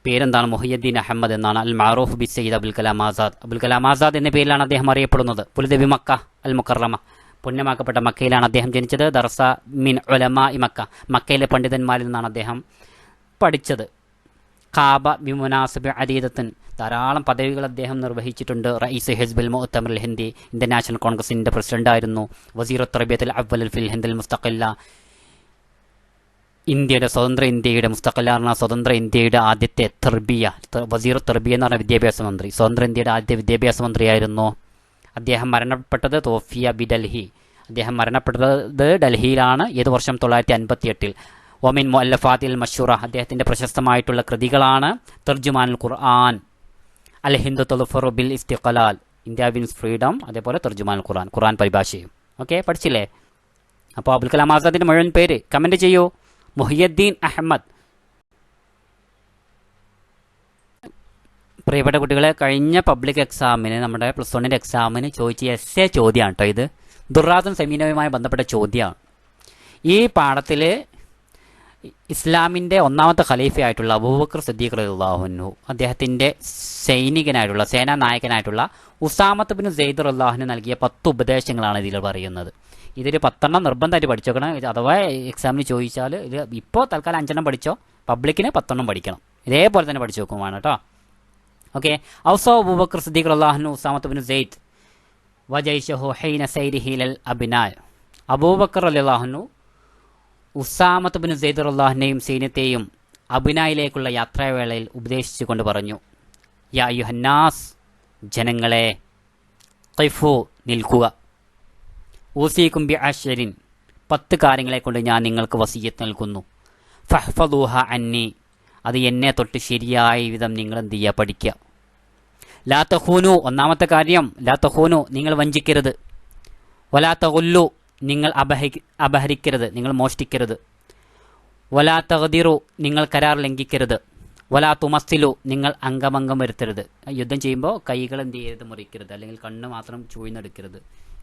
പേരെന്താണ്? മുഹിയുദ്ദീൻ അഹമ്മദ് എന്നാണ്. അൽ മഅറൂഫ് ബി സയ്യിദ് അബുൽ കലാം ആസാദ്, അബുൽ കലാം ആസാദ് എന്ന പേരിലാണ് അദ്ദേഹം അറിയപ്പെടുന്നത്. പുലിദ ബി മക്ക അൽ മുക്കറമ, പുണ്യമാക്കപ്പെട്ട മക്കയിലാണ് അദ്ദേഹം ജനിച്ചത്. ദർസ മിൻ ഉലമായി മക്ക, മക്കയിലെ പണ്ഡിതന്മാരിൽ നിന്നാണ് അദ്ദേഹം പഠിച്ചത്. ഖാബ ബി മുനാസിബ് അദീദത്തിൻ, ധാരാളം പദവികൾ അദ്ദേഹം നിർവഹിച്ചിട്ടുണ്ട്. റഈസ് ഹിസ്ബിൽ മുഅ്തമറിൽ ഹിന്ദി, ഇന്ത്യൻ നാഷണൽ കോൺഗ്രസിൻ്റെ പ്രസിഡന്റായിരുന്നു. വസീറു തർബിയത്തുൽ അവ്വൽ ഫിൽ ഹിന്ദിൽ മുസ്തഖില്ല, ഇന്ത്യയുടെ സ്വതന്ത്ര ഇന്ത്യയുടെ മുസ്തഖില്ല, സ്വതന്ത്ര ഇന്ത്യയുടെ ആദ്യത്തെ തർബിയ, വസീറു തർബിയ എന്ന് പറഞ്ഞ വിദ്യാഭ്യാസ മന്ത്രി, സ്വതന്ത്ര ഇന്ത്യയുടെ ആദ്യത്തെ വിദ്യാഭ്യാസ മന്ത്രിയായിരുന്നു. അദ്ദേഹം മരണപ്പെട്ടത് തോഫിയ ബി ഡൽഹി, അദ്ദേഹം മരണപ്പെട്ടത് ഡൽഹിയിലാണ്. ഏത് വർഷം? 1958. ഒമിൻ മുഅല്ലഫാത്തിൽ മഷൂറ, അദ്ദേഹത്തിൻ്റെ പ്രശസ്തമായിട്ടുള്ള കൃതികളാണ് തർജുമാനുൽ ഖുർആൻ, അൽ ഹിന്ദു തദ്ഫറു ബിൽ ഇസ്തിഖ്ലാൽ, ഇന്ത്യ വിൻസ് ഫ്രീഡം, അതേപോലെ തർജുമാനുൽ ഖുർആൻ, ഖുർആൻ പരിഭാഷയും. ഓക്കെ, പഠിച്ചില്ലേ? അപ്പോൾ അബുൽ കലാം ആസാദിൻ്റെ മുഴുവൻ പേര് കമൻറ്റ് ചെയ്യൂ, മുഹിയുദ്ദീൻ അഹമ്മദ്. പ്രിയപ്പെട്ട കുട്ടികളെ, കഴിഞ്ഞ പബ്ലിക് എക്സാമിന്, നമ്മുടെ +1 എക്സാമിന് ചോദിച്ച എസ്സേ ചോദ്യമാണ് കേട്ടോ ഇത്. ദുർറാത്തും സെമീനയുമായി ബന്ധപ്പെട്ട ചോദ്യമാണ്. ഈ പാഠത്തിൽ ഇസ്ലാമിൻ്റെ ഒന്നാമത്തെ ഖലീഫയായിട്ടുള്ള അബൂബക്കർ സിദ്ദീഖ് റളിയല്ലാഹു അൻഹു, അദ്ദേഹത്തിൻ്റെ സൈനികനായിട്ടുള്ള സേനാനായകനായിട്ടുള്ള ഉസാമത്ത് ബിൻ സെയ്ദ് റളിയല്ലാഹു അൻഹു നൽകിയ 10 ഉപദേശങ്ങളാണ് ഇതിൽ പറയുന്നത്. ഇതൊരു 10 നിർബന്ധമായിട്ട് പഠിച്ചോക്കണം. അഥവാ എക്സാമിന് ചോദിച്ചാൽ ഇത് ഇപ്പോൾ തൽക്കാലം 5 പഠിച്ചോ, പബ്ലിക്കിന് 10 പഠിക്കണം. ഇതേപോലെ തന്നെ പഠിച്ചു നോക്കുവാണ് കേട്ടോ. ഓക്കെ. ഔസോ അബൂബക്കർ സിദ്ദീഖ് റളിയല്ലാഹു അൻഹു ഉസാമത്ത് ബിൻ സെയ്ദ് വജൈശഹു ഹൈന സൈരിഹി ലൽ അബ്നാ. അബൂബക്കർ റളിയല്ലാഹു അൻഹു ഉസാമത്ത് ബിൻ സെയ്ദ് റളിയല്ലാഹു അൻഹുവിനെയും സൈന്യത്തെയും അബ്നായിലേക്കുള്ള യാത്രാവേളയിൽ ഉപദേശിച്ചുകൊണ്ട് പറഞ്ഞു, യാ അയ്യുഹന്നാസ്, ജനങ്ങളെ, ഖിഫു, നിൽക്കുക, ഊസീകും ബി അശ്റിൻ, 10 കാര്യങ്ങളെ കൊണ്ട് ഞാൻ നിങ്ങൾക്ക് വസിയ്യത്ത് നൽകുന്നു, ഫഹ്ഫദൂഹ അന്നി, അത് എന്നെ തൊട്ട് ശരിയായ വിധം നിങ്ങൾ എന്ത് ചെയ്യുക, പഠിക്കുക. ലാ തഖൂനു, ഒന്നാമത്തെ കാര്യം, ലാ തഖൂനു, നിങ്ങൾ വഞ്ചിക്കരുത്. വലാ തഗുല്ലു, നിങ്ങൾ അപഹരിക്കരുത്, നിങ്ങൾ മോഷ്ടിക്കരുത്. വലാ തഗ്ദിറു, നിങ്ങൾ കരാർ ലംഘിക്കരുത്. വലാ തുമസ്സിലു, നിങ്ങൾ അംഗമംഗം വരുത്തരുത്. യുദ്ധം ചെയ്യുമ്പോൾ കൈകൾ എന്ത് ചെയ്യരുത്, മുറിക്കരുത്, അല്ലെങ്കിൽ കണ്ണ് മാത്രം ചൂഴ്ന്നെടുക്കരുത്,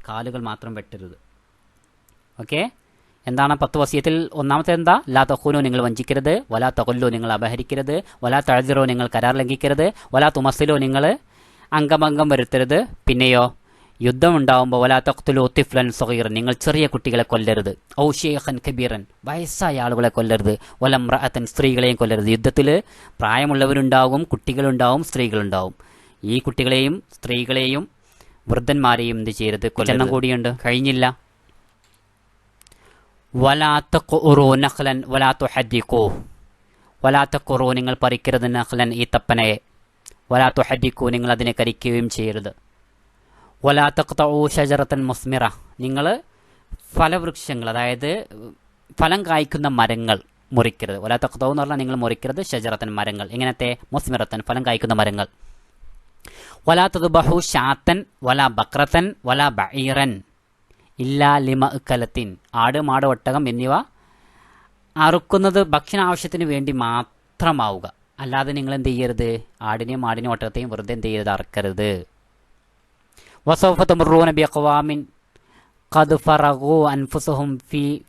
കാലുകൾ മാത്രം വെട്ടരുത്. ഓക്കെ. എന്താണ് 10 വസിയത്തിൽ? ഒന്നാമത്തെ എന്താ? ലാ തഖൂനു, നിങ്ങൾ വഞ്ചിക്കരുത്. വലാ തഗുല്ലു, നിങ്ങൾ അപഹരിക്കരുത്. വലാ തഅ്ദിറു, നിങ്ങൾ കരാർ ലംഘിക്കരുത്. വലാ തുമസ്സിലു, നിങ്ങൾ അംഗമംഗം വരുത്തരുത്. പിന്നെയോ, യുദ്ധമുണ്ടാവുമ്പോൾ വലാ തഖ്തുലു തിഫ്ലൻ സഗീറൻ, നിങ്ങൾ ചെറിയ കുട്ടികളെ കൊല്ലരുത്. ഔ ശൈഖൻ കബീറൻ, വയസ്സായ ആളുകളെ കൊല്ലരുത്. വലംറഅതൻ, സ്ത്രീകളെയും കൊല്ലരുത്. യുദ്ധത്തിൽ പ്രായമുള്ളവരുണ്ടാവും, കുട്ടികളുണ്ടാവും, സ്ത്രീകളുണ്ടാവും. ഈ കുട്ടികളെയും സ്ത്രീകളെയും വൃദ്ധന്മാരെയും എന്ത് ചെയ്യരുത്, കൊല്ലണം കൂടിയുണ്ട്. കഴിഞ്ഞില്ല. വലാ തഖ്ഉറു നഖ്ലൻ വലാ തുഹദ്ദിഖു, വലാ തഖ്ഉറു, നിങ്ങൾ പറിക്കരുത്, നഖ്ലൻ, ഈ തപ്പനയെ, വലാ തുഹദ്ദിഖു, നിങ്ങൾ അതിനെ കരിക്കുകയും ചെയ്യരുത്. വലാ തഖ്തഉ ഷജറത്തൻ മുസ്മിറ, നിങ്ങൾ ഫലവൃക്ഷങ്ങൾ, അതായത് ഫലം കായ്ക്കുന്ന മരങ്ങൾ മുറിക്കരുത്. വലാ തഖ്തഉ എന്ന് പറഞ്ഞാൽ നിങ്ങൾ മുറിക്കരുത് ഷജറത്തൻ, മരങ്ങൾ. എങ്ങനത്തെ? മുസ്മിറത്തൻ, ഫലം കായ്ക്കുന്ന മരങ്ങൾ. വലാ തദ്ബഹു ഷാത്തൻ വലാ ബക്രത്തൻ വലാ ബഈറൻ ഇല്ലാ ലിമഅ്കലത്തിൻ, ആട്, മാട്, ഒട്ടകം എന്നിവ അറുക്കുന്നത് ഭക്ഷണാവശ്യത്തിന് വേണ്ടി മാത്രമാവുക. അല്ലാതെ നിങ്ങൾ എന്ത് ചെയ്യരുത്, ആടിനെയും മാടിനെയും ഒട്ടകത്തെയും വെറുതെ എന്ത് ചെയ്യരുത്, അറക്കരുത്. വസൗഫ തമുറൂന ബിഅഖ്വാമിൻ ഖദ് ഫറഗു അൻഫുസഹും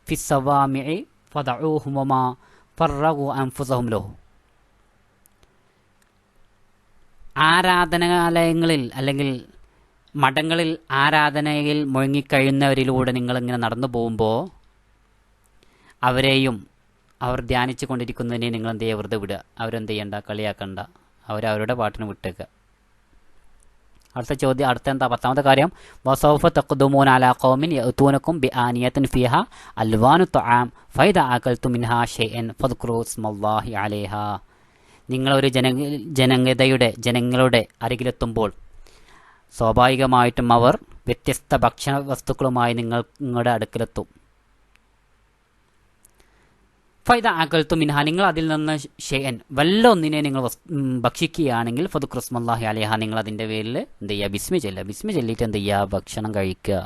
ഫിസ്സവാമിഇ ഫദഊഹും വമാ ഫറഗു അൻഫുസഹും ലഹു. ആരാധനാലയങ്ങളിൽ അല്ലെങ്കിൽ മഠങ്ങളിൽ ആരാധനയിൽ മുഴങ്ങിക്കഴിയുന്നവരിലൂടെ നിങ്ങളിങ്ങനെ നടന്നു പോകുമ്പോൾ അവരെയും അവർ ധ്യാനിച്ചു കൊണ്ടിരിക്കുന്നതിനെ നിങ്ങൾ എന്ത് ചെയ്യുക, വെറുതെ വിടുക. അവരെന്ത് ചെയ്യണ്ട, കളിയാക്കണ്ട, അവരവരുടെ പാട്ടിന് വിട്ടേക്കുക. അടുത്ത ചോദ്യം, അടുത്ത എന്താ? 10ാമത്തെ കാര്യം, വസൗഫ തഖ്ദുമൂന അലാ ഖൗമിൻ യഅ്തൂനകും ബിആനിയത്തിൻ ഫീഹാ അൽവാനു തആം ഫൈദ അകൽതു മിൻഹാ ഷൈഅൻ ഫദ്കുറു ഇസ്മല്ലാഹി അലൈഹാ. നിങ്ങളൊരു ജനങ്ങളുടെ അരികിലെത്തുമ്പോൾ സ്വാഭാവികമായിട്ടും അവർ വ്യത്യസ്ത ഭക്ഷണ വസ്തുക്കളുമായി നിങ്ങളുടെ അടുക്കലെത്തും. ഫൈദ അകൽതു മിൻഹ, നിങ്ങൾ അതിൽ നിന്ന് ഷൈഅൻ, വല്ല ഒന്നിനെ നിങ്ങൾ ഭക്ഷിക്കുകയാണെങ്കിൽ ഫദ്കുറു ഇസ്മല്ലാഹി അലൈഹ, നിങ്ങൾ അതിൻ്റെ പേരിൽ എന്ത് ചെയ്യുക, ബിസ്മി ചൊല്ലുക. ബിസ്മി ചൊല്ലിയിട്ട് എന്ത് ചെയ്യുക, ഭക്ഷണം കഴിക്കുക.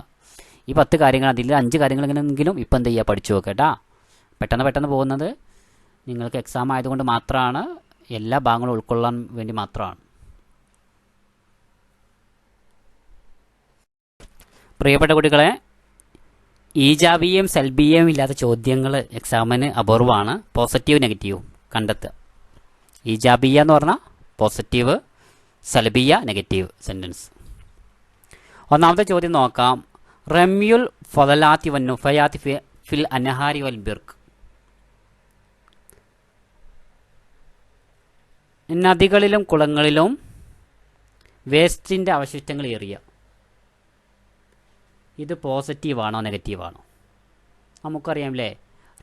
ഈ 10 കാര്യങ്ങൾ, അതിൽ 5 കാര്യങ്ങൾ എങ്ങനെയെങ്കിലും ഇപ്പം എന്ത് ചെയ്യുക, പഠിച്ചു നോക്കട്ടാ. പെട്ടെന്ന് പോകുന്നത് നിങ്ങൾക്ക് എക്സാം ആയതുകൊണ്ട് മാത്രമാണ്, എല്ലാ ഭാഗങ്ങളും ഉൾക്കൊള്ളാൻ വേണ്ടി മാത്രമാണ്. പ്രിയപ്പെട്ട കുട്ടികളെ, ഈജാബിയും സൽബിയും ഇല്ലാത്ത ചോദ്യങ്ങൾ എക്സാമിന് അപൂർവമാണ്. പോസിറ്റീവ് നെഗറ്റീവ് കണ്ടെത്തുക. ഈജാബിയ എന്ന് പറഞ്ഞാൽ പോസിറ്റീവ്, സൽബിയ നെഗറ്റീവ് സെൻറ്റൻസ്. ഒന്നാമത്തെ ചോദ്യം നോക്കാം. റമ്യുൽ ഫളലാത്തി വന്നുഫയാത്തി ഫിൽ അനഹാരി വൽ ബിർക്ക്. നദികളിലും കുളങ്ങളിലും വേസ്റ്റിൻ്റെ അവശിഷ്ടങ്ങൾ എറിയുക. ഇത് പോസിറ്റീവാണോ നെഗറ്റീവാണോ? നമുക്കറിയാം അല്ലേ,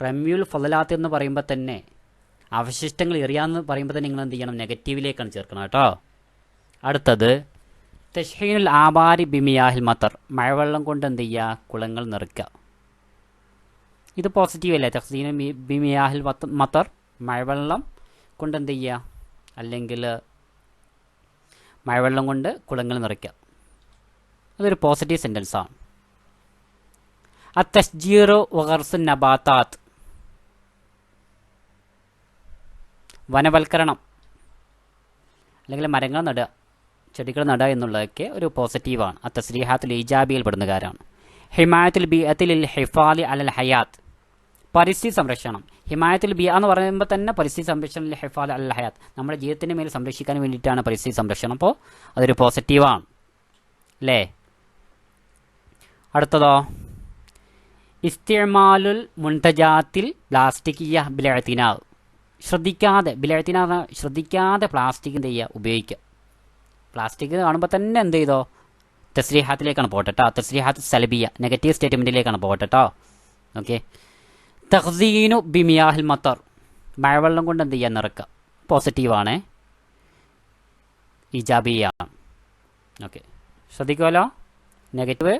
റമ്യുൽ ഫളലാത്ത് എന്ന് പറയുമ്പോൾ തന്നെ, അവശിഷ്ടങ്ങൾ എറിയാമെന്ന് പറയുമ്പോൾ തന്നെ നിങ്ങൾ എന്ത് ചെയ്യണം, നെഗറ്റീവിലേക്കാണ് ചേർക്കണം കേട്ടോ. അടുത്തത്, തഷ്ഹീനുൽ ആബാരി ബിമിയാഹിൽ മത്തർ, മഴവെള്ളം കൊണ്ട് എന്ത് ചെയ്യുക, കുളങ്ങൾ നിറയ്ക്കുക. ഇത് പോസിറ്റീവ് അല്ലേ? തഹ്സീനു ബിമിയാഹിൽ മത്തർ, മഴവെള്ളം കൊണ്ട് എന്ത് ചെയ്യുക, അല്ലെങ്കിൽ മഴവെള്ളം കൊണ്ട് കുളങ്ങൾ നിറയ്ക്കുക. അതൊരു പോസിറ്റീവ് സെൻറ്റൻസാണ്. അത്തസ്ജീറു വഗർസുൻ നബാത്താത്ത്, വനവൽക്കരണം അല്ലെങ്കിൽ മരങ്ങൾ നടുക, ചെടികൾ നടുക എന്നുള്ളതൊക്കെ ഒരു പോസിറ്റീവാണ്. തസ്രീഹാത്തുൽ ഈജാബിയിൽ പെടുന്ന കാര്യമാണ്. ഹിമായത്തുൽ ബിഅത്തിൽ ഹിഫാലി അലൽ ഹയാത്ത്, പരിസ്ഥിതി സംരക്ഷണം. ഹിമായത്തുൽ ബിഅ എന്ന് പറയുമ്പോൾ തന്നെ പരിസ്ഥിതി സംരക്ഷണം ഹിഫാലി അലൽ ഹയാത്ത്, നമ്മുടെ ജീവിതത്തിന് മേൽ സംരക്ഷിക്കാൻ വേണ്ടിയിട്ടാണ് പരിസ്ഥിതി സംരക്ഷണം. അപ്പോൾ അതൊരു പോസിറ്റീവാണ് അല്ലേ. അടുത്തതോ ഇസ്തിഅമാലുൽ മുൻതജാത്തിൽ പ്ലാസ്റ്റിക്കിയ ബിലഅ്തിനാ, ശ്രദ്ധിക്കാതെ പ്ലാസ്റ്റിക് എന്ത് ചെയ്യുക, ഉപയോഗിക്കുക. പ്ലാസ്റ്റിക് കാണുമ്പോൾ തന്നെ എന്ത് ചെയ്തോ തസ്രീഹാത്തിലേക്കാണ് പോകട്ടോ. തസ്രീഹാത്ത് സലബിയ, നെഗറ്റീവ് സ്റ്റേറ്റ്മെൻറ്റിലേക്കാണ് പോകട്ടോ. ഓക്കെ. തഖ്സീനു ബിമിയാഹിൽ മത്തർ, മഴവെള്ളം കൊണ്ട് എന്ത് ചെയ്യുക, നിറക്കുക. പോസിറ്റീവാണ്, ഇജാബിയാണ്. ഓക്കെ, ശ്രദ്ധിക്കുമല്ലോ. നെഗറ്റീവ്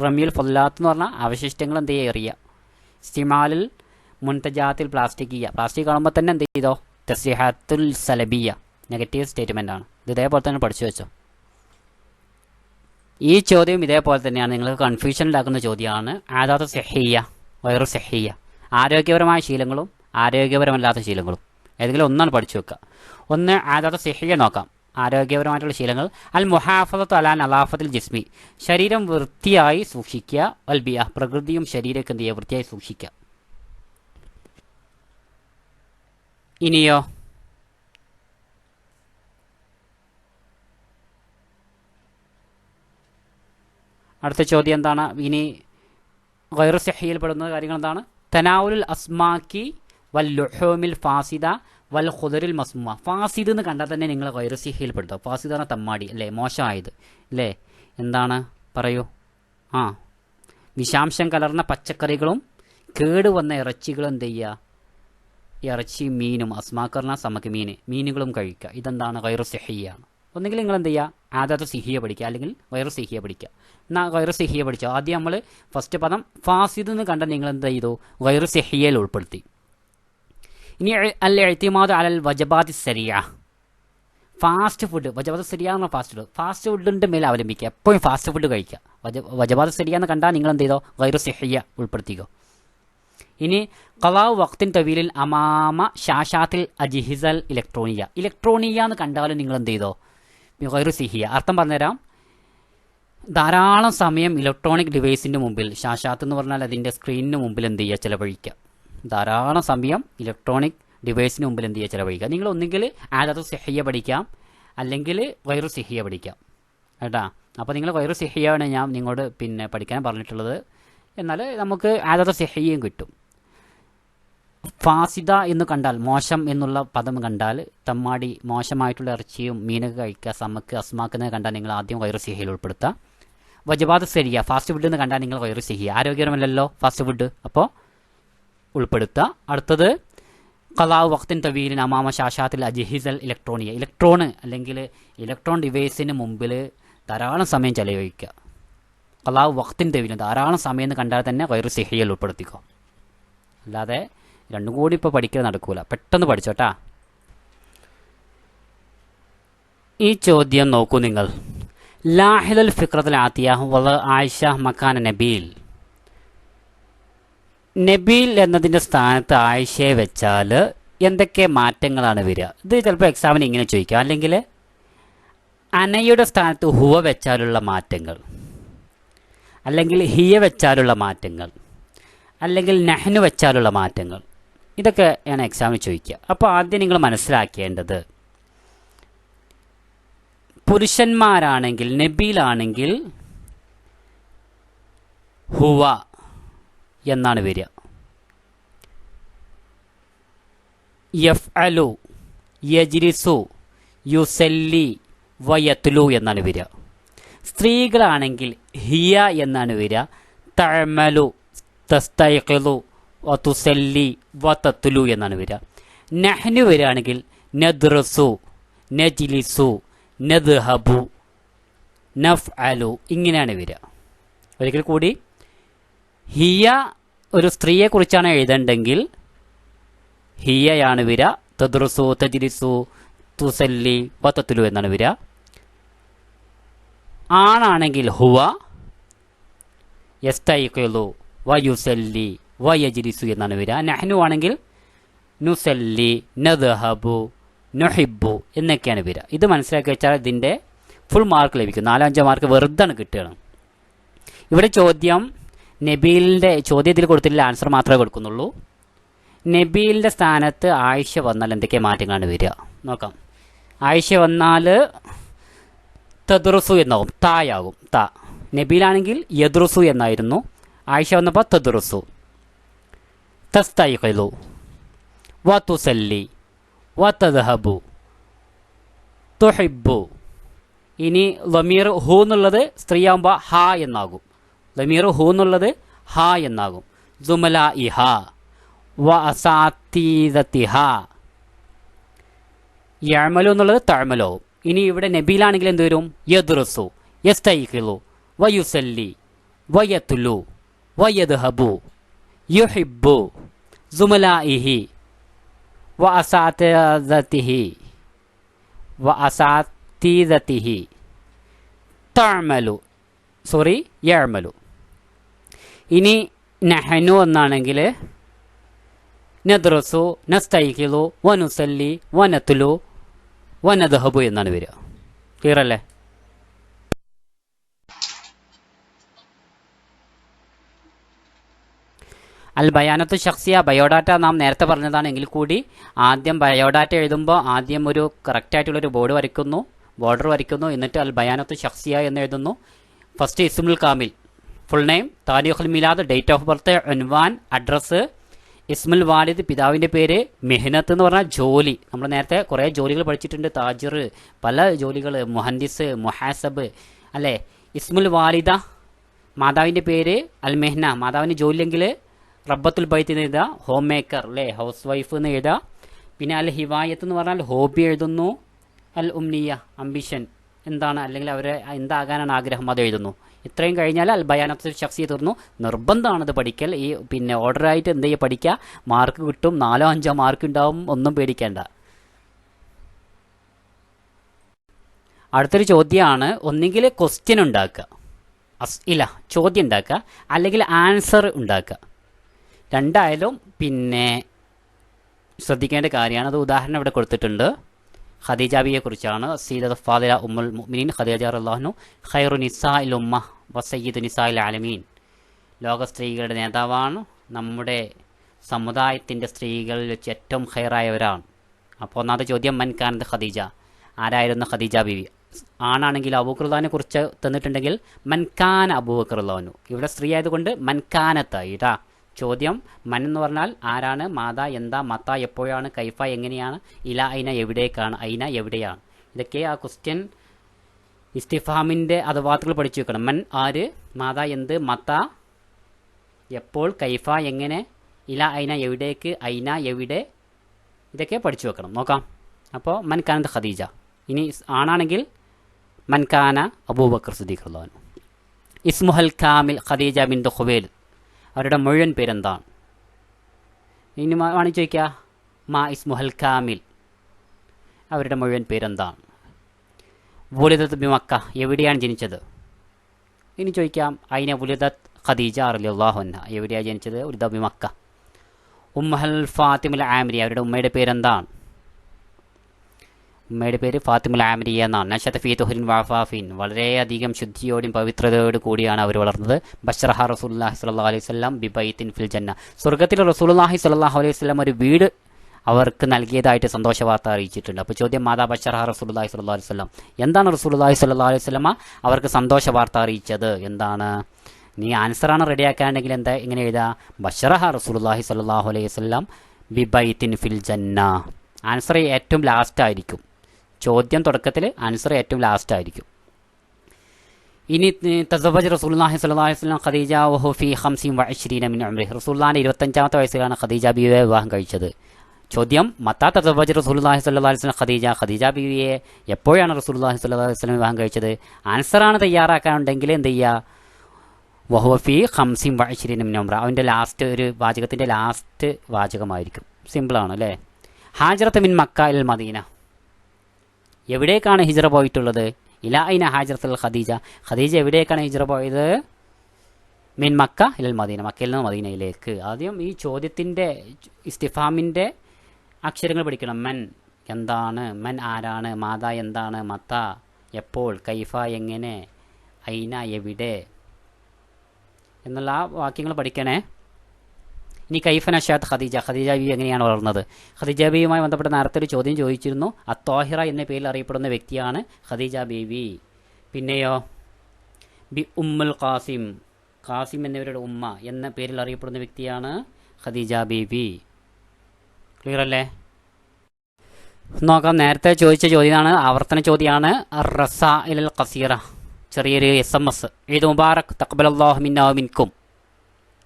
റമിയുൽ ഫല്ലാത്ത് എന്ന് പറഞ്ഞാൽ അവശിഷ്ടങ്ങൾ എന്ത് ചെയ്യുക, എറിയുക. ഇസ്തിമാലിൽ മുൻതജാത്തിൽ പ്ലാസ്റ്റിക്കിയ, പ്ലാസ്റ്റിക് കാണുമ്പോൾ തന്നെ എന്ത് ചെയ്തോ തസ്രീഹാത്തുൽ സലബിയ, നെഗറ്റീവ് സ്റ്റേറ്റ്മെൻ്റ് ആണ്. ഇത് ഇതേപോലെ തന്നെ പഠിച്ചു വെച്ചോ. ഈ ചോദ്യം ഇതേപോലെ തന്നെയാണ്, നിങ്ങൾക്ക് കൺഫ്യൂഷനിലാക്കുന്ന ചോദ്യമാണ്. ആദാത്ത് സെഹിയ വൈറു സെഹിയ, ആരോഗ്യപരമായ ശീലങ്ങളും ആരോഗ്യപരമല്ലാത്ത ശീലങ്ങളും ഏതെങ്കിലും ഒന്നാണ് പഠിച്ചു വെക്കുക. ഒന്ന് ആദാത്ത് സെഹിയ നോക്കാം, ആരോഗ്യപരമായിട്ടുള്ള ശീലങ്ങൾ. അൽ മുഹാഫദത്ത് അലാ നലാഫത്തിൽ ജിസ്മി, ശരീരം വൃത്തിയായി സൂക്ഷിക്കുക. അൽ ബിയ, പ്രകൃതിയും ശരീരമൊക്കെ എന്ത് ചെയ്യുക, വൃത്തിയായി സൂക്ഷിക്കുക. ഇനിയോ അടുത്ത ചോദ്യം എന്താണ്? ഇനി ഗൈറു സഹിയിൽ പെടുന്ന കാര്യങ്ങൾ എന്താണ്? തനാവുലുൽ അസ്മാക്കി വൽ ലുഹൂമിൽ ഫാസിദ വൽ ഖുദറിൽ മസ്മുമ. ഫാസിദ് എന്ന് കണ്ടാൽ തന്നെ നിങ്ങൾ ഗൈറു സഹിയിൽ പെടുത്തുക. ഫാസിദ് ആണ് തമ്മാടി അല്ലേ, മോശമായത് അല്ലേ. എന്താണ് പറയൂ? വിഷാംശം കലർന്ന പച്ചക്കറികളും കേടുവന്ന ഇറച്ചികളും എന്ത് ചെയ്യുക, ഇറച്ചി മീനും, അസ്മാക്ക് പറഞ്ഞാൽ സമക്ക് മീനുകളും കഴിക്കുക. ഇതെന്താണ്? ഗൈറു സഹിയാണ്. ഒന്നുകിൽ നിങ്ങൾ എന്ത് ചെയ്യുക, ആദാത്ത് സിഹിയ പഠിക്കുക, അല്ലെങ്കിൽ ഗൈറു സിഹിയ പഠിക്കുക. എന്നാൽ ഗൈറു സിഹിയ പഠിച്ചോ. ആദ്യം നമ്മൾ ഫസ്റ്റ് പദം ഫാസിദ് എന്ന് കണ്ട നിങ്ങൾ എന്ത് ചെയ്തു, ഗൈറു സിഹിയയിൽ ഉൾപ്പെടുത്തി. ഇനി അൽ ഇഅ്തിമാദ് അലൽ വജബാത്തി സരിയ, ഫാസ്റ്റ് ഫുഡ്. വജബാത്ത് സരിയ എന്ന് പറഞ്ഞാൽ ഫാസ്റ്റ് ഫുഡിൻ്റെ മേലെ അവലംബിക്കുക. എപ്പോഴും ഫാസ്റ്റ് ഫുഡ് കഴിക്കുക. വജബാത്ത് സരിയ എന്ന് കണ്ടാൽ നിങ്ങൾ എന്ത് ചെയ്തോ, ഗൈറു സിഹിയ ഉൾപ്പെടുത്തിക്കോ. ഇനി ഖലാഉ വഖ്തിൻ തവീലിൻ അമാമ ഷാഷാത്തിൽ അജിഹിസൽ ഇലക്ട്രോണിയ എന്ന് കണ്ടാലും നിങ്ങൾ എന്ത് ചെയ്തോ, ഗൈറു സിഹിയ. അർത്ഥം പറഞ്ഞുതരാം. ധാരാളം സമയം ഇലക്ട്രോണിക് ഡിവൈസിൻ്റെ മുമ്പിൽ, ഷാഷാത്ത് എന്ന് പറഞ്ഞാൽ അതിൻ്റെ സ്ക്രീനിന് മുമ്പിൽ എന്ത് ചെയ്യുക, ചിലവഴിക്കുക. ധാരാളം സമയം ഇലക്ട്രോണിക് ഡിവൈസിന് മുമ്പിൽ എന്ത് ചെയ്യുക, ചിലവഴിക്കുക. നിങ്ങൾ ഒന്നുകിൽ ആദാത്തു സിഹിയ പഠിക്കാം, അല്ലെങ്കിൽ ഗൈറു സിഹിയ പഠിക്കാം കേട്ടാ. അപ്പോൾ നിങ്ങൾ ഗൈറു സിഹിയാണ് ഞാൻ നിങ്ങളോട് പഠിക്കാൻ പറഞ്ഞിട്ടുള്ളത്. എന്നാൽ നമുക്ക് ആദാത്തു സിഹിയയും കിട്ടും. ഫാസിദ എന്ന് കണ്ടാൽ, മോശം എന്നുള്ള പദം കണ്ടാൽ, തമ്മാടി, മോശമായിട്ടുള്ള ഇറച്ചിയും മീനൊക്കെ കഴിക്കുക, സമക്ക് അസ്മാക്ക് എന്ന് കണ്ടാൽ നിങ്ങൾ ആദ്യം ഗൈറു സിഹിയയിൽ ഉൾപ്പെടുത്തുക. വജബാത്ത് സരിയ, ഫാസ്റ്റ് ഫുഡ് എന്ന് കണ്ടാൽ നിങ്ങൾ ഗൈറു സിഹിയ, ആരോഗ്യകരമല്ലല്ലോ ഫാസ്റ്റ് ഫുഡ്, അപ്പോൾ ഉൾപ്പെടുത്തുക. അടുത്തത് ഖലാഉ വഖ്തിൻ തവീലിൻ അമാമ ഷാഷാത്തിൽ അജിഹിസൽ ഇലക്ട്രോൺ അല്ലെങ്കിൽ ഇലക്ട്രോൺ ഡിവൈസിന് മുമ്പിൽ ധാരാളം സമയം ചെലവഴിക്കുക. ഖലാഉ വഖ്തിൻ തവീലിൻ, ധാരാളം സമയം എന്ന് കണ്ടാൽ തന്നെ ഗൈറു സിഹിയയിൽ ഉൾപ്പെടുത്തിക്കോ. അല്ലാതെ രണ്ടും കൂടി ഇപ്പോൾ പഠിക്കൽ നടക്കൂല, പെട്ടെന്ന് പഠിച്ചോട്ടാ. ഈ ചോദ്യം നോക്കൂ നിങ്ങൾ. ലാഹിദൽ ഫിക്രത്തുൽ ആതിയ വല ആയിഷ മക്കാന നബീൽ എന്നതിൻ്റെ സ്ഥാനത്ത് ആയിഷയെ വെച്ചാൽ എന്തൊക്കെ മാറ്റങ്ങളാണ് വരിക? ഇത് ചിലപ്പോൾ എക്സാമിന് ഇങ്ങനെ ചോദിക്കാം. അല്ലെങ്കിൽ അനയുടെ സ്ഥാനത്ത് ഹുവ വെച്ചാലുള്ള മാറ്റങ്ങൾ, അല്ലെങ്കിൽ ഹിയ വെച്ചാലുള്ള മാറ്റങ്ങൾ, അല്ലെങ്കിൽ നഹ്നു വെച്ചാലുള്ള മാറ്റങ്ങൾ, ഇതൊക്കെ ആണ് എക്സാമിന് ചോദിക്കുക. അപ്പോൾ ആദ്യം നിങ്ങൾ മനസ്സിലാക്കേണ്ടത്, പുരുഷന്മാരാണെങ്കിൽ, നബീലാണെങ്കിൽ ഹുവ എന്നാണ് വരിക. യഫ്അലു, യജ്ലിസു, യുസല്ലി, വയത്ലു എന്നാണ് വരിക. സ്ത്രീകളാണെങ്കിൽ ഹിയ എന്നാണ് വരിക. തഅമലു, തസ്തൈഖിദു, വതുസല്ലി, വതത്ലു എന്നാണ് വരിക. നഹ്നു വരികയാണെങ്കിൽ നദ്റസു, നജ്ലിസു, നദ്ഹബു, നഫ്അലു, ഇങ്ങനെയാണ് വരിക. ഒരിക്കൽ കൂടി, ഹിയ ഒരു സ്ത്രീയെക്കുറിച്ചാണ് എഴുതണ്ടെങ്കിൽ ഹിയയാണ് വരിക. തദ്റുസു, തജ്ലിസു, തുസല്ലി, വതത്ലു എന്നാണ് വരിക. ആണാണെങ്കിൽ ഹുവ, യസ്തൈഖിദു, വയുസല്ലി, വയജ്ലിസു എന്നാണ് വരിക. നഹ്നു ആണെങ്കിൽ നുസല്ലി, നദ്ഹബു, നൊഹിബു എന്നൊക്കെയാണ് വരിക. ഇത് മനസ്സിലാക്കി വെച്ചാൽ ഇതിൻ്റെ ഫുൾ മാർക്ക് ലഭിക്കും. 4-5 മാർക്ക് വെറുതാണ് കിട്ടുകയാണ്. ഇവിടെ ചോദ്യം നബീലിൻ്റെ ചോദ്യത്തിൽ കൊടുത്തില്ല, ആൻസർ മാത്രമേ കൊടുക്കുന്നുള്ളൂ. നബീലിൻ്റെ സ്ഥാനത്ത് ആയിഷ വന്നാൽ എന്തൊക്കെ മാറ്റങ്ങളാണ് വരിക നോക്കാം. ആയിഷ വന്നാൽ തദ്റുസു എന്നാകും, തായാകും. നബീലാണെങ്കിൽ യദ്റുസു എന്നായിരുന്നു. ആയിഷ വന്നപ്പോൾ തദ്റുസു. തസ്തൈഖിലു വതുസല്ലി വതദ്ഹബു തുഹിബ്ബു. ഇനി ലമീർ ഹു എന്നുള്ളത് സ്ത്രീയാകുമ്പോൾ ഹ എന്നാകും. ലമീർ ഹു എന്നുള്ളത് ഹ എന്നാകും. സുമലാഇഹ വ അസാതീദതിഹ. യഅമലു എന്നുള്ളത് തഅമലാവും. ഇനി ഇവിടെ നബീലാണെങ്കിൽ എന്ത് വരും? യദ്റുസു, യസ്തൈഖിലു, വയുസല്ലി, വയത്ലു, വയദ്ഹബു, യുഹിബ്ബു, സുമലാഇഹി, വഅസാതീദതിഹി, വഅസാതീദതിഹി, തഅമലു, യഅമലു. ഇനി നഹനു എന്നാണെങ്കിൽ നദ്റസു, നസ്തൈഖിലു, വനുസല്ലി, വനത്ലു, വനദ്ഹബു എന്നാണ് വരിക. ക്ലിയർ അല്ലേ? അൽ ബയാനത്തു ഷഖ്സിയ, ബയോഡാറ്റ നാം നേരത്തെ പറഞ്ഞതാണ്. എങ്കിൽ കൂടി ആദ്യം ബയോഡാറ്റ എഴുതുമ്പോൾ ആദ്യം ഒരു കറക്റ്റായിട്ടുള്ളൊരു ബോർഡർ വരയ്ക്കുന്നു. എന്നിട്ട് അൽ ബയാനത്തു ഷഖ്സിയ എന്ന് എഴുതുന്നു. ഫസ്റ്റ് ഇസ്മുൽ കാമിൽ, ഫുൾ നെയിം, താരീഖുൽ മിലാദ്, ഡേറ്റ് ഓഫ് ബർത്ത്, ഉൻവാൻ, അഡ്രസ്സ്, ഇസ്മുൽ വാലിദ്, പിതാവിൻ്റെ പേര്, മെഹ്നത്ത് എന്ന് പറഞ്ഞാൽ ജോലി. നമ്മൾ നേരത്തെ കുറേ ജോലികൾ പഠിച്ചിട്ടുണ്ട്. താജിർ, പല ജോലികൾ, മുഹന്ദിസ്, മുഹാസബ് അല്ലേ. ഇസ്മുൽ വാലിദ, മാതാവിൻ്റെ പേര്, അൽ മെഹ്ന, മാതാവിന് ജോലിയെങ്കിൽ റബ്ബത്തുൽ ബൈത്ത് എന്ന് എഴുതുക, ഹോം മേക്കർ അല്ലേ, ഹൗസ് വൈഫ് എന്ന് എഴുതുക. പിന്നെ അൽ ഹിവായത്ത് എന്ന് പറഞ്ഞാൽ ഹോബി എഴുതുന്നു. അൽ ഉംനിയ, അംബിഷൻ എന്താണ്, അല്ലെങ്കിൽ അവരെ എന്താകാനാണ് ആഗ്രഹം, അത് എഴുതുന്നു. ഇത്രയും കഴിഞ്ഞാൽ അൽ ബയാനത്തു ഷഖ്സിയ തീർന്നു. നിർബന്ധമാണത് പഠിക്കൽ. ഈ പിന്നെ ഓർഡറായിട്ട് എന്ത് ചെയ്യുക, പഠിക്കുക, മാർക്ക് കിട്ടും. 4-5 മാർക്ക് ഉണ്ടാവും, ഒന്നും പേടിക്കേണ്ട. അടുത്തൊരു ചോദ്യമാണ്, ഒന്നുകിൽ ക്വസ്റ്റ്യൻ ഉണ്ടാക്കുക, ചോദ്യം ഉണ്ടാക്കുക, അല്ലെങ്കിൽ ആൻസർ ഉണ്ടാക്കുക. രണ്ടായാലും പിന്നെ ശ്രദ്ധിക്കേണ്ട കാര്യമാണ്. അത് ഉദാഹരണം ഇവിടെ കൊടുത്തിട്ടുണ്ട്. ഖദീജ ബിയെ കുറിച്ചാണ്. സീദത്ത് ഫാദില ഉമ്മുൽ മുഅ്മിനീൻ ഖദീജ റളിയല്ലാഹു അൻഹ ഖൈറു നിസാഇൽ ഉമ്മ വസയ്യിദു നിസാഇൽ ആലമീൻ. ലോക സ്ത്രീകളുടെ നേതാവാണ്, നമ്മുടെ സമുദായത്തിൻ്റെ സ്ത്രീകളിൽ വെച്ച് ഏറ്റവും ഖൈറായവരാണ്. അപ്പോൾ ഒന്നാമത്തെ ചോദ്യം, മൻ കാനത്ത് ഖദീജ, ആരായിരുന്നു ഖദീജ ബിവി? ആണാണെങ്കിൽ അബൂബക്കറിനെ കുറിച്ച് തന്നിട്ടുണ്ടെങ്കിൽ മൻകാന അബൂബക്കറില്ലാഹു. ഇവിടെ സ്ത്രീ ആയതുകൊണ്ട് മൻകാനത്തായി. ചോദ്യം മൻ എന്ന് പറഞ്ഞാൽ ആരാണ്, മാതാ എന്താ, മത്ത എപ്പോഴാണ്, കൈഫ എങ്ങനെയാണ്, ഇല ഐന എവിടേക്കാണ്, ഐന എവിടെയാണ്. ഇതൊക്കെ ആ ക്വസ്റ്റ്യൻ ഇസ്തിഫാമിൻ്റെ അഥവാത്തുകൾ പഠിച്ചു വെക്കണം. മൻ ആര്, മാതാ എന്ത്, മത്ത എപ്പോൾ, കൈഫ എങ്ങനെ, ഇല ഐന എവിടേക്ക്, ഐന എവിടെ, ഇതൊക്കെ പഠിച്ചു വെക്കണം. നോക്കാം. അപ്പോൾ മൻ കാനത്ത് ഖദീജ. ഇനി ആണാണെങ്കിൽ മൻകാന അബൂബക്കർ സിദ്ദീഖ് റളിയല്ലാഹു അൻഹു. ഇസ്മുഹൽ കാമിൽ ഖദീജ ബിൻത് ഖുവൈലിദ്, അവരുടെ മുഴുവൻ പേരെന്താണ്? ഇനി വേണമെങ്കിൽ ചോദിക്കുക, മാ ഇസ്മുഹൽ കാമിൽ, അവരുടെ മുഴുവൻ പേരെന്താണ്? വുലിദത്ത് ബി മക്ക, എവിടെയാണ് ജനിച്ചത്? ഇനി ചോദിക്കാം, ഐന വുലിദത്ത് ഖദീജ റളിയല്ലാഹു അൻഹ, എവിടെയാണ് ജനിച്ചത്? വുലിദ ബി മക്ക. ഉമ്മഹൽ ഫാത്തിമുൽ ആമിരി, അവരുടെ ഉമ്മയുടെ പേരെന്താണ്? ഉമ്മയുടെ പേര് ഫാത്തിമുൽ ആമിരിയ എന്നാണ്. നശത ഫീ തുഹ്രിൻ വഅഫാഫിൻ, വളരെയധികം ശുദ്ധിയോടും പവിത്രതയോടും കൂടിയാണ് അവർ വളർന്നത്. ബശ്റഹ റസൂലുള്ളാഹി സ്വല്ലല്ലാഹു അലൈഹി വസല്ലം ബിബൈത്തിൻ ഫിൽ ജന്ന, സ്വർഗ്ഗത്തിൽ റസൂലുള്ളാഹി സ്വല്ലല്ലാഹു അലൈഹി വസല്ലം ഒരു വീട് അവർക്ക് നൽകിയതായിട്ട് സന്തോഷ വാർത്ത അറിയിച്ചിട്ടുണ്ട്. അപ്പോൾ ചോദ്യം, മാതാ ബശ്റഹ റസൂലുള്ളാഹി സ്വല്ലല്ലാഹു അലൈഹി വസല്ലം, എന്താണ് റസൂലുള്ളാഹി സ്വല്ലല്ലാഹു അലൈഹി വസല്ലമ അവർക്ക് സന്തോഷ വാർത്ത അറിയിച്ചത്? എന്താണ്? നീ ആൻസറാണ് റെഡിയാക്കാണെങ്കിൽ എങ്ങനെ എഴുതാ? ബശ്റഹ റസൂലുള്ളാഹി സ്വല്ലല്ലാഹു അലൈഹി വസല്ലം ബിബൈത്തിൻ ഫിൽ ജന്ന. ആൻസർ ഏറ്റവും ലാസ്റ്റ് ആയിരിക്കും. ചോദ്യം തുടക്കത്തിൽ, ആൻസർ ഏറ്റവും ലാസ്റ്റ് ആയിരിക്കും. ഇനി തസവ്വജ റസൂലുള്ളാഹി സ്വല്ലല്ലാഹു അലൈഹി വസല്ലം ഖദീജ വഹു ഫീ 25 മിൻ ഉംരിഹി, റസൂലുള്ളാഹിന്റെ 25ാമത്തെ വയസ്സിലാണ് ഖദീജ ബീവിയെ വിവാഹം കഴിച്ചത്. ചോദ്യം, മത്താ തസവ്വജ റസൂലുള്ളാഹി സ്വല്ലല്ലാഹു അലൈഹി വസല്ലം ഖദീജ ബീവിയെ എപ്പോഴാണ് റസൂലുള്ളാഹി സ്വല്ലല്ലാഹു അലൈഹി വസല്ലം വിവാഹം കഴിച്ചത്? ആൻസറാണ് തയ്യാറാക്കാനുണ്ടെങ്കിൽ എന്ത് ചെയ്യുക? വഹു ഫീ 25 മിൻ ഉംറ, അവൻ്റെ ലാസ്റ്റ് ഒരു വാചകത്തിൻ്റെ ലാസ്റ്റ് വാചകമായിരിക്കും. സിമ്പിളാണ് അല്ലേ? ഹാജറത്ത് മിൻ മക്ക ഇൽ മദീന, എവിടേക്കാണ് ഹിജ്റ പോയിട്ടുള്ളത്? ഇലാ ഐന ഹാജറത്തുൽ ഖദീജ, ഖദീജ എവിടേക്കാണ് ഹിജ്റ പോയത്? മിൻ മക്ക ഇൽ മദീന, മക്കയിൽ നിന്ന് മദീനയിലേക്ക്. ആദ്യം ഈ ചോദ്യത്തിൻ്റെ ഇസ്തിഫാമിൻ്റെ അക്ഷരങ്ങൾ പഠിക്കണം. മൻ, എന്താണ്, മൻ ആരാണ്, മാതാ എന്താണ്, മത്ത എപ്പോൾ, കൈഫ എങ്ങനെ, ഐന എവിടെ എന്നുള്ള ആ വാക്യങ്ങൾ പഠിക്കണേ. ഇനി കൈഫ നഷാത്ത് ഖദീജ, ഖദീജ ബി എങ്ങനെയാണ് വളർന്നത്? ഖദീജ ബിയുമായി ബന്ധപ്പെട്ട നേരത്തെ ഒരു ചോദ്യം ചോദിച്ചിരുന്നു. അത്വാഹിറ എന്ന പേരിൽ അറിയപ്പെടുന്ന വ്യക്തിയാണ് ഖദീജ ബീവി. പിന്നെയോ ബി ഉമ്മുൽ ഖാസിം, ഖാസിം എന്നിവരുടെ ഉമ്മ എന്ന പേരിൽ അറിയപ്പെടുന്ന വ്യക്തിയാണ് ഖദീജ ബീവി. ക്ലിയർ അല്ലേ? നോക്കാം. നേരത്തെ ചോദിച്ച ചോദ്യമാണ്, ആവർത്തന ചോദ്യമാണ്. റസാഇലുൽ ഖസീറ, ചെറിയൊരു SMS. ഈദ് മുബാറക് തഖബ്ബലല്ലാഹു മിന്നാ വമിൻകും.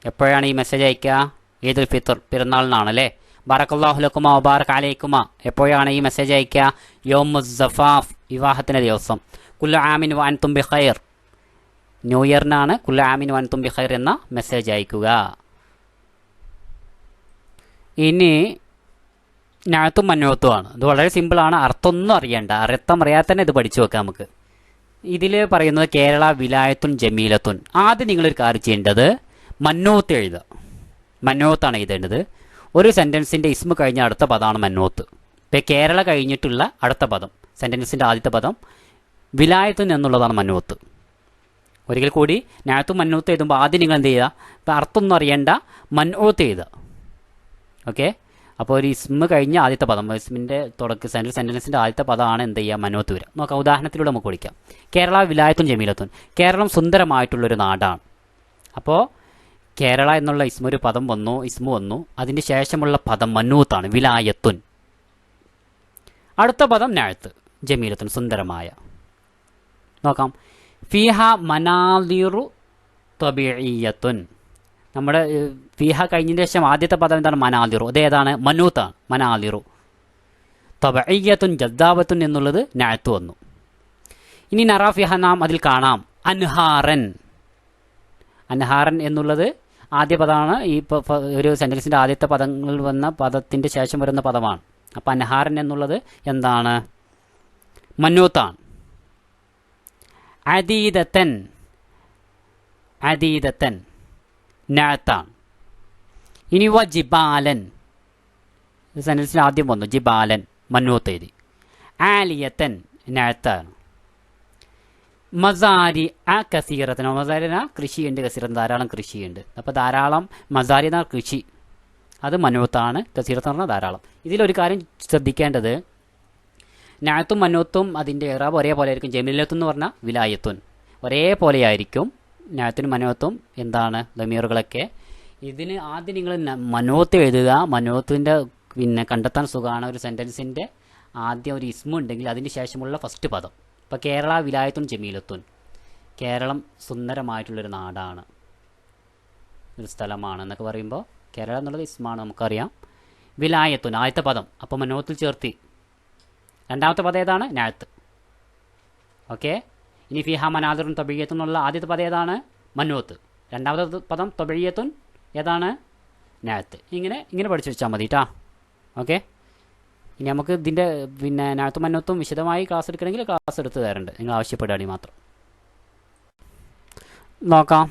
എപ്പോഴാണ് ഈ മെസ്സേജ് അയക്കുക? ഈദുൽ ഫിത്ർ, പെരുന്നാളിനാണ് അല്ലേ? ബാറക്കല്ലാഹു ലക്കുമാ വബാറക അലൈക്കുമാ, എപ്പോഴാണ് ഈ മെസ്സേജ് അയക്കുക? യൗമുസ് സഫാഫ്, വിവാഹത്തിൻ്റെ ദിവസം. കുല്ലു ആമിൻ വ അൻതും ബിഖൈർ, ന്യൂ ഇയറിനാണ് കുല്ലു ആമിൻ വ അൻതും ബിഖൈർ എന്ന മെസ്സേജ് അയക്കുക. ഇനി നഅത്തും മൻഊത്തുമാണ്. ഇത് വളരെ സിമ്പിളാണ്, അർത്ഥമൊന്നും അറിയണ്ട. അർത്ഥം അറിയാതെ തന്നെ ഇത് പഠിച്ചു വെക്കാം നമുക്ക്. ഇതിൽ പറയുന്നത് കേരള വിലായത്തുൻ ജമീലത്തുൻ. ആദ്യം നിങ്ങളൊരു കാര്യം ചെയ്യേണ്ടത് മന്നൂത്ത് എഴുതുക. മന്നൂത്താണ് എഴുതേണ്ടത്. ഒരു സെൻറ്റൻസിൻ്റെ ഇസ്മ കഴിഞ്ഞ അടുത്ത പദമാണ് മന്നൂത്ത്. ഇപ്പോൾ കേരള കഴിഞ്ഞിട്ടുള്ള അടുത്ത പദം, സെൻറ്റൻസിൻ്റെ ആദ്യത്തെ പദം വിലായത്തുൻ എന്നുള്ളതാണ് മന്നൂത്ത്. ഒരിക്കൽ കൂടി, നഅത്തും മന്നൂത്ത് എഴുതുമ്പോൾ ആദ്യം നിങ്ങൾ എന്ത് ചെയ്യുക? ഇപ്പോൾ അർത്ഥമൊന്നും അറിയേണ്ട, മൻഊത്ത് എഴുതുക. ഓക്കെ. അപ്പോൾ ഒരു ഇസ്മ കഴിഞ്ഞ ആദ്യത്തെ പദം, ഇസ്മിൻ്റെ സെൻറ്റൻസിൻ്റെ ആദ്യത്തെ പദമാണ് എന്ത് ചെയ്യുക? മന്നൂത്ത് വരിക. നോക്കാം, ഉദാഹരണത്തിലൂടെ നമുക്ക് പഠിക്കാം. കേരള വിലായത്തുൻ ജമീലത്തുൻ, കേരളം സുന്ദരമായിട്ടുള്ളൊരു നാടാണ്. അപ്പോൾ കേരള എന്നുള്ള ഒരു പദം വന്നു, ഇസ്മു വന്നു. അതിന് ശേഷമുള്ള പദം മന്നൂത്താണ്, വിലായത്തുൻ. അടുത്ത പദം നഅത്ത് ജമീലത്തുൻ, സുന്ദരമായ. നോക്കാം. ഫീഹ മനാദിറു തബീഇയ്യത്തുൻ. നമ്മുടെ ഫീഹ കഴിഞ്ഞതിന് ശേഷം ആദ്യത്തെ പദം എന്താണ്? മനാദിറു. അതേതാണ്? മന്നൂത്താണ്, മനാദിറു. തബഈയത്തുൻ ജദ്ദാബത്തുൻ എന്നുള്ളത് നഅത്ത് വന്നു. ഇനി നറാ ഫിഹ, നാം അതിൽ കാണാം, അൻഹാറൻ. അൻഹാറൻ എന്നുള്ളത് ആദ്യ പദമാണ്. ഈ ഒരു സെൻറ്റൻസിൻ്റെ ആദ്യത്തെ പദങ്ങൾ വന്ന പദത്തിൻ്റെ ശേഷം വരുന്ന പദമാണ്. അപ്പം അൻഹാറൻ എന്നുള്ളത് എന്താണ്? മന്നൂത്താണ്. അദീദത്തൻ, അദീദത്തൻ നഅത്താണ്. ഇനി വ ജിബാലൻ, സെൻറ്റൻസിന് ആദ്യം വന്നു ജിബാലൻ, മന്നൂത്ത് എഴുതി. ആലിയത്തൻ നഅത്താണ്. മസാരി ആ കസീറത്തിന്, മസാരിന കൃഷിയുണ്ട്, കസീറത്ത് ധാരാളം കൃഷിയുണ്ട്. അപ്പോൾ ധാരാളം മസാരി എന്ന കൃഷി, അത് മന്നൂത്താണ്. കസീറത്ത് എന്ന് പറഞ്ഞാൽ ധാരാളം. ഇതിലൊരു കാര്യം ശ്രദ്ധിക്കേണ്ടത്, നഅത്തും മന്നൂത്തും അതിൻ്റെ ഇറാബ് ഒരേപോലെ ആയിരിക്കും. ജമീലത്തുൻ എന്ന് പറഞ്ഞാൽ വിലായത്തുൻ ഒരേപോലെ ആയിരിക്കും. നഅത്തിനും മന്നൂത്തും എന്താണ് ദമീറുകളൊക്കെ. ഇതിന് ആദ്യം നിങ്ങൾ മന്നൂത്ത് എഴുതുക. മന്നൂത്തിൻ്റെ പിന്നെ കണ്ടെത്താൻ സുഖമാണ്. ഒരു സെൻറ്റൻസിൻ്റെ ആദ്യം ഒരു ഇസ്മു ഉണ്ടെങ്കിൽ അതിന് ശേഷമുള്ള ഫസ്റ്റ് പദം. ഇപ്പോൾ കേരള വിലായത്തുൻ ജമീലത്തുൻ, കേരളം സുന്ദരമായിട്ടുള്ളൊരു നാടാണ്, ഒരു സ്ഥലമാണ് എന്നൊക്കെ പറയുമ്പോൾ കേരളം എന്നുള്ളത് ഇസ്മാണ്, നമുക്കറിയാം. വിലായത്തുൻ ആദ്യത്തെ പദം, അപ്പോൾ മന്നൂത്തിൽ ചേർത്തി. രണ്ടാമത്തെ പദം ഏതാണ്? നഅത്ത്. ഓക്കെ. ഇനി ഫിഹ മനാദിറുൻ തബീയത്തുൻ എന്നുള്ള ആദ്യത്തെ പദം ഏതാണ്? മന്നൂത്ത്. രണ്ടാമത്തെ പദം തബീയത്തുൻ ഏതാണ്? നഅത്ത്. ഇങ്ങനെ പഠിച്ചു വെച്ചാൽ മതി കേട്ടോ. ഓക്കെ. ഇനി നമുക്ക് ഇതിൻ്റെ പിന്നെ നഅത്തും മന്നൂത്തും വിശദമായി ക്ലാസ് എടുക്കണമെങ്കിൽ ക്ലാസ് എടുത്ത് തരണ്ട്, നിങ്ങൾ ആവശ്യപ്പെടുകയാണെങ്കിൽ മാത്രം. നോക്കാം.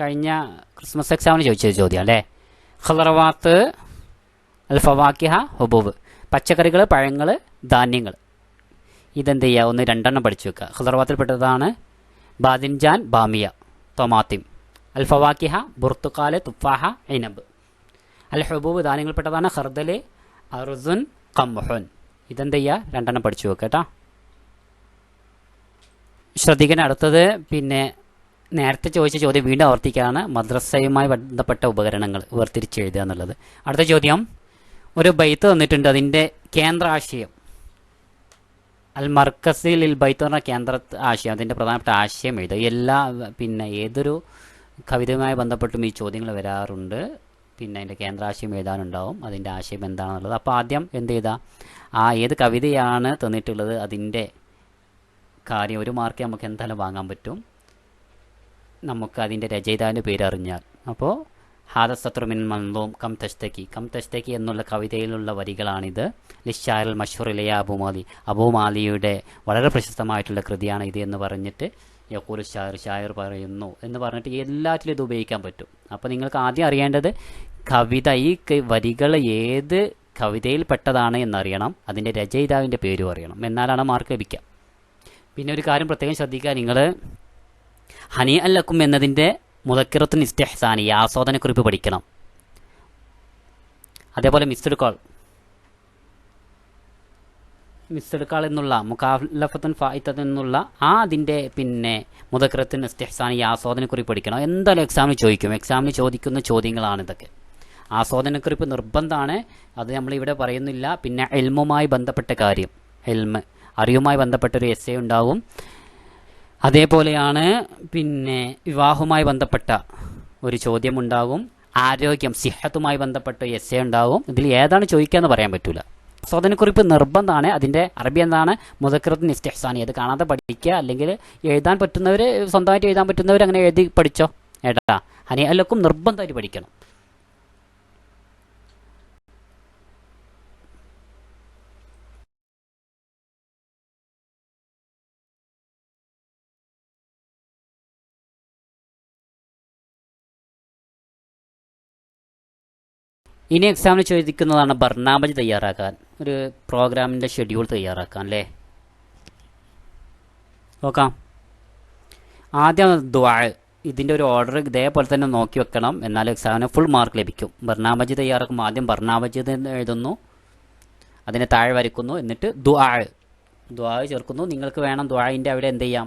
കഴിഞ്ഞ ക്രിസ്മസ് എക്സാമിന് ചോദിച്ച ചോദ്യം അല്ലേ? ഖളറവാത്ത് അൽ ഫവാക്കിഹ ഹുബൂബ്, പച്ചക്കറികൾ, പഴങ്ങൾ, ധാന്യങ്ങൾ. ഇതെന്ത് ചെയ്യുക? ഒന്ന് രണ്ടെണ്ണം പഠിച്ചു വെക്കുക. ഖളറവാത്തിൽപ്പെട്ടതാണ് ബാദിൻജാൻ, ബാമിയ, ടൊമാത്തിം. അൽ ഫവാക്കിഹ ബുർത്തുക്കാല്, തുഫാഹ, ഇനബ്. അൽ ഹുബൂബ് ധാന്യങ്ങൾപ്പെട്ടതാണ് ഖർദല്, അർസുൻ, ഖംഹുൻ. ഇതെന്ത് ചെയ്യുക? രണ്ടെണ്ണം പഠിച്ചു വെക്കുക കേട്ടോ. ശ്രദ്ധിക്കാൻ. അടുത്തത് പിന്നെ നേരത്തെ ചോദിച്ച ചോദ്യം വീണ്ടും ആവർത്തിക്കുകയാണ്. മദ്രസയുമായി ബന്ധപ്പെട്ട ഉപകരണങ്ങൾ വേർതിരിച്ചെഴുതുക എന്നുള്ളത്. അടുത്ത ചോദ്യം, ഒരു ബൈത്ത് തന്നിട്ടുണ്ട്, അതിൻ്റെ കേന്ദ്രാശയം. അൽ മർക്കസിൽ ഇൽ ബൈത്ത് പറഞ്ഞ കേന്ദ്ര ആശയം, അതിൻ്റെ പ്രധാനപ്പെട്ട ആശയം എഴുതുക. എല്ലാ പിന്നെ ഏതൊരു കവിതയുമായി ബന്ധപ്പെട്ടും ഈ ചോദ്യങ്ങൾ വരാറുണ്ട്. പിന്നെ അതിൻ്റെ കേന്ദ്രാശയം എഴുതാനുണ്ടാവും, അതിൻ്റെ ആശയം എന്താണെന്നുള്ളത്. അപ്പോൾ ആദ്യം എന്ത് ചെയ്താൽ ഏത് കവിതയാണ് തന്നിട്ടുള്ളത് അതിൻ്റെ കാര്യം, ഒരു മാർക്ക് നമുക്ക് എന്തായാലും വാങ്ങാൻ പറ്റും, നമുക്ക് അതിൻ്റെ രചയിതാവിൻ്റെ പേര് അറിഞ്ഞാൽ. അപ്പോൾ ഹാദസത്രുമിൻ മൻലൂം കം തഷ്തക്കി എന്നുള്ള കവിതയിലുള്ള വരികളാണിത്. ലിഷായൽ മഷ്ഹൂറിലയ അബൂമാലി, അബൂമാലിയുടെ വളരെ പ്രശസ്തമായിട്ടുള്ള കൃതിയാണ് ഇത് എന്ന് പറഞ്ഞിട്ട് യഖൂൽ ഷായർ പറയുന്നു എന്ന് പറഞ്ഞിട്ട് എല്ലാറ്റിലും ഇത് ഉപയോഗിക്കാൻ പറ്റും. അപ്പോൾ നിങ്ങൾക്ക് ആദ്യം അറിയേണ്ടത് കവിത, ഈ വരികൾ ഏത് കവിതയിൽ പെട്ടതാണ് എന്നറിയണം, അതിൻ്റെ രചയിതാവിൻ്റെ പേരും അറിയണം, എന്നാലാണ് മാർക്ക് ലഭിക്കുക. പിന്നെ ഒരു കാര്യം പ്രത്യേകം ശ്രദ്ധിക്കുക, നിങ്ങൾ ഹനി അല്ലക്കും എന്നതിൻ്റെ മുദക്കിറത്തുൻ ഇസ്തിഹ്സാനി ആസ്വാദനക്കുറിപ്പ് പഠിക്കണം. അതേപോലെ മിസ്ഡ് കാൾ എന്നുള്ള മുഖാലഫത്തുൻ ഫായിത്തത്ത് എന്നുള്ള അതിൻ്റെ പിന്നെ മുദക്കിറത്തുൻ ഇസ്തിഹ്സാനി ആസ്വാദനക്കുറിപ്പ് പഠിക്കണം. എന്തായാലും എക്സാമിന് ചോദിക്കും. എക്സാമിന് ചോദിക്കുന്ന ചോദ്യങ്ങളാണ് ഇതൊക്കെ. ആസ്വാദനക്കുറിപ്പ് നിർബന്ധമാണ്, അത് നമ്മളിവിടെ പറയുന്നില്ല. പിന്നെ എൽമുമായി ബന്ധപ്പെട്ട കാര്യം, അറിവുമായി ബന്ധപ്പെട്ട ഒരു എസ്സേ ഉണ്ടാവും. അതേപോലെയാണ് പിന്നെ വിവാഹവുമായി ബന്ധപ്പെട്ട ഒരു ചോദ്യമുണ്ടാകും. ആരോഗ്യം സിഹത്തുമായി ബന്ധപ്പെട്ട എസ്സേ ഉണ്ടാവും. ഇതിൽ ഏതാണ് ചോദിക്കാന്ന് പറയാൻ പറ്റൂല. ആസ്വാദനക്കുറിപ്പ് നിർബന്ധമാണ്. അതിൻ്റെ അറബി എന്താണ്? മുദക്കിറത്തുൻ ഇസ്തിഹ്സാനി. അത് കാണാതെ പഠിക്കുക, അല്ലെങ്കിൽ എഴുതാൻ പറ്റുന്നവർ, സ്വന്തമായിട്ട് എഴുതാൻ പറ്റുന്നവർ അങ്ങനെ എഴുതി പഠിച്ചോ ഏട്ടാ. ഹനി അല്ലക്കും നിർബന്ധമായിട്ട് പഠിക്കണം. ഇനി എക്സാമിന് ചോദിക്കുന്നതാണ് ബർനാമജ് തയ്യാറാക്കാൻ, ഒരു പ്രോഗ്രാമിൻ്റെ ഷെഡ്യൂൾ തയ്യാറാക്കാൻ അല്ലേ. നോക്കാം. ആദ്യം ദുആ, ഇതിൻ്റെ ഒരു ഓർഡർ ഇതേപോലെ തന്നെ നോക്കി വെക്കണം, എന്നാലും എക്സാമിന് ഫുൾ മാർക്ക് ലഭിക്കും. ബർനാമജ് തയ്യാറാക്കുമ്പോൾ ആദ്യം ബർനാമജ് എഴുതുന്നു, അതിനെ താഴെ വരയ്ക്കുന്നു, എന്നിട്ട് ദുആ ചേർക്കുന്നു. നിങ്ങൾക്ക് വേണം ദുആഇൻ്റെ അവിടെ എന്ത് ചെയ്യാം,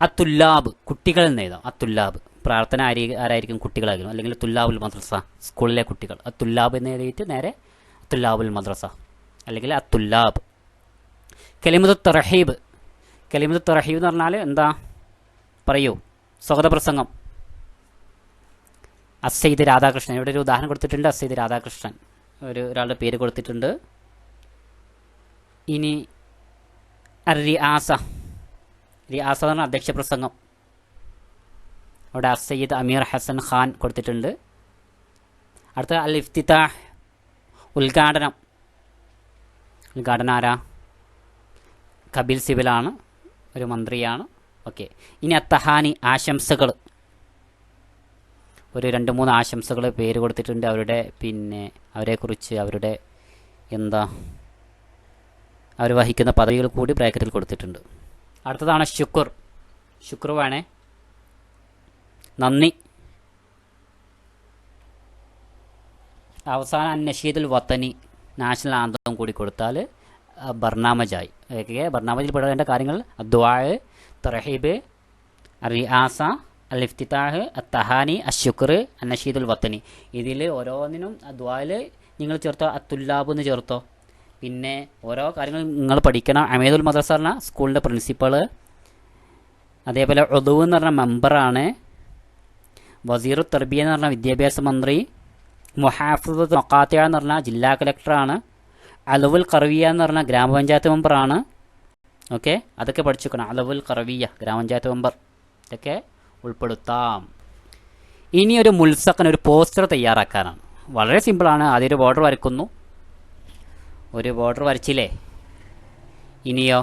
അത്തുല്ലാബ്, കുട്ടികൾ എന്ന് എഴുതാം. അത്തുല്ലാബ് പ്രാർത്ഥന ആരായിരിക്കും? കുട്ടികളായിരിക്കും, അല്ലെങ്കിൽ തുല്ലാബുൽ മദ്രസ, സ്കൂളിലെ കുട്ടികൾ. അത്തുല്ലാബ് എന്ന് എഴുതിയിട്ട് നേരെ തുല്ലാബുൽ മദ്രസ, അല്ലെങ്കിൽ അത്തുല്ലാബ്. കലിമത്തു തർഹീബ് എന്ന് പറഞ്ഞാൽ എന്താ പറയൂ, സ്വാഗത പ്രസംഗം. അസയ്യിദ് രാധാകൃഷ്ണൻ, ഇവിടെ ഒരു ഉദാഹരണം കൊടുത്തിട്ടുണ്ട്. അസയ്യിദ് രാധാകൃഷ്ണൻ ഒരാളുടെ പേര് കൊടുത്തിട്ടുണ്ട്. ഇനി റിയാസ എന്ന് പറഞ്ഞാൽ അധ്യക്ഷ പ്രസംഗം. അവിടെ അസയ്യിദ് അമീർ ഹസൻ ഖാൻ കൊടുത്തിട്ടുണ്ട്. അടുത്ത അൽ ഇഫ്തിതാഹ്, ഉദ്ഘാടനം ആരാ? കപിൽ സിബലാണ്, ഒരു മന്ത്രിയാണ്. ഓക്കെ. ഇനി അത്തഹാനി, ആശംസകൾ. ഒരു 2-3 ആശംസകൾ പേര് കൊടുത്തിട്ടുണ്ട്. അവരുടെ പിന്നെ അവരെക്കുറിച്ച്, അവരുടെ എന്താ അവർ വഹിക്കുന്ന പദവികൾ കൂടി ബ്രാക്കറ്റിൽ കൊടുത്തിട്ടുണ്ട്. അടുത്തതാണ് ശുക്ർ വേണേ, നന്ദി. അവസാനം നഷീദുൽ വത്തനി, നാഷണൽ ആന്തം കൂടി കൊടുത്താൽ ബർനാമജായി. ബർനാമജിൽ പെടേണ്ട കാര്യങ്ങൾ ദുആ, തർഹീബ്, റിയാസ, അൽ ഇഫ്തിതാഹ്, അത്തഹാനി, അശുക്ർ, നഷീദുൽ വത്തനി. ഇതിൽ ഓരോന്നിനും ദുആയിൽ നിങ്ങൾ ചേർത്തോ, അത്തുല്ലാബ് എന്ന് ചേർത്തോ. പിന്നെ ഓരോ കാര്യങ്ങൾ നിങ്ങൾ പഠിക്കണം. അമീദുൽ മദ്രസ പറഞ്ഞാൽ സ്കൂളിൻ്റെ പ്രിൻസിപ്പൾ. അതേപോലെ ഉദു എന്ന് പറഞ്ഞ മെമ്പറാണ്. വസീറു തർബിയ എന്ന് പറഞ്ഞാൽ വിദ്യാഭ്യാസ മന്ത്രി. മുഹാഫിദത്ത് മഖാത്തിയ എന്ന് പറഞ്ഞാൽ ജില്ലാ കലക്ടറാണ്. അലവുൽ ഖറവിയ എന്ന് പറഞ്ഞാൽ ഗ്രാമപഞ്ചായത്ത് മെമ്പറാണ്. ഓക്കെ, അതൊക്കെ പഠിച്ചുക്കണം. അലവുൽ ഖറവിയ, ഗ്രാമപഞ്ചായത്ത് മെമ്പർ, ഇതൊക്കെ ഉൾപ്പെടുത്താം. ഇനി ഒരു മുൽസഖൻ, ഒരു പോസ്റ്റർ തയ്യാറാക്കാനാണ്. വളരെ സിമ്പിളാണ്. ആദ്യം ഒരു ബോർഡർ വരയ്ക്കുന്നു. ഒരു ബോർഡർ വരച്ചില്ലേ? ഇനിയോ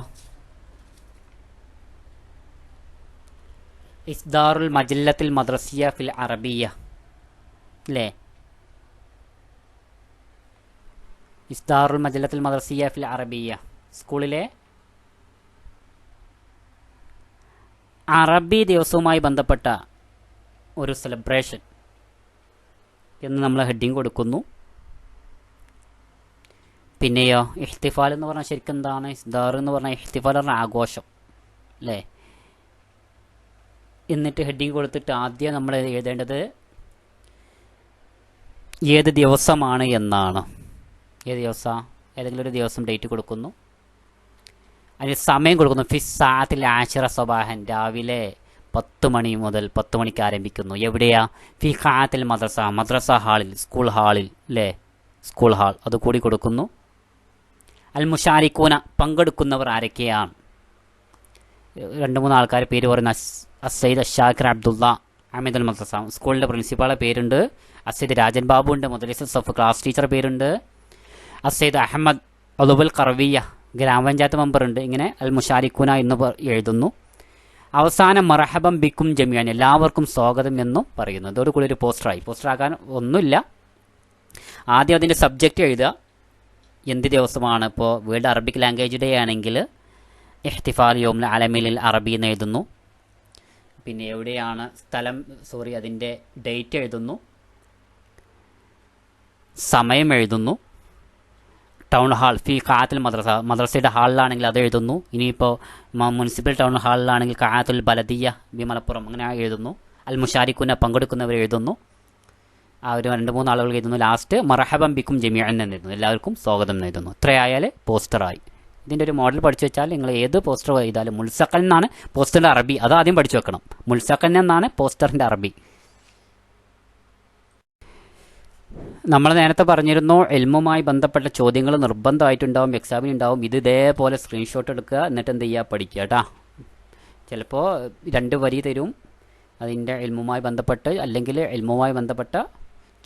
ഇസ്ദാറുൽ മജല്ലത്തിൽ മദ്രസിയ ഫിൽ അറബിയ അല്ലേ? ഇസ്ദാറുൽ മജല്ലത്തിൽ മദ്രസിയ ഫിൽ അറബിയ, സ്കൂളിലെ അറബി ദിവസവുമായി ബന്ധപ്പെട്ട ഒരു സെലിബ്രേഷൻ എന്ന് നമ്മൾ ഹെഡിങ് കൊടുക്കുന്നു. പിന്നെയോ ഇഹ്തിഫാൽ എന്ന് പറഞ്ഞാൽ ശരിക്കും എന്താണ്? ഇസ്ദാർ എന്ന് പറഞ്ഞാൽ ഇഹ്തിഫാൽ പറഞ്ഞാൽ ആഘോഷം അല്ലേ? എന്നിട്ട് ഹെഡിങ് കൊടുത്തിട്ട് ആദ്യം നമ്മൾ എഴുതേണ്ടത് ഏത് ദിവസമാണ് എന്നാണ്. ഏത് ദിവസം? ഏതെങ്കിലും ഒരു ദിവസം ഡേറ്റ് കൊടുക്കുന്നു. അതിന് സമയം കൊടുക്കുന്നു. ഫിസ് സാഅത്തിൽ ആശിറ സബാഹൻ, രാവിലെ 10 മണി മുതൽ 10 മണിക്ക് ആരംഭിക്കുന്നു. എവിടെയാ? ഫി ഖാത്തിൽ മദ്രസ ഹാളിൽ, സ്കൂൾ ഹാളിൽ അല്ലേ? സ്കൂൾ ഹാൾ അത് കൂടി കൊടുക്കുന്നു. അൽ മുഷാരിക്കൂന, പങ്കെടുക്കുന്നവർ ആരൊക്കെയാണ്? 2-3 ആൾക്കാർ പേര് പറയുന്ന അസയ്യിദ് ഷാക്കിർ അബ്ദുള്ള, അമീദുൽ മദ്രസ, സ്കൂളിൻ്റെ പ്രിൻസിപ്പാളെ പേരുണ്ട്. അസയ്യിദ് രാജൻ ബാബു ഉണ്ട്, മുദരിസ് സഫ് ക്ലാസ് ടീച്ചർ പേരുണ്ട്. അസയ്യിദ് അഹമ്മദ് അലുബൽ ഖറവിയ, ഗ്രാമപഞ്ചായത്ത് മെമ്പർ ഉണ്ട്. ഇങ്ങനെ അൽ മുഷാരിക്കൂന എന്ന് എഴുതുന്നു. അവസാനം മർഹബം ബിക്കും ജമിയാൻ, എല്ലാവർക്കും സ്വാഗതം എന്നും പറയുന്നു. ഇതോടുകൂടി ഒരു പോസ്റ്ററായി. പോസ്റ്റർ ആക്കാൻ ഒന്നുമില്ല. ആദ്യം അതിൻ്റെ സബ്ജക്റ്റ് എഴുതുക, എന്ത് ദിവസമാണ്? ഇപ്പോൾ വേൾഡ് അറബിക് ലാംഗ്വേജ് ഡേ ആണെങ്കിൽ ഇഹ്തിഫാൽ യോമുൽ അലമിൽ അറബി എന്ന് എഴുതുന്നു. പിന്നെ എവിടെയാണ് സ്ഥലം, അതിൻ്റെ ഡേറ്റ് എഴുതുന്നു, സമയം എഴുതുന്നു. ടൗൺ ഹാൾ ഫി ഖാത്തുൽ മദ്രസയുടെ ഹാളിലാണെങ്കിൽ അത് എഴുതുന്നു. ഇനിയിപ്പോൾ മുനിസിപ്പൽ ടൗൺ ഹാളിലാണെങ്കിൽ ഖാത്തുൽ ബലദിയ ബി മലപ്പുറം അങ്ങനെ എഴുതുന്നു. അൽ മുഷാരിഖുന പങ്കെടുക്കുന്നവർ എഴുതുന്നു. ആ ഒരു 2-3 ആളുകൾ എഴുതുന്നു. ലാസ്റ്റ് മർഹബൻ ബിക്കും ജമീഅൻ എന്ന് എഴുതുന്നു, എല്ലാവർക്കും സ്വാഗതം എഴുതുന്നു. ഇത്രയായാൽ പോസ്റ്ററായി. ഇതിൻ്റെ ഒരു മോഡൽ പഠിച്ചു വെച്ചാൽ നിങ്ങൾ ഏത് പോസ്റ്റർ എഴുതാലും മുൽസഖൻ എന്നാണ് പോസ്റ്ററിൻ്റെ അറബി, അത് ആദ്യം പഠിച്ചു വെക്കണം. മുൽസഖൻ എന്നാണ് പോസ്റ്ററിൻ്റെ അറബി. നമ്മൾ നേരത്തെ പറഞ്ഞിരുന്നു ഇൽമുമായി ബന്ധപ്പെട്ട ചോദ്യങ്ങൾ നിർബന്ധമായിട്ടുണ്ടാവും, എക്സാമിനുണ്ടാവും. ഇത് ഇതേപോലെ സ്ക്രീൻഷോട്ട് എടുക്കുക, എന്നിട്ട് എന്ത് ചെയ്യുക, പഠിക്കുക കേട്ടോ. ചിലപ്പോൾ 2 വരി തരും അതിൻ്റെ ഇൽമുമായി ബന്ധപ്പെട്ട്, അല്ലെങ്കിൽ ഇൽമുമായി ബന്ധപ്പെട്ട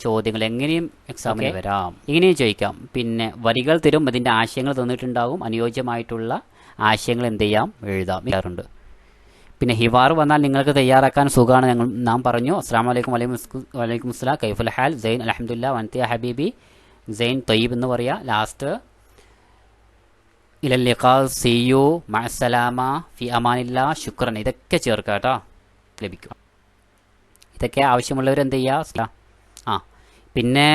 ചോദ്യങ്ങൾ എങ്ങനെയും എക്സാമിന് വരാം, ഇങ്ങനെയും ചോദിക്കാം. പിന്നെ വരികൾ തരും, അതിൻ്റെ ആശയങ്ങൾ തന്നിട്ടുണ്ടാകും, അനുയോജ്യമായിട്ടുള്ള ആശയങ്ങൾ എന്ത് ചെയ്യാം, എഴുതാം ചെയ്യാറുണ്ട്. പിന്നെ ഹിവാർ വന്നാൽ നിങ്ങൾക്ക് തയ്യാറാക്കാൻ സുഖമാണ്. നാം പറഞ്ഞു അസ്സലാമു അലൈക്കും വലൈക്കും അസ്സലാം കൈഫുൽ ഹാൽ സൈൻ അൽഹംദുലില്ലാ വൻതിയ ഹബീബി സൈൻ തൊയ്യബ് എന്ന് പറയുക. ലാസ്റ്റ് ഇലൽ ലിഖാ സീ യു മഅസ്സലാമ ഫി അമാനില്ലാ ശുക്രൻ, ഇതൊക്കെ ചേർക്കുക കേട്ടോ, ലഭിക്കും. ഇതൊക്കെ ആവശ്യമുള്ളവർ എന്ത് ചെയ്യുക. പിന്നെ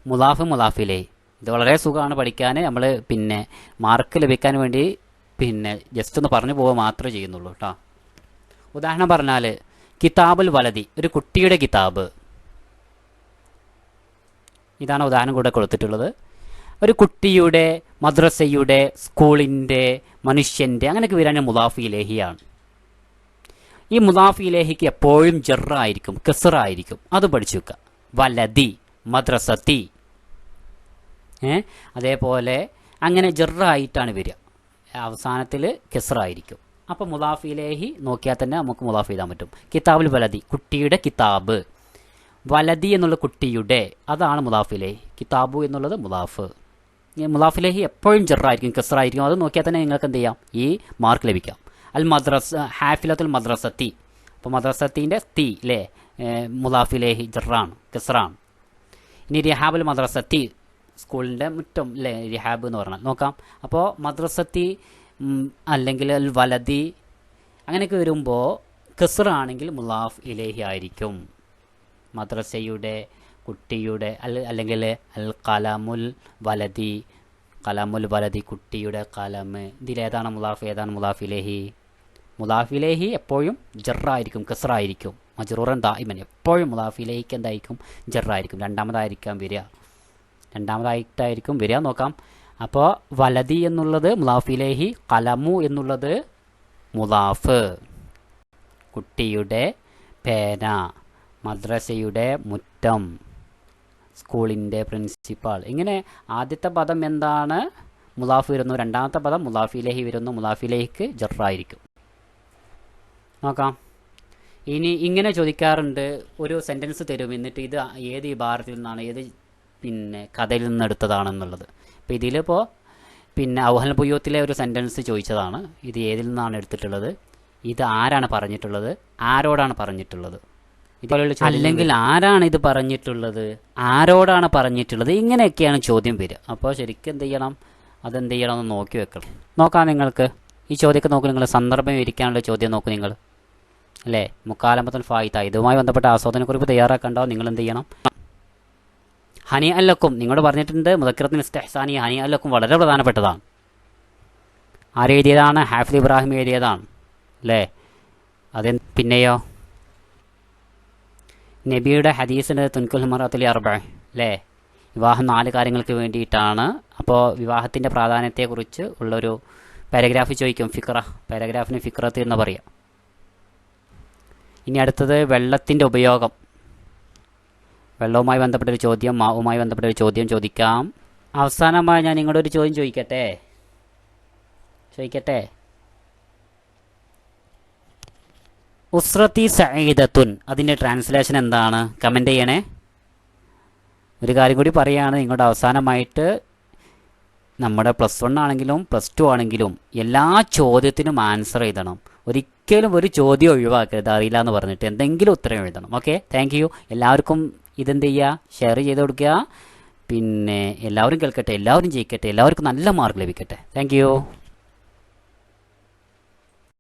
മുലാഫിലേ, ഇത് വളരെ സുഖമാണ് പഠിക്കാൻ. നമ്മൾ പിന്നെ മാർക്ക് ലഭിക്കാൻ വേണ്ടി പിന്നെ ജസ്റ്റ് ഒന്ന് പറഞ്ഞു പോവുക മാത്രമേ ചെയ്യുന്നുള്ളൂ കേട്ടോ. ഉദാഹരണം പറഞ്ഞാൽ കിതാബുൽ വലതി, ഒരു കുട്ടിയുടെ കിതാബ്, ഇതാണ് ഉദാഹരണം കൂടെ കൊടുത്തിട്ടുള്ളത്. ഒരു കുട്ടിയുടെ, മദ്രസയുടെ, സ്കൂളിൻ്റെ, മനുഷ്യൻ്റെ, അങ്ങനെയൊക്കെ വരാൻ മുലാഫ് ഇലേഹിയാണ്. ഈ മുലാഫ് ഇലേഹിക്ക് എപ്പോഴും ജറായിരിക്കും, കസറായിരിക്കും, അത് പഠിച്ചു വെക്കുക. വലതി, മദ്രസത്തി, അതേപോലെ അങ്ങനെ ജറായിട്ടാണ് വരിക, അവസാനത്തിൽ കെസറായിരിക്കും. അപ്പോൾ മുലാഫ് ഇലേഹി നോക്കിയാൽ തന്നെ നമുക്ക് മുലാഫ് ചെയ്താൻ പറ്റും. കിതാബുൽ വലതി, കുട്ടിയുടെ കിതാബ്. വലതി എന്നുള്ള കുട്ടിയുടെ, അതാണ് മുലാഫ് ഇലേഹി. കിതാബു എന്നുള്ളത് മുലാഫ്. മുലാഫ് ഇലേഹി എപ്പോഴും ജറായിരിക്കും, കെസറായിരിക്കും. അത് നോക്കിയാൽ തന്നെ നിങ്ങൾക്ക് എന്ത് ചെയ്യാം, ഈ മാർക്ക് ലഭിക്കാം. അൽ മദ്രസ ഹാഫിലത്തുൽ മദ്രസത്തി, അപ്പോൾ മദ്രസത്തിൻ്റെ തി അല്ലേ, മുലാഫ് ഇലേഹി ജറാണ്, കെസറാണ്. ഇനി റിഹാബുൽ മദ്രസത്തി, സ്കൂളിൻ്റെ മുറ്റം അല്ലേ റിഹാബ് എന്ന് പറഞ്ഞാൽ നോക്കാം. അപ്പോൾ മദ്രസത്തി അല്ലെങ്കിൽ അൽ വലതി അങ്ങനെയൊക്കെ വരുമ്പോൾ കസറാണെങ്കിൽ മുലാഫ് ഇലേഹി ആയിരിക്കും. മദ്രസയുടെ, കുട്ടിയുടെ, അല്ലെങ്കിൽ അൽ കലമുൽ വലതി, കലമുൽ വലതി കുട്ടിയുടെ കലമ്, ഇതിലേതാണ് മുലാഫ്, ഏതാണ് മുലാഫ് ഇലേഹി? മുലാഫ് ഇലേഹി എപ്പോഴും ജറായിരിക്കും, കസറായിരിക്കും. മജ്റൂറൻ ദായിമൻ, എപ്പോഴും മുലാഫ് ഇലേഹിക്ക് എന്തായിരിക്കും, ജറായിരിക്കും. രണ്ടാമതായിട്ടായിരിക്കും വരിക. നോക്കാം. അപ്പോൾ വലതി എന്നുള്ളത് മുലാഫ് ഇലേഹി, കലമു എന്നുള്ളത് മുലാഫ്, കുട്ടിയുടെ പേന, മദ്രസയുടെ മുറ്റം, സ്കൂളിൻ്റെ പ്രിൻസിപ്പാൾ. ഇങ്ങനെ ആദ്യത്തെ പദം എന്താണ്, മുലാഫ് വരുന്നു. രണ്ടാമത്തെ പദം മുലാഫ് ഇലേഹി വരുന്നു. മുലാഫ് ഇലേഹിക്ക് ജറായിരിക്കും. നോക്കാം. ഇനി ഇങ്ങനെ ചോദിക്കാറുണ്ട്, ഒരു സെൻറ്റൻസ് തരും, എന്നിട്ട് ഇത് ഏത് ഇബാറത്തിൽ നിന്നാണ്, ഏത് പിന്നെ കഥയിൽ നിന്ന് എടുത്തതാണെന്നുള്ളത്. അപ്പോൾ ഇതിലിപ്പോൾ പിന്നെ ഔഹൽ ബുയൂത്തിലെ ഒരു സെൻറ്റൻസ് ചോദിച്ചതാണ്. ഇത് ഏതിൽ നിന്നാണ് എടുത്തിട്ടുള്ളത്, ഇത് ആരാണ് പറഞ്ഞിട്ടുള്ളത്, ആരോടാണ് പറഞ്ഞിട്ടുള്ളത്, അല്ലെങ്കിൽ ആരാണ് ഇത് പറഞ്ഞിട്ടുള്ളത്, ആരോടാണ് പറഞ്ഞിട്ടുള്ളത്, ഇങ്ങനെയൊക്കെയാണ് ചോദ്യം വരിക. അപ്പോൾ ശരിക്കും എന്ത് ചെയ്യണം, അതെന്ത് ചെയ്യണം എന്ന് നോക്കി വെക്കണം. നോക്കാം. നിങ്ങൾക്ക് ഈ ചോദ്യമൊക്കെ നോക്കും, നിങ്ങൾ സന്ദർഭം ഇരിക്കാനുള്ള ചോദ്യം നോക്കും നിങ്ങൾ അല്ലേ. മുക്കാലമത്തുൽ ഫായിത്ത, ഇതുമായി ബന്ധപ്പെട്ട ആസ്വാദനക്കുറിപ്പ് തയ്യാറാക്കണ്ടാവും. നിങ്ങൾ എന്ത് ചെയ്യണം, ഹനി അല്ലക്കും നിങ്ങളോട് പറഞ്ഞിട്ടുണ്ട്. മുദക്കിറത്തിന് ഇസ്തിഹ്സാനി ഹനി അല്ലക്കും വളരെ പ്രധാനപ്പെട്ടതാണ്. ആരെഴുതിയതാണ്? ഹാഫിദ് ഇബ്രാഹിം എഴുതിയതാണ് അല്ലേ. പിന്നെയോ നബിയുടെ ഹദീസിൻ്റെ തുൻകുൽ മറഅത്തുൽ അർബഅ അല്ലേ, വിവാഹം 4 കാര്യങ്ങൾക്ക് വേണ്ടിയിട്ടാണ്. അപ്പോൾ വിവാഹത്തിൻ്റെ പ്രാധാന്യത്തെക്കുറിച്ച് ഉള്ളൊരു പാരഗ്രാഫ് ചോദിക്കും. ഫിക്ര, പാരഗ്രാഫിന് ഫിക്രത്ത് എന്ന് പറയാം. ഇനി അടുത്തത് വെള്ളത്തിൻ്റെ ഉപയോഗം, വെള്ളവുമായി ബന്ധപ്പെട്ടൊരു ചോദ്യം, മാവുമായി ബന്ധപ്പെട്ടൊരു ചോദ്യം ചോദിക്കാം. അവസാനമായി ഞാൻ നിങ്ങളുടെ ഒരു ചോദ്യം ചോദിക്കട്ടെ. ഉസ്രത്തി സഈദത്തുൻ, അതിൻ്റെ ട്രാൻസ്ലേഷൻ എന്താണ്? കമൻ്റ് ചെയ്യണേ. ഒരു കാര്യം കൂടി പറയുകയാണ്, നിങ്ങളുടെ അവസാനമായിട്ട് നമ്മുടെ +1 ആണെങ്കിലും +2 ആണെങ്കിലും എല്ലാ ചോദ്യത്തിനും ആൻസർ എഴുതണം. ഒരിക്കലും ഒരു ചോദ്യം ഒഴിവാക്കരുത് അറിയില്ല എന്ന് പറഞ്ഞിട്ട്, എന്തെങ്കിലും ഉത്തരം എഴുതണം. Okay, thank you. എല്ലാവർക്കും ഇതെന്ത് ചെയ്യുക, ഷെയർ ചെയ്ത് കൊടുക്കുക. പിന്നെ എല്ലാവരും കേൾക്കട്ടെ, എല്ലാവരും ജയിക്കട്ടെ, എല്ലാവർക്കും നല്ല മാർക്ക് ലഭിക്കട്ടെ. Thank you.